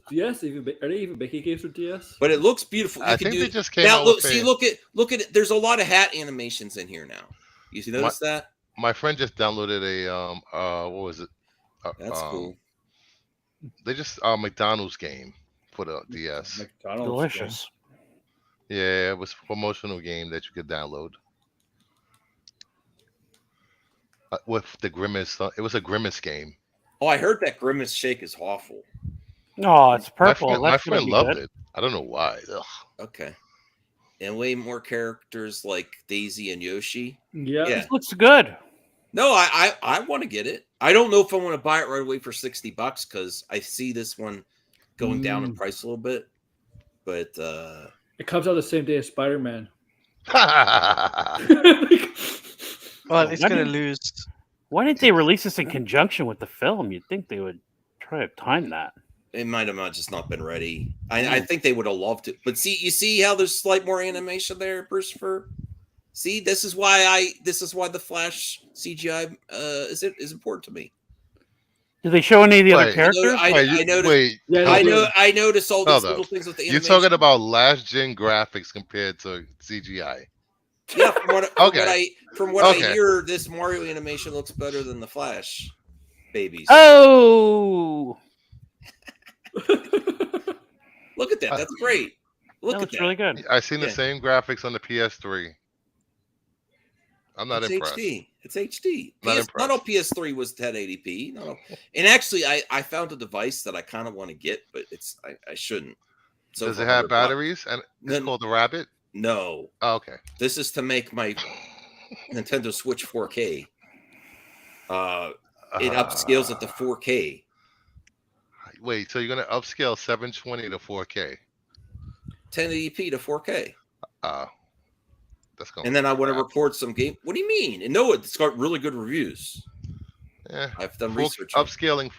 DS are they even making games for DS? But it looks beautiful. I think they just came now. out Look, with see, look at it. There's a lot of hat animations in here now. You see, notice that? My friend just downloaded a what was it? That's cool. They just McDonald's game for the DS. McDonald's delicious. Game. Yeah, it was a promotional game that you could download. With the Grimace, it was a Grimace game. Oh, I heard that Grimace shake is awful. No, it's purple. My friend loved it. I don't know why. Ugh. Okay. And way more characters like Daisy and Yoshi. Yeah. This looks good. No, I want to get it. I don't know if I want to buy it right away for $60 because I see this one going down in price a little bit. But it comes out the same day as Spider-Man. Well, it's gonna lose. Why didn't they release this in conjunction with the film? You'd think they would try to time that. It might have just not been ready. I think they would have loved it. But see, you see how there's slight more animation there, Brucifer? See, this is why the Flash CGI is important to me. Do they show any of the other characters? I noticed all these little things with the animation. You're talking about last gen graphics compared to CGI. Yeah, from what I hear, this Mario animation looks better than the Flash babies. Oh, look at that! That's great. Look at that. Really good. I've seen the same graphics on the PS3. I'm not impressed. HD. It's HD. Not all PS3 was 1080p. And actually, I found a device that I kind of want to get, but I shouldn't. So does it have batteries? And it's called the Rabbit? No. Oh, okay. This is to make my Nintendo Switch 4K. It upscales it to 4K. Wait, so you're going to upscale 720 to 4K? 1080p to 4K. That's going. And then I want to record some game. What do you mean? And no, it's got really good reviews. Yeah, I've done research. Upscaling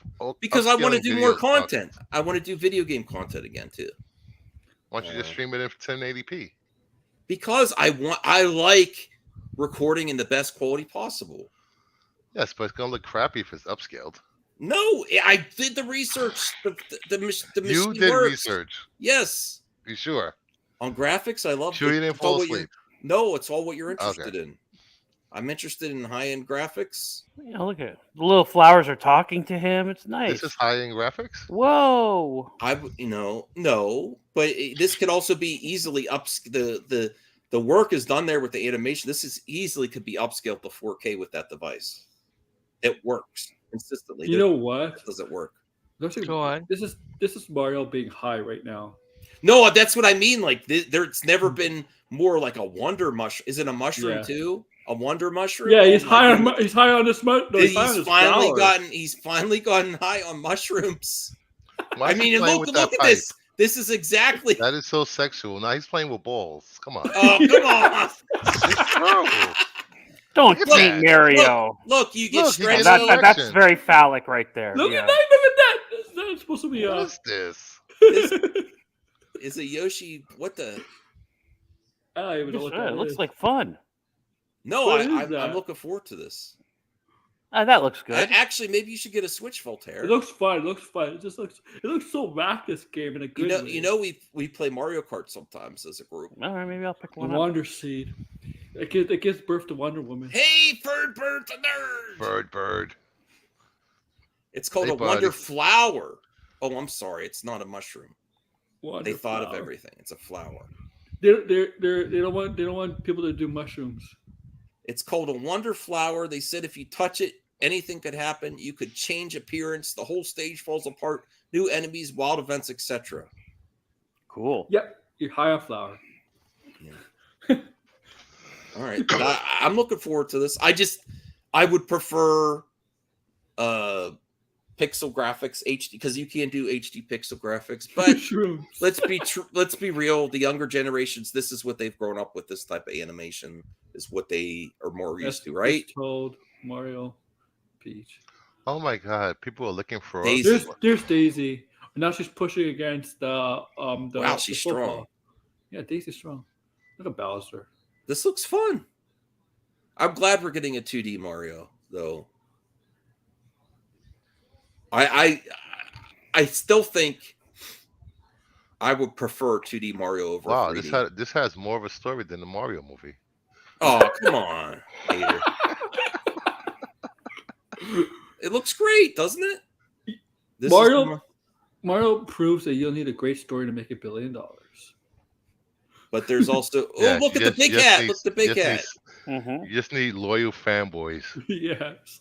because I want to do more content. I want to do video game content again too. Why don't you just stream it in 1080p? Because I like recording in the best quality possible. Yes, but it's gonna look crappy if it's upscaled. No, I did the research. The machine you did works. research. Yes. You sure? On graphics, I love. Sure, you didn't fall asleep. No, it's all what you're interested in. I'm interested in high-end graphics. Yeah, look at it. The little flowers are talking to him. It's nice. This is high-end graphics? Whoa. No, but this could also be easily the work is done there with the animation. This is easily could be upscaled to 4K with that device. It works consistently. You know what? Does it work? Go on. This is Mario being high right now. No, that's what I mean. Like there's never been more like a wonder mushroom. Is it a mushroom too? A wonder mushroom? Yeah, he's high on this. No, he's finally gotten high on mushrooms. I mean, look at this. This is exactly. That is so sexual. Now he's playing with balls. Come on. Oh, come on. Don't beat Mario. Look, you get stretched. That's very phallic right there. Look at that. That's supposed to be. What is this? Is a Yoshi? What the? I don't even know what that It looks is. like fun. No, What is I'm that? looking forward to this. That looks good. Actually, maybe you should get a Switch, Voltaire. It looks fun. It looks fun. It looks so whack, this game, in a good way. You know, we play Mario Kart sometimes as a group. All right, maybe I'll pick The one up. Wonder Seed. It gives birth to Wonder Woman. Hey, bird to nerd. Bird. It's called a buddy. Wonder Flower. Oh, I'm sorry. It's not a mushroom. Wonder They thought flower. of everything. It's a flower. They don't want people to do mushrooms. It's called a Wonder Flower. They said if you touch it, anything could happen. You could change appearance. The whole stage falls apart. New enemies, wild events, etc. Cool. Yep, you're high on flower. Yeah. All right, but I'm looking forward to this. I would prefer pixel graphics HD because you can do HD pixel graphics. But let's be real. The younger generations, this is what they've grown up with. This type of animation is what they are more used to, right? Toad, Mario, Peach. Oh my God! People are looking for Daisy. There's Daisy. Now she's pushing against wow, she's strong. Yeah, Daisy's strong. Look at Bowser. This looks fun. I'm glad we're getting a 2D Mario, though. I still think I would prefer 2D Mario over 3D. This has more of a story than the Mario movie. Oh, come on, hater. It looks great, doesn't it? Mario proves that you don't need a great story to make $1 billion. But there's also look at the big hat. Look at the big hat. You just need loyal fanboys. Yes.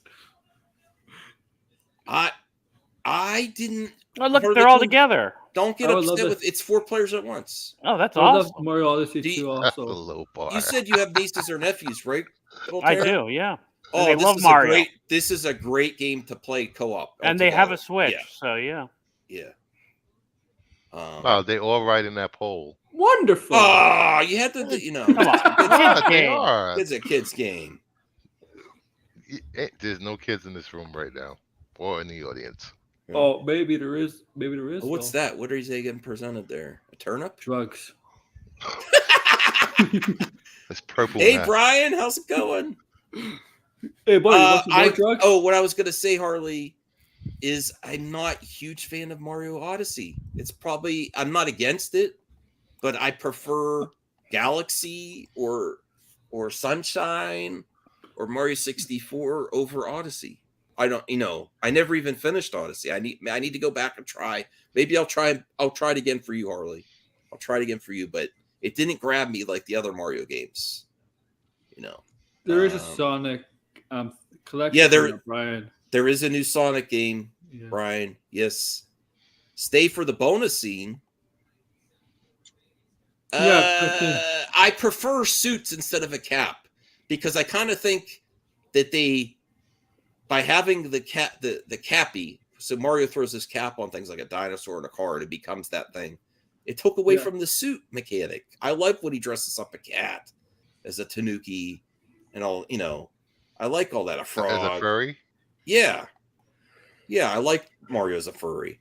I didn't. Oh, look, they're all together. Don't get upset with it's 4 players at once. Oh, that's awesome. I love Mario Odyssey too. Also, a low bar. You said you have nieces or nephews, right? I do, yeah. Oh, they love Mario. This is a great game to play co-op. And they have a Switch, so yeah. Yeah. Wow, they all right in that poll. Wonderful. Oh, you had to, Come on, they are. It's a kid's game. There's no kids in this room right now, or in the audience. Oh, maybe there is. Maybe there is. What's that? What are they getting presented there? A turnip? Drugs. It's purple. Hey, Brian, how's it going? Hey, buddy, drugs? Oh, what I was gonna say, Harley, is I'm not a huge fan of Mario Odyssey. I'm not against it, but I prefer Galaxy or Sunshine or Mario 64 over Odyssey. I never even finished Odyssey. I need to go back and try. Maybe I'll try it again for you, Harley. I'll try it again for you, but it didn't grab me like the other Mario games. There is a Sonic collection. Yeah, Brian. There is a new Sonic game, Brian. Yes. Stay for the bonus scene. I prefer suits instead of a cap because I kind of think that by having the cappy, so Mario throws his cap on things like a dinosaur in a car and it becomes that thing. It took away from the suit mechanic. I like when he dresses up a cat as a tanuki and all, I like all that. A frog. As a furry? Yeah. Yeah, I like Mario as a furry.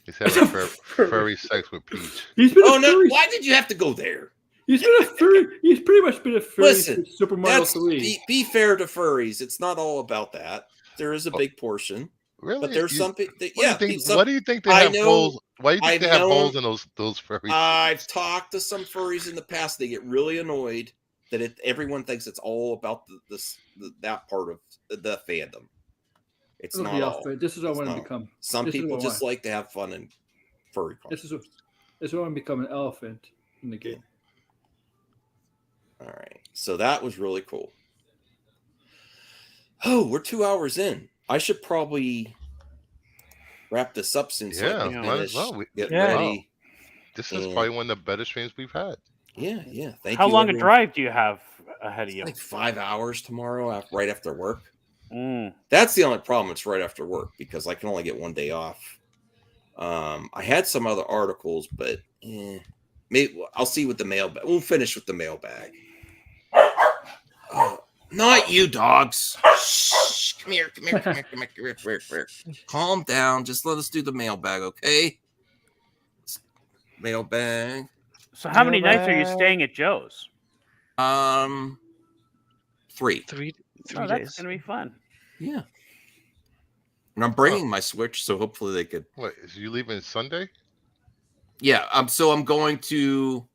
He's having furry sex with Peach. No! Why did you have to go there? He's been a furry. He's pretty much been a furry since Super Mario 3. Be fair to furries. It's not all about that. There is a big portion. Really? But there's some people. Why do you think they have holes? Why do you think they have holes in those furries? I've talked to some furries in the past. They get really annoyed that everyone thinks it's all about that part of the fandom. It's not all. This is what I want to become. Some people just like to have fun in furry culture. This is what I want to become, an elephant in the game. All right. So that was really cool. Oh, we're 2 hours in. I should probably wrap this up soon. Might as well. Get ready. This is probably one of the better streams we've had. Yeah. Thank you. How long a drive do you have ahead of you? Like 5 hours tomorrow, right after work. That's the only problem. It's right after work because I can only get 1 day off. I had some other articles, but maybe I'll see with the mailbag. We'll finish with the mailbag. Not you, dogs. Shh, come here. Calm down. Just let us do the mailbag, okay? Mailbag. So how many nights are you staying at Joe's? 3. 3 Oh, that's gonna be fun. Yeah. And I'm bringing my Switch, so hopefully they could. What, is you leaving Sunday? Yeah. I'm going to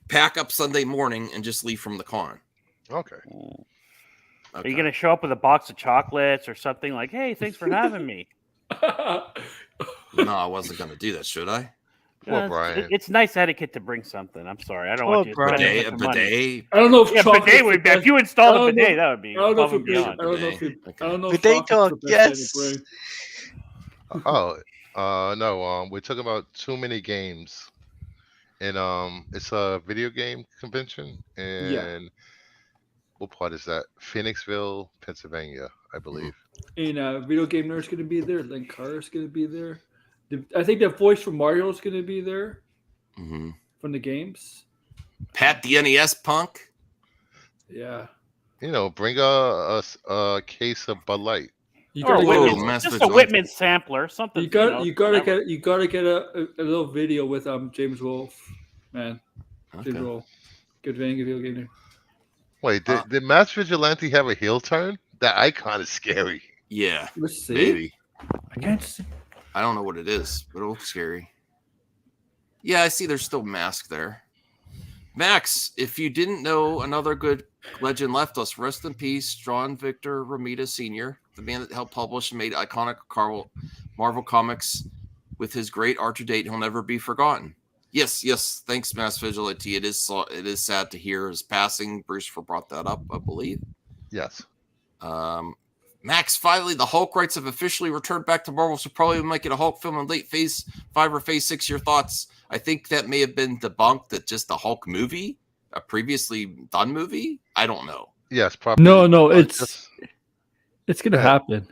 pack up Sunday morning and just leave from the con. Okay. Are you gonna show up with a box of chocolates or something like, "Hey, thanks for having me"? No, I wasn't going to do that, should I? Well, Brian. It's nice etiquette to bring something. I'm sorry, I don't want you to spend bidet, a bunch of money. I don't know if bidet would be, if you installed a bidet, that would be above and beyond. I don't know if bidet talk, yes. No. We're talking about too many games, and it's a video game convention, and what part is that? Phoenixville, Pennsylvania, I believe. And Video Game Nerd's going to be there. Linkar's going to be there. I think the voice for Mario is going to be there from the games. Pat the NES punk. Yeah. Bring a case of Bud Light. Just a Whitman sampler, something. You gotta get a little video with James Wolfe, man. James Wolfe, good video game. Wait, did Mass Vigilante have a heel turn? That icon is scary. Yeah, let's see. Maybe. I can't see. I don't know what it is, but it looks scary. Yeah, I see there's still Mask there. Max, if you didn't know, another good legend left us. Rest in peace, John Victor Romita Sr., the man that helped publish and made iconic Marvel comics with his great art to date. He'll never be forgotten. Yes. Thanks, Mass Vigilante. It is sad to hear his passing. Bruce brought that up, I believe. Yes. Max, finally, the Hulk rights have officially returned back to Marvel, so probably make it a Hulk film in late Phase 5 or Phase 6. Your thoughts? I think that may have been debunked that just the Hulk movie, a previously done movie. I don't know. Yes, probably. No, it's going to happen.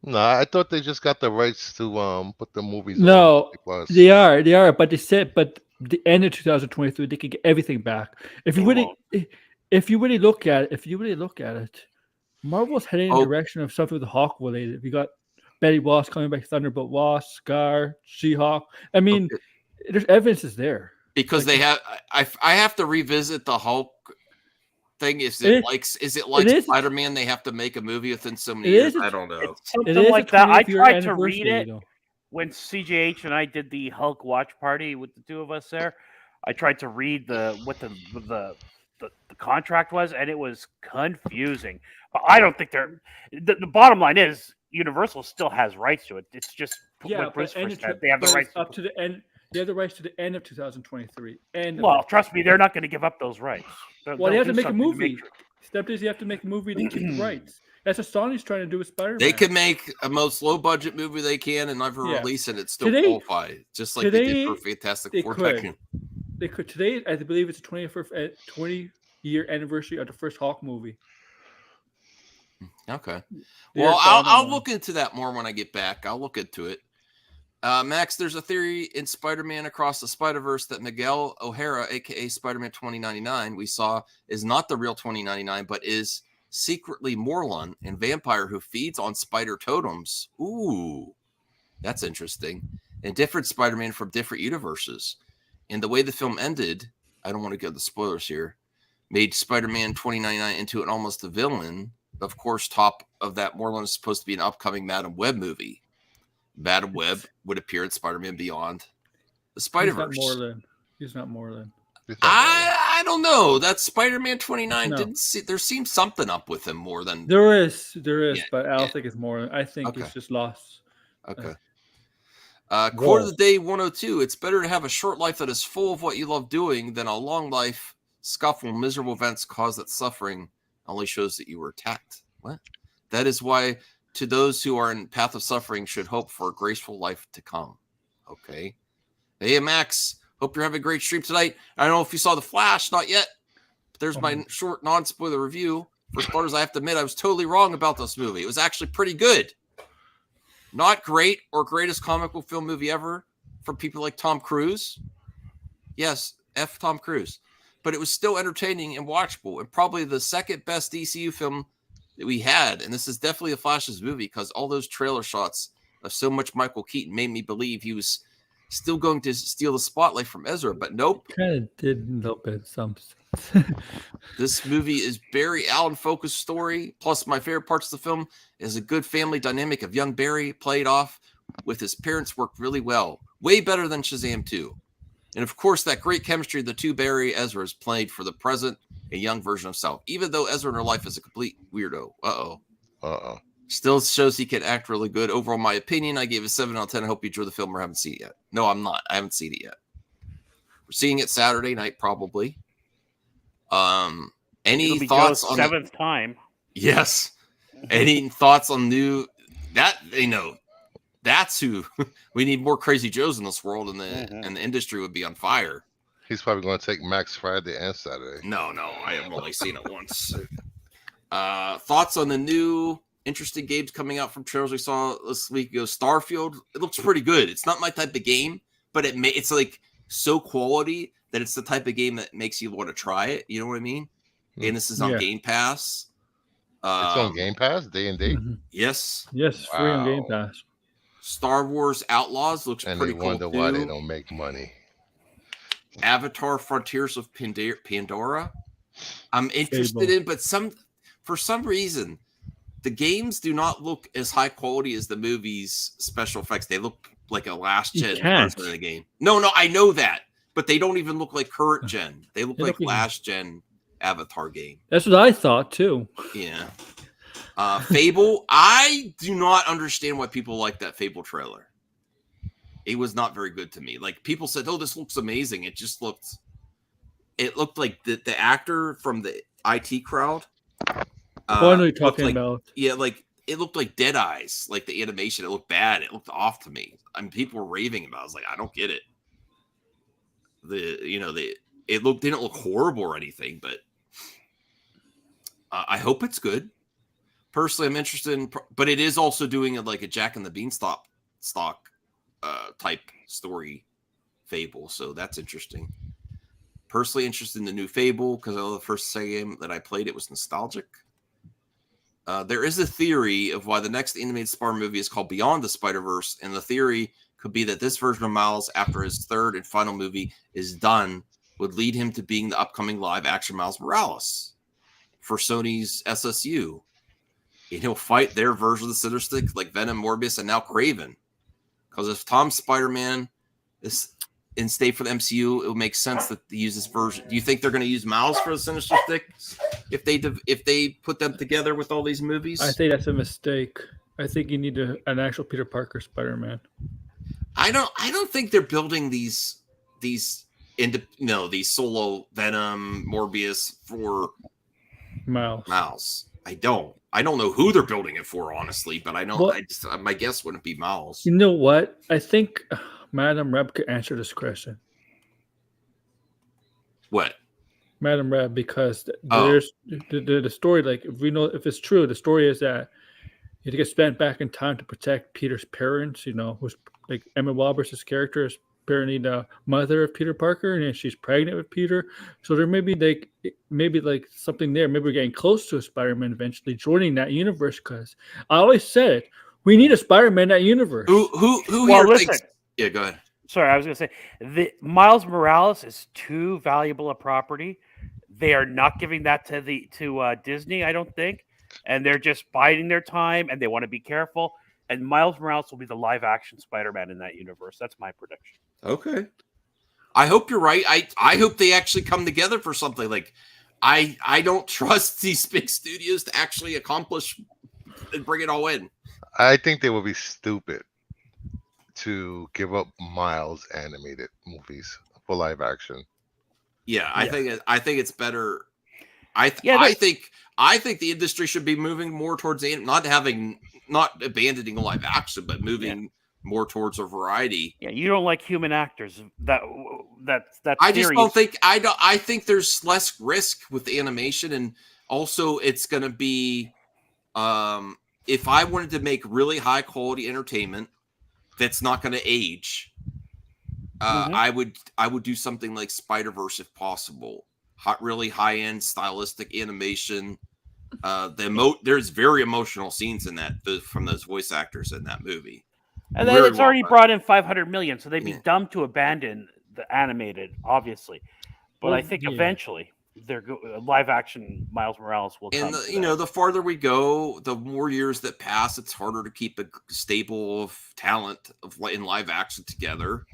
No, I thought they just got the rights to put the movies. No, they are, but they said, the end of 2023, they could get everything back. If you really look at it, Marvel's heading in the direction of something with Hawk related. We got Betty Ross coming back, Thunderbolt Ross, Scar, She-Hulk. I mean, there's evidence is there. Because they have, I have to revisit the Hulk thing. Is it like Spider-Man? They have to make a movie within so many years. I don't know. Something like that. I tried to read it when CJH and I did the Hulk watch party with the two of us there. I tried to read what the contract was, and it was confusing. But I don't think the bottom line is Universal still has rights to it. It's just what Bruce first said. They have the rights up to the end. They have the rights to the end of 2023. Well, trust me, they're not going to give up those rights. They have to make a movie. Step is you have to make a movie to keep the rights. That's what Sony's trying to do with Spider-Man. They can make a most low-budget movie they can and never release it. It's still qualify, just like they did for Fantastic Four. They could today. I believe it's the 20-year anniversary of the first Hawk movie. Okay. Well, I'll look into that more when I get back. I'll look into it. Max, there's a theory in Spider-Man Across the Spider-Verse that Miguel O'Hara, a.k.a. Spider-Man 2099, we saw is not the real 2099, but is secretly Morlun, a vampire who feeds on spider totems. Ooh, that's interesting. And different Spider-Man from different universes. And the way the film ended, I don't want to go to the spoilers here, made Spider-Man 2099 into almost a villain. Of course, top of that, Morlun is supposed to be an upcoming Madam Web movie. Madam Web would appear in Spider-Man Beyond the Spider-Verse. He's not Morlun. I don't know. That Spider-Man 29 didn't see. There seems something up with him more than there is, but I don't think it's Morlun. I think it's just lost. Okay. Quote of the day 102. It's better to have a short life that is full of what you love doing than a long life scuffle, miserable events cause that suffering only shows that you were attacked. What? That is why to those who are in path of suffering should hope for a graceful life to come. Okay. Hey, Max. Hope you're having a great stream tonight. I don't know if you saw The Flash. Not yet. But there's my short non-spoiler review. For starters, I have to admit I was totally wrong about this movie. It was actually pretty good. Not great or greatest comic book film movie ever from people like Tom Cruise. Yes, F Tom Cruise. But it was still entertaining and watchable, and probably the second best DCU film that we had. And this is definitely a Flash's movie because all those trailer shots of so much Michael Keaton made me believe he was still going to steal the spotlight from Ezra, but nope. Kind of did a little bit some. This movie is Barry Allen focused story. Plus, my favorite parts of the film is a good family dynamic of young Barry played off with his parents worked really well, way better than Shazam 2. And of course, that great chemistry of the two Barry Ezras played for the present, a young version of himself. Even though Ezra in real life is a complete weirdo. Still shows he can act really good. Overall, my opinion, I gave it 7 out of 10. I hope you enjoy the film or haven't seen it yet. No, I'm not. I haven't seen it yet. We're seeing it Saturday night, probably. Any thoughts on 7th time? Yes. Any thoughts on that's who we need more crazy Joes in this world, and the industry would be on fire. He's probably going to take Max Friday and Saturday. No, I have only seen it once. Thoughts on the new interesting games coming out from trailers we saw this week ago? Starfield, it looks pretty good. It's not my type of game, but it's like so quality that it's the type of game that makes you want to try it. You know what I mean? And this is on Game Pass. It's on Game Pass day and date. Yes. Yes, free on Game Pass. Star Wars Outlaws looks pretty cool. And they wonder why they don't make money. Avatar: Frontiers of Pandora. I'm interested in, but for some reason, the games do not look as high quality as the movie's special effects. They look like a last gen version of the game. No, I know that, but they don't even look like current gen. They look like last gen Avatar game. That's what I thought too. Yeah. Fable. I do not understand why people like that Fable trailer. It was not very good to me. Like, people said, "Oh, this looks amazing." It looked like the actor from the IT crowd. I know you're talking about. Yeah, like it looked like Dead Eyes. Like the animation, it looked bad. It looked off to me. I mean, people were raving about it. I was like, I don't get it. It didn't look horrible or anything, but I hope it's good. Personally, I'm interested in, but it is also doing it like a Jack and the Beanstalk type story Fable, so that's interesting. Personally interested in the new Fable because I know the first game that I played, it was nostalgic. There is a theory of why the next animated Spider movie is called Beyond the Spider-Verse, and the theory could be that this version of Miles, after his third and final movie is done, would lead him to being the upcoming live-action Miles Morales for Sony's SSU. And he'll fight their version of the Sinister like Venom, Morbius, and now Kraven. Because if Tom's Spider-Man is in state for the MCU, it would make sense that they use this version. Do you think they're going to use Miles for the Sinister Six if they put them together with all these movies? I think that's a mistake. I think you need an actual Peter Parker Spider-Man. I don't think they're building these solo Venom, Morbius for Miles. I don't know who they're building it for, honestly, but I know. Well, my guess wouldn't be Miles. You know what? I think Madam Reb could answer this question. What? Madam Reb, because there's the story. Like, if it's true, the story is that he gets spent back in time to protect Peter's parents. You know, who's like Emma Roberts' character is apparently the mother of Peter Parker, and she's pregnant with Peter. So there may be like something there. Maybe we're getting close to a Spider-Man eventually joining that universe. Because I always said we need a Spider-Man in that universe. Who well, here listen. thinks? Yeah, go ahead. Sorry, I was going to say the Miles Morales is too valuable a property. They are not giving that to Disney, I don't think, and they're just biding their time, and they want to be careful. And Miles Morales will be the live-action Spider-Man in that universe. That's my prediction. Okay. I hope you're right. I hope they actually come together for something. Like, I don't trust these big studios to actually accomplish and bring it all in. I think they would be stupid to give up Miles animated movies for live action. Yeah, I think it's better. I think the industry should be moving more towards not abandoning live action, but moving more towards a variety. Yeah, you don't like human actors. That I just don't think I think there's less risk with animation, and also it's going to be if I wanted to make really high quality entertainment that's not going to age, I would do something like Spider-Verse if possible. Really high end stylistic animation. There's very emotional scenes in that from those voice actors in that movie. And then it's already brought in 500 million, so they'd be dumb to abandon the animated, obviously. But I think eventually their live action Miles Morales will come. And the farther we go, the more years that pass, it's harder to keep a stable of talent in live action together.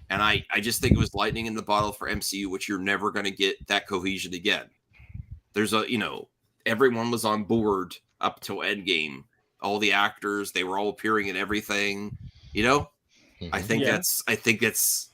And I just think it was lightning in the bottle for MCU, which you're never going to get that cohesion again. There's everyone was on board up till Endgame. All the actors, they were all appearing in everything. I think that's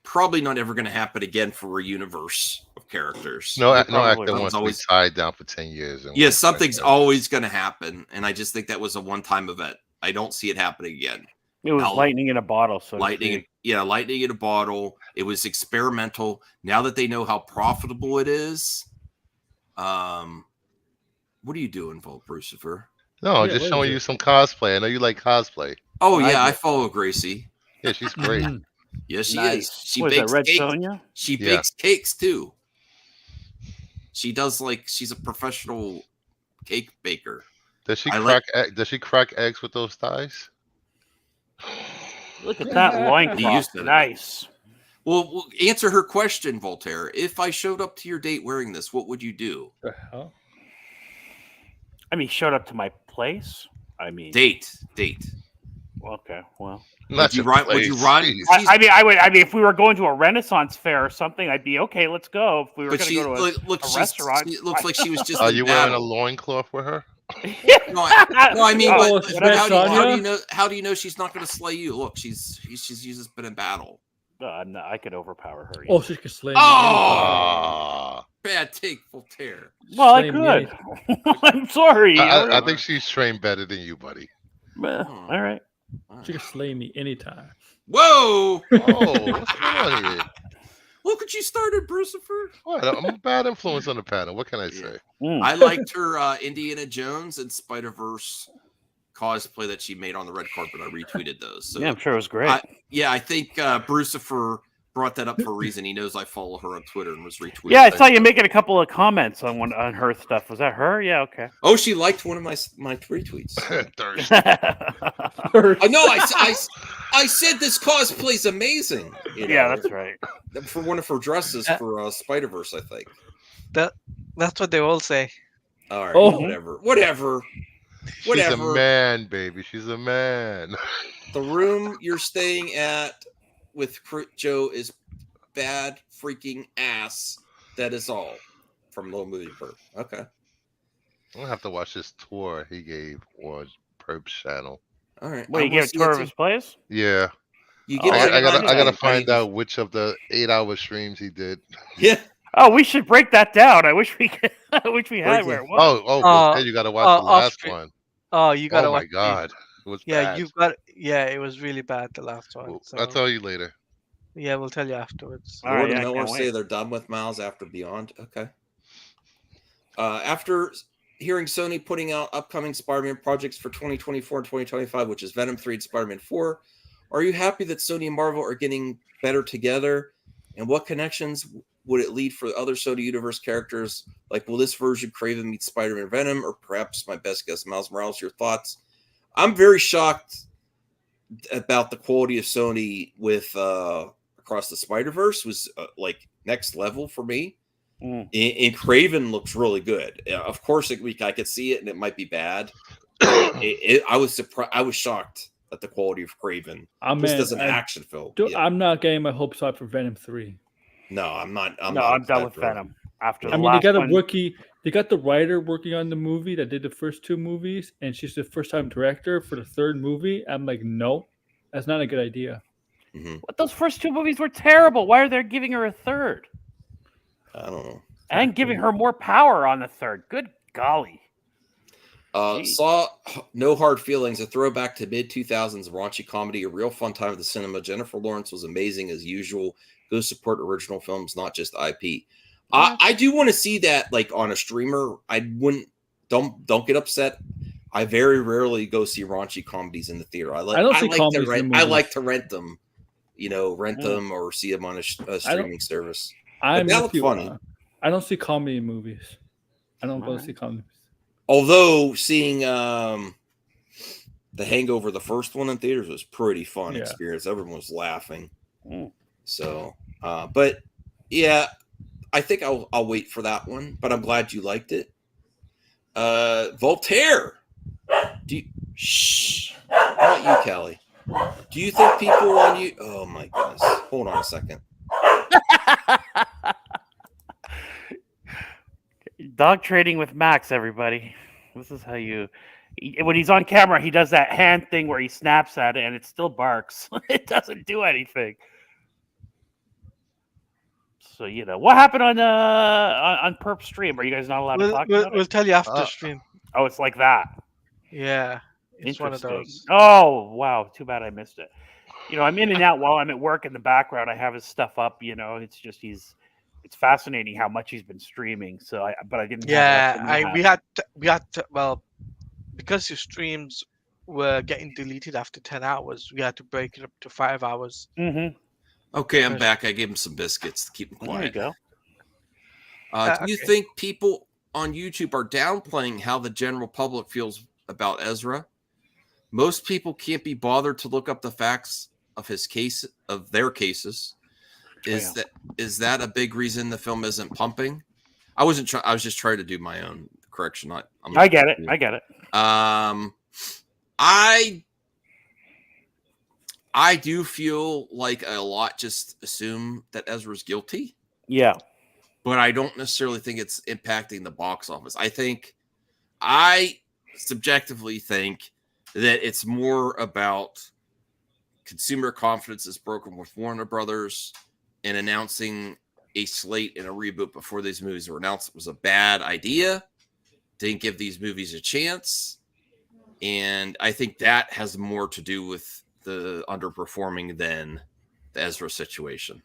probably not ever going to happen again for a universe of characters. No actor wants to be tied down for 10 years. Something's always going to happen, and I just think that was a one-time event. I don't see it happening again. It was lightning in a bottle. So lightning in a bottle. It was experimental. Now that they know how profitable it is, what are you doing, Brucifer? No, just showing you some cosplay. I know you like cosplay. Oh yeah, I follow Gracie. Yeah, she's great. Yes, she is. She bakes Red cakes. Sonja? She bakes cakes too. She does she's a professional cake baker. Does she crack eggs with those thighs? Look at that loincloth. Nice. Well, answer her question, Voltaire. If I showed up to your date wearing this, what would you do? I mean, showed up to my place. I mean, date. Okay, well, would you run? I would. I mean, if we were going to a Renaissance fair or something, I'd be okay. Let's go. If we were going to go to a restaurant, it looks like she was just. Are you wearing a loincloth with her? No, I mean, how do you know she's not going to slay you? Look, she's just been in battle. No, I could overpower her. Oh, she could slay me. Oh, bad take, Voltaire. Well, I could. I'm sorry. I think she's trained better than you, buddy. All right. She can slay me anytime. Whoa! Oh, what's going on here? Look what you started, Brucifer. What? I'm a bad influence on the panel. What can I say? I liked her Indiana Jones and Spider-Verse cosplay that she made on the red carpet. I retweeted those. So, yeah, I'm sure it was great. I think Brucifer brought that up for a reason. He knows I follow her on Twitter and was retweeting. Yeah, I saw you making a couple of comments on her stuff. Was that her? Yeah, okay. Oh, she liked one of my retweets. No, I said this cosplay's amazing. Yeah, that's right. For one of her dresses for Spider-Verse, I think. That's what they all say. All right, whatever. She's a man, baby. She's a man. The room you're staying at with Joe is bad freaking ass. That is all from Little Movie Perp. Okay. I'm gonna have to watch this tour he gave on Perp's channel. All right. Wait, you gave a tour of his place? Yeah. I gotta find out which of the 8-hour streams he did. Yeah. Oh, we should break that down. I wish we could. I wish we had where it was. You gotta watch the last one. Oh, you gotta watch. Oh my god. It was bad. It was really bad, the last one. So. I'll tell you later. Yeah, we'll tell you afterwards. Lord and Miller say they're done with Miles after Beyond. Okay. After hearing Sony putting out upcoming Spider-Man projects for 2024 and 2025, which is Venom 3 and Spider-Man 4, are you happy that Sony and Marvel are getting better together? And what connections would it lead for other Sony Universe characters? Like, will this version Craven meet Spider-Man Venom, or perhaps my best guess, Miles Morales? Your thoughts? I'm very shocked about the quality of Sony with Across the Spider-Verse was like next level for me. And Craven looks really good. Of course, I could see it, and it might be bad. I was surprised. I was shocked at the quality of Craven. Just as an action film. I'm not getting my hopes up for Venom 3. No, I'm not. I'm done with Venom. After the they got a rookie. They got the writer working on the movie that did the first 2 movies, and she's the first-time director for the 3rd movie. I'm like, no, that's not a good idea. Mm-hmm. But those first 2 movies were terrible. Why are they giving her a 3rd? I don't know. And giving her more power on the 3rd. Good golly. Saw No Hard Feelings, a throwback to mid-2000s raunchy comedy, a real fun time at the cinema. Jennifer Lawrence was amazing as usual. Go support original films, not just IP. I do want to see that like on a streamer. I wouldn't. Don't get upset. I very rarely go see raunchy comedies in the theater. I like to rent them. Rent them or see them on a streaming service. That looks funny. I don't see comedy in movies. I don't go see comedy. Although seeing The Hangover, the first one in theaters, was pretty fun Yeah. experience. Everyone was laughing. So, but yeah, I think I'll wait for that one. But I'm glad you liked it. Voltaire, shh, not you, Kelly. Do you think people on you? Oh my goodness! Hold on a second. Dog trading with Max, everybody. This is how you. When he's on camera, he does that hand thing where he snaps at it, and it still barks. It doesn't do anything. So what happened on Perp stream? Are you guys not allowed to talk about it? We'll tell you after stream. Oh, it's like that. Yeah, it's one of those. Oh wow, too bad I missed it. I'm in and out while I'm at work in the background. I have his stuff up. It's just it's fascinating how much he's been streaming. So I didn't. Yeah, we had to, well, because his streams were getting deleted after 10 hours, we had to break it up to 5 hours. Mm-hmm. Okay, I'm back. I gave him some biscuits to keep him quiet. There you go. Do you think people on YouTube are downplaying how the general public feels about Ezra? Most people can't be bothered to look up the facts of their cases. Is that a big reason the film isn't pumping? I was just trying to do my own correction. I get it. I get it. I do feel like a lot just assume that Ezra's guilty. Yeah. But I don't necessarily think it's impacting the box office. I subjectively think that it's more about consumer confidence is broken with Warner Brothers and announcing a slate and a reboot before these movies were announced was a bad idea. Didn't give these movies a chance. And I think that has more to do with the underperforming than the Ezra situation.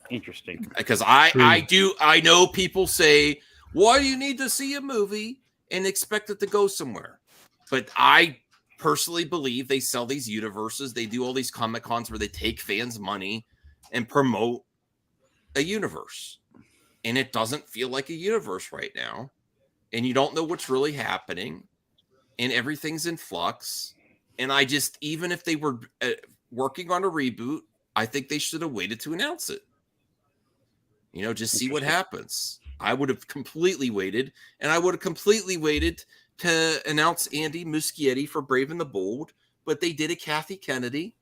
Interesting. Because I know people say, why do you need to see a movie and expect it to go somewhere? But I personally believe they sell these universes. They do all these Comic Cons where they take fans' money and promote a universe. And it doesn't feel like a universe right now. And you don't know what's really happening. And everything's in flux. And even if they were working on a reboot, I think they should have waited to announce it. Just see what happens. I would have completely waited. And I would have completely waited to announce Andy Muschietti for Brave and the Bold. But they did a Kathy Kennedy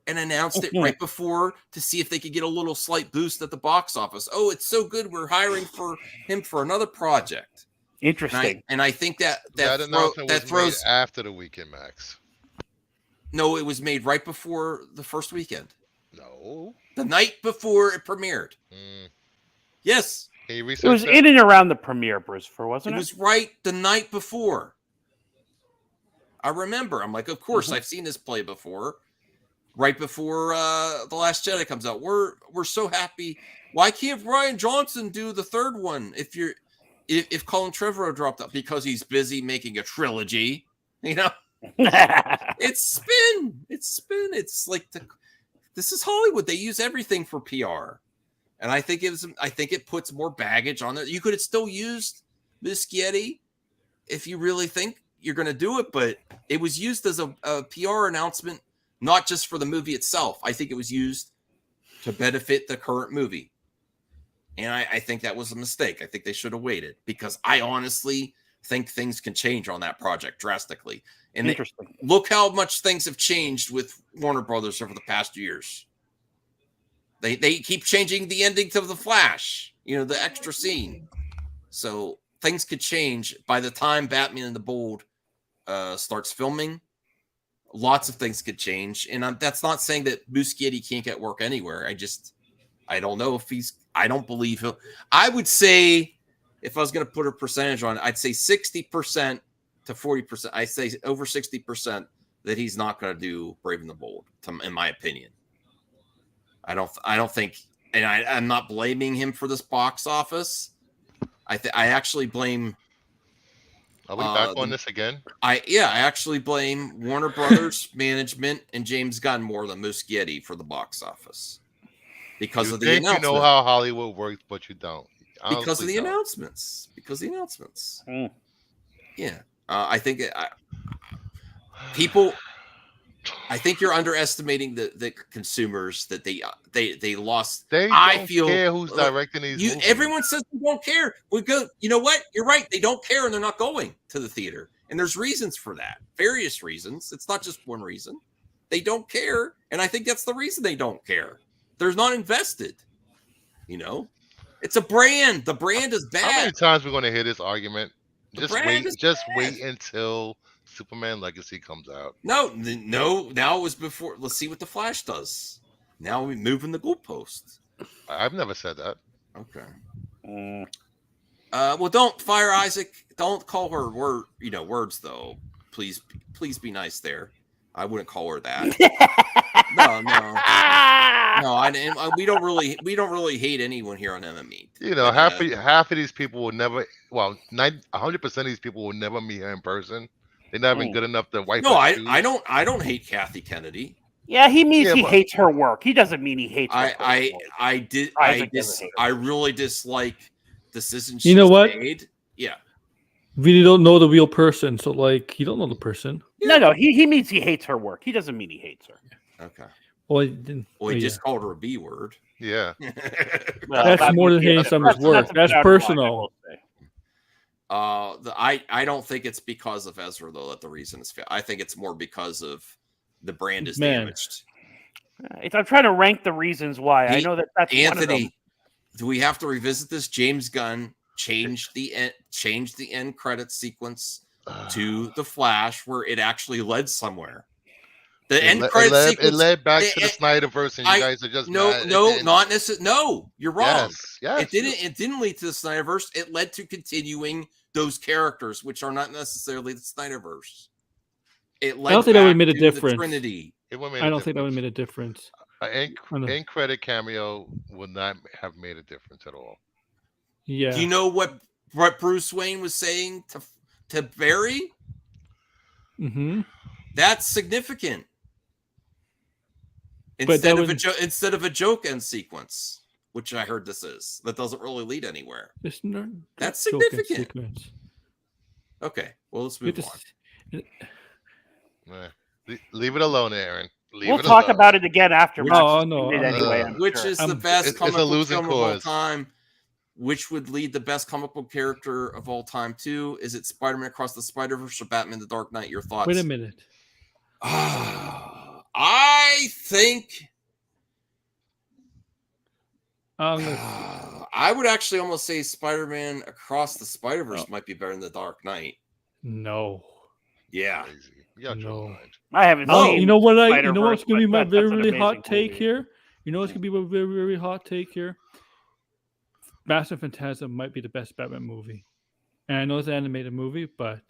and announced it right before to see if they could get a little slight boost at the box office. Oh, it's so good. We're hiring for him for another project. Interesting. And I think that announcement was throws made after the weekend, Max. No, it was made right before the first weekend. No. The night before it premiered. Yes. It was in and around the premiere, Bruce, wasn't it? It was right the night before. I remember. I'm like, of course, I've seen this play before. Right before The Last Jedi comes out. We're so happy. Why can't Rian Johnson do the third one if Colin Trevorrow dropped out? Because he's busy making a trilogy. It's spin. It's like this is Hollywood. They use everything for PR, and I think it puts more baggage on there. You could have still used Muschietti if you really think you're going to do it, but it was used as a PR announcement, not just for the movie itself. I think it was used to benefit the current movie, and I think that was a mistake. I think they should have waited because I honestly think things can change on that project drastically. And look how much things have changed with Warner Brothers over the past years. They keep changing the ending to The Flash, the extra scene. So things could change by the time Batman and the Bold starts filming. Lots of things could change. And that's not saying that Muschietti can't get work anywhere. I don't know if I don't believe he'll. I would say, if I was going to put a percentage on it, I'd say 60% to 40%. I say over 60% that he's not going to do Brave and the Bold, in my opinion. I don't think, and I'm not blaming him for this box office. I actually blame. Are we back on this again? I actually blame Warner Brothers management and James Gunn more than Muschietti for the box office because of the announcement. You know how Hollywood works, but you don't. Because of the announcements. Yeah. I think people I think you're underestimating the consumers that they lost. They don't care who's directing these movies. Everyone says they don't care. We go. You know what? You're right. They don't care, and they're not going to the theater. And there's reasons for that. Various reasons. It's not just one reason. They don't care, and I think that's the reason they don't care. They're not invested. You know, it's a brand. The brand is bad. How many times we're going to hear this argument? Just wait until Superman Legacy comes out. No. Now it was before. Let's see what the Flash does. Now we're moving the goalposts. I've never said that. Okay. Well, don't fire Isaac. Don't call her words though. Please be nice there. I wouldn't call her that. No. We don't really hate anyone here on MME. You know, half of these people will never. Well, 100% of these people will never meet her in person. They're not even good enough to wipe. No, I don't hate Kathy Kennedy. Yeah, he means he hates her work. He doesn't mean he hates her. I really dislike decisions. You know what? Made. Yeah. Really don't know the real person, so like you don't know the person. No, he means he hates her work. He doesn't mean he hates her. Okay. Well, he just called her a B word. Yeah. That's more than hating someone's work. That's personal. I don't think it's because of Ezra though that the reason is. I think it's more because of the brand is damaged. I'm trying to rank the reasons why. I know that's Anthony. one of them. Do we have to revisit this? James Gunn changed the end credit sequence to the Flash, where it actually led somewhere. The end credit sequence. It led back to the Snyderverse, and you guys are just not necessarily. No, you're wrong. Yes. It didn't lead to the Snyderverse. It led to continuing those characters, which are not necessarily the Snyderverse. I don't think that would have made a difference. Trinity. I don't think that would have made a difference. End credit cameo would not have made a difference at all. Yeah. Do you know what Bruce Wayne was saying to Barry? Mm-hmm. That's significant. Instead of a joke end sequence, which I heard this is, that doesn't really lead anywhere. That's significant. Okay, well let's move on. Leave it alone, Aaron. We'll talk about it again after. Which is the best comic book film of all time? Which would lead the best comic book character of all time to? Is it Spider-Man Across the Spider-Verse or Batman: The Dark Knight? Your thoughts? Wait a minute. I think I would actually almost say Spider-Man Across the Spider-Verse might be better than The Dark Knight. No. Yeah. No. I haven't seen. You know what? You know what's gonna be my very, really hot take here? You know what's gonna be my very, very hot take here? Master Phantasm might be the best Batman movie, and I know it's an animated movie, but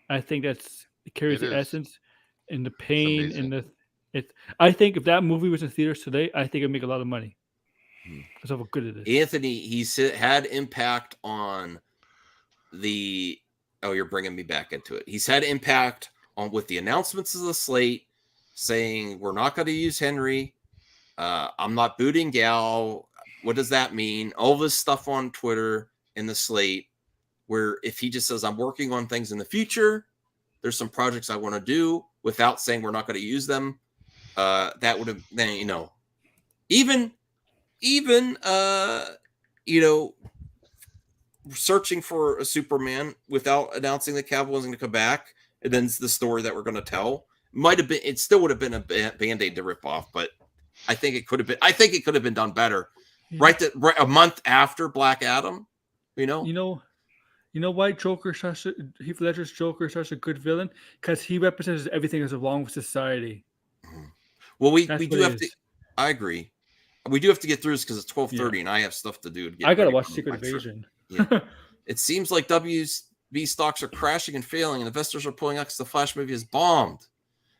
I think it carries the essence and the pain and I think if that movie was in theaters today, I think it'd make a lot of money because of how good it is. Anthony, he's had impact on the. Oh, you're bringing me back into it. He's had impact on with the announcements of the slate, saying we're not going to use Henry. I'm not booting Gal. What does that mean? All this stuff on Twitter in the slate, where if he just says I'm working on things in the future, there's some projects I want to do without saying we're not going to use them. That would have then, even searching for a Superman without announcing that Cavill wasn't going to come back, and then it's the story that we're going to tell. It still would have been a Band-Aid to rip off, but I think it could have been. I think it could have been done better. Right a month after Black Adam, You know why Heath Ledger's Joker is such a good villain? Because he represents everything that's wrong with society. Well, we do have to. I agree. We do have to get through this because it's 12:30 and I have stuff to do. I gotta watch Secret Invasion. Yeah. It seems like WB stocks are crashing and failing, and investors are pulling out because the Flash movie is bombed.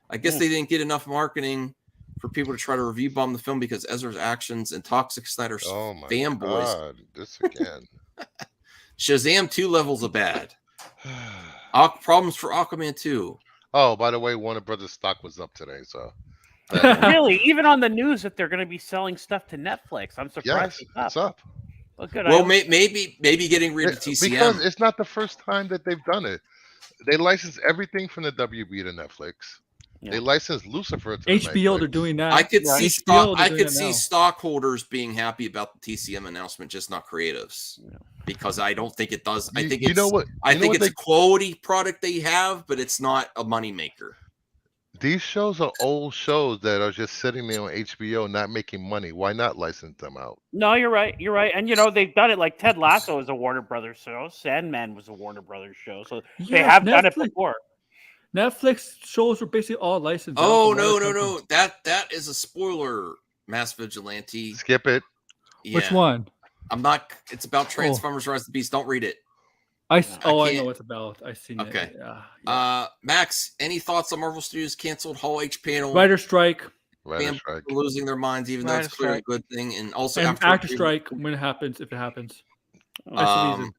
I guess they didn't get enough marketing for people to try to review bomb the film because Ezra's actions and toxic Snyder fanboys. God, this again. Shazam 2 levels of bad. Problems for Aquaman 2. Oh, by the way, Warner Brothers stock was up today, so. Really? Even on the news that they're going to be selling stuff to Netflix. I'm surprised it's up. Well, good. Well, maybe getting rid of TCM. Because it's not the first time that they've done it. They license everything from the WB to Netflix. They licensed Lucifer to HBO. Netflix. They're doing that. I could see HBO, I could see stockholders being happy about the TCM announcement, just not creatives, because I don't think it does. I think it's a quality product they have, but it's not a moneymaker. These shows are old shows that are just sitting there on HBO, not making money. Why not license them out? No, you're right. You're right. And they've done it. Like Ted Lasso is a Warner Brothers show. Sandman was a Warner Brothers show. So they have done it before. Netflix shows are basically all licensed. Oh no! That is a spoiler, Mass Vigilante. Skip it. Yeah. Which one? I'm not. It's about Transformers: Rise of the Beast. Don't read it. I know what it's about. I've seen it. Okay. Max, any thoughts on Marvel Studios canceled Hall H panel? Writer strike. Losing their minds, even though it's clearly a good thing, and also actor strike when it happens, if it happens. That's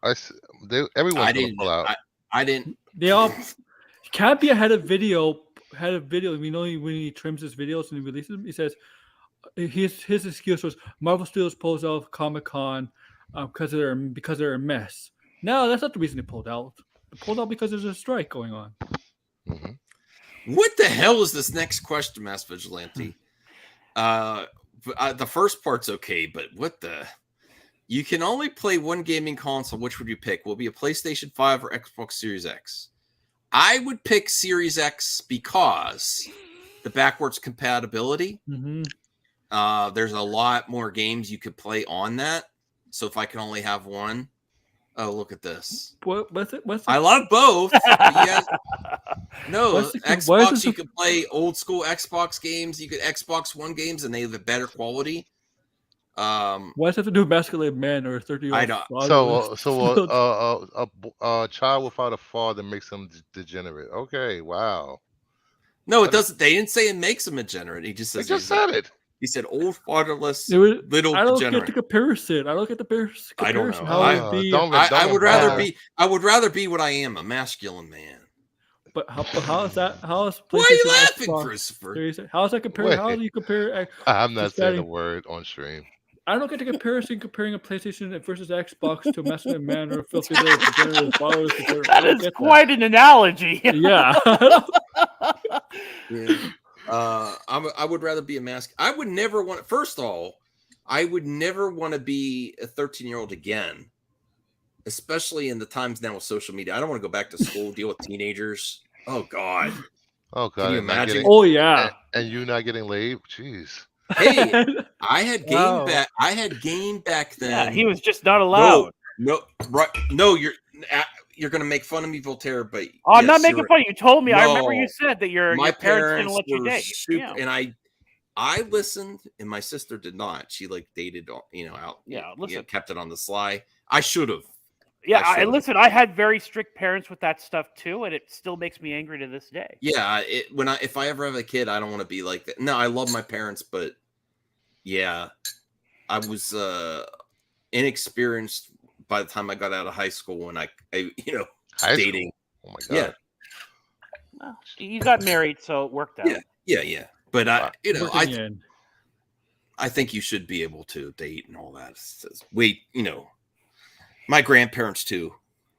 the reason. Everyone's gonna pull out. I didn't. They all can't be ahead of video. We know when he trims his videos and he releases them, he says his excuse was Marvel Studios pulls out of Comic-Con because they're a mess. No, that's not the reason they pulled out. They pulled out because there's a strike going on. Mm-hmm. What the hell is this next question, Mass Vigilante? The first part's okay, but what the? You can only play one gaming console. Which would you pick? Will it be a PlayStation 5 or Xbox Series X? I would pick Series X because the backwards compatibility. Mm-hmm. There's a lot more games you could play on that. So if I can only have one. Oh, look at this. What's it? I love both. No, Xbox, you can play old school Xbox games. You could Xbox One games, and they have a better quality. Why does it have to do with masculine man or a 30-year-old? I know. A child without a father makes them degenerate. Okay, wow. No, it doesn't. They didn't say it makes them degenerate. He just says. They just said it. He said old fatherless little degenerate. I don't get the comparison. I don't get the comparison. I don't know. I would rather be what I am, a masculine man. But how is that? How is why are you laughing, Christopher? How is that compared? How do you compare? I'm not saying a word on stream. I don't get the comparison comparing a PlayStation versus Xbox to a masculine man or a filthy little degenerate father. That is quite an analogy. Yeah. I would rather be a mask. I would never want. First of all, I would never want to be a 13-year-old again, especially in the times now with social media. I don't want to go back to school, deal with teenagers. Oh God. Oh God. Can you imagine? And you not getting laid? Jeez. Hey, I had game back. I had game back then. Yeah, he was just not allowed. No, right? No, you're going to make fun of me, Voltaire, but I'm not making fun of you. You told me. No, I remember you said that your parents didn't let you date. And I listened, and my sister did not. She dated, out. Yeah, listen, kept it on the sly. I should have. Yeah, listen. I had very strict parents with that stuff too, and it still makes me angry to this day. Yeah, if I ever have a kid, I don't want to be like that. No, I love my parents, but yeah, I was inexperienced by the time I got out of high school when I dating. Oh my God. Yeah. Well, you got married, so it worked out. Yeah. But I think you should be able to date and all that. My grandparents too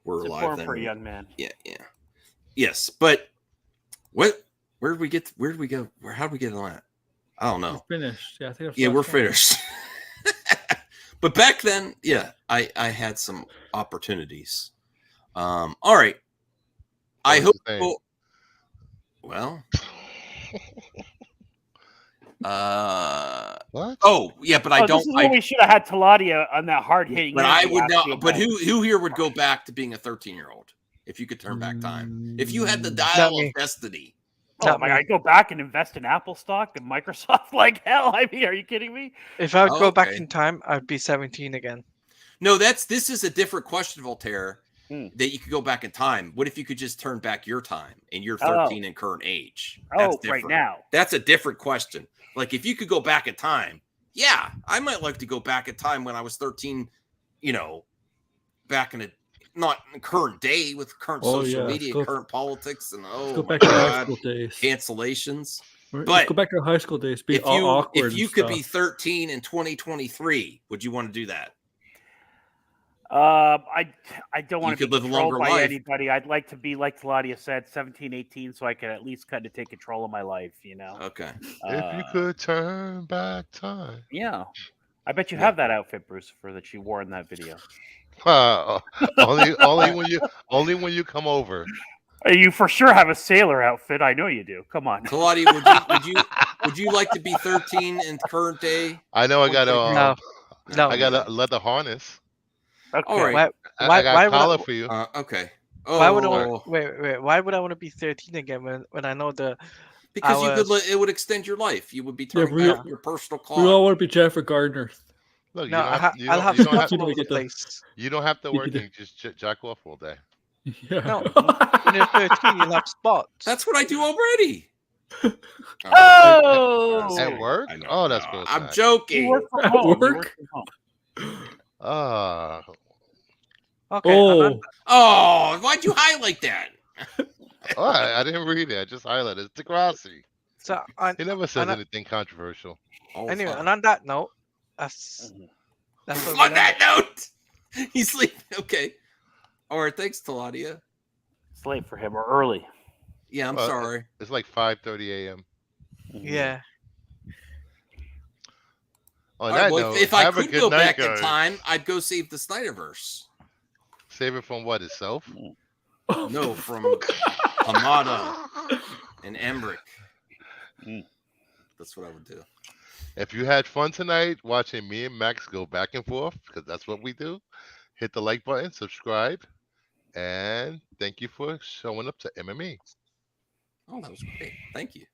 were alive then. For a young man. Yeah. Yes, but where did we go? How did we get on that? I don't know. We're finished. Yeah, I think we're finished. But back then, I had some opportunities. All right. I hope. Well. What? Oh yeah, but I don't. This is when we should have had Taladia on that hard hitting. But I would know. But who here would go back to being a 13-year-old if you could turn back time? If you had the dial of destiny. Oh my God, I'd go back and invest in Apple stock and Microsoft like hell. I mean, are you kidding me? If I would go back in time, I'd be 17 again. No, this is a different question, Voltaire. That you could go back in time. What if you could just turn back your time and you're 13 in current age? That's different. Right now. That's a different question. Like if you could go back in time, yeah, I might like to go back in time when I was 13, back in not in current day with current social media, current politics, and go back to high school days. Cancellations. But go back to high school days. Be all awkward. If you could be 13 in 2023, would you want to do that? I don't want to could be live a longer controlled by life. anybody. I'd like to be, like Claudia said, 17, 18, so I can at least kind of take control of my life, you know? Okay. If you could turn back time. Yeah. I bet you have that outfit, Brucifer, that you wore in that video. Only when you come over. You for sure have a sailor outfit. I know you do. Come on. Claudia, would you like to be 13 in current day? I know I got No. I got a leather harness. Okay. All right. I got a collar for you. Okay. Why would I want? Wait. Why would I want to be 13 again when I know the? Because it would extend your life. You would be turning back your personal clock. We all want to be Jennifer Garner. Look, No, I'll have stuff all over the place. You don't have to work and just jack off all day. Yeah. No, when you're 13, you'll have spots. That's what I do already. Oh, at work? Oh, that's good. I'm joking. You work from home. At work? Okay. Oh, why'd you highlight that? Oh, I didn't read it. I just highlighted it. It's Degrassi. So he never says anything controversial. Anyway, and on that note, that's on that note, he's sleeping. Okay. All right. Thanks, Claudia. It's late for him or early. Yeah, I'm sorry. It's like 5:30 a.m. Yeah. On that note, if I have a could good go night, back guys. in time, I'd go save the Snyderverse. Save it from what, itself? No, from Hamada and Emmerich. That's what I would do. If you had fun tonight watching me and Max go back and forth, because that's what we do, hit the like button, subscribe, and thank you for showing up to MME. Oh, that was great. Thank you.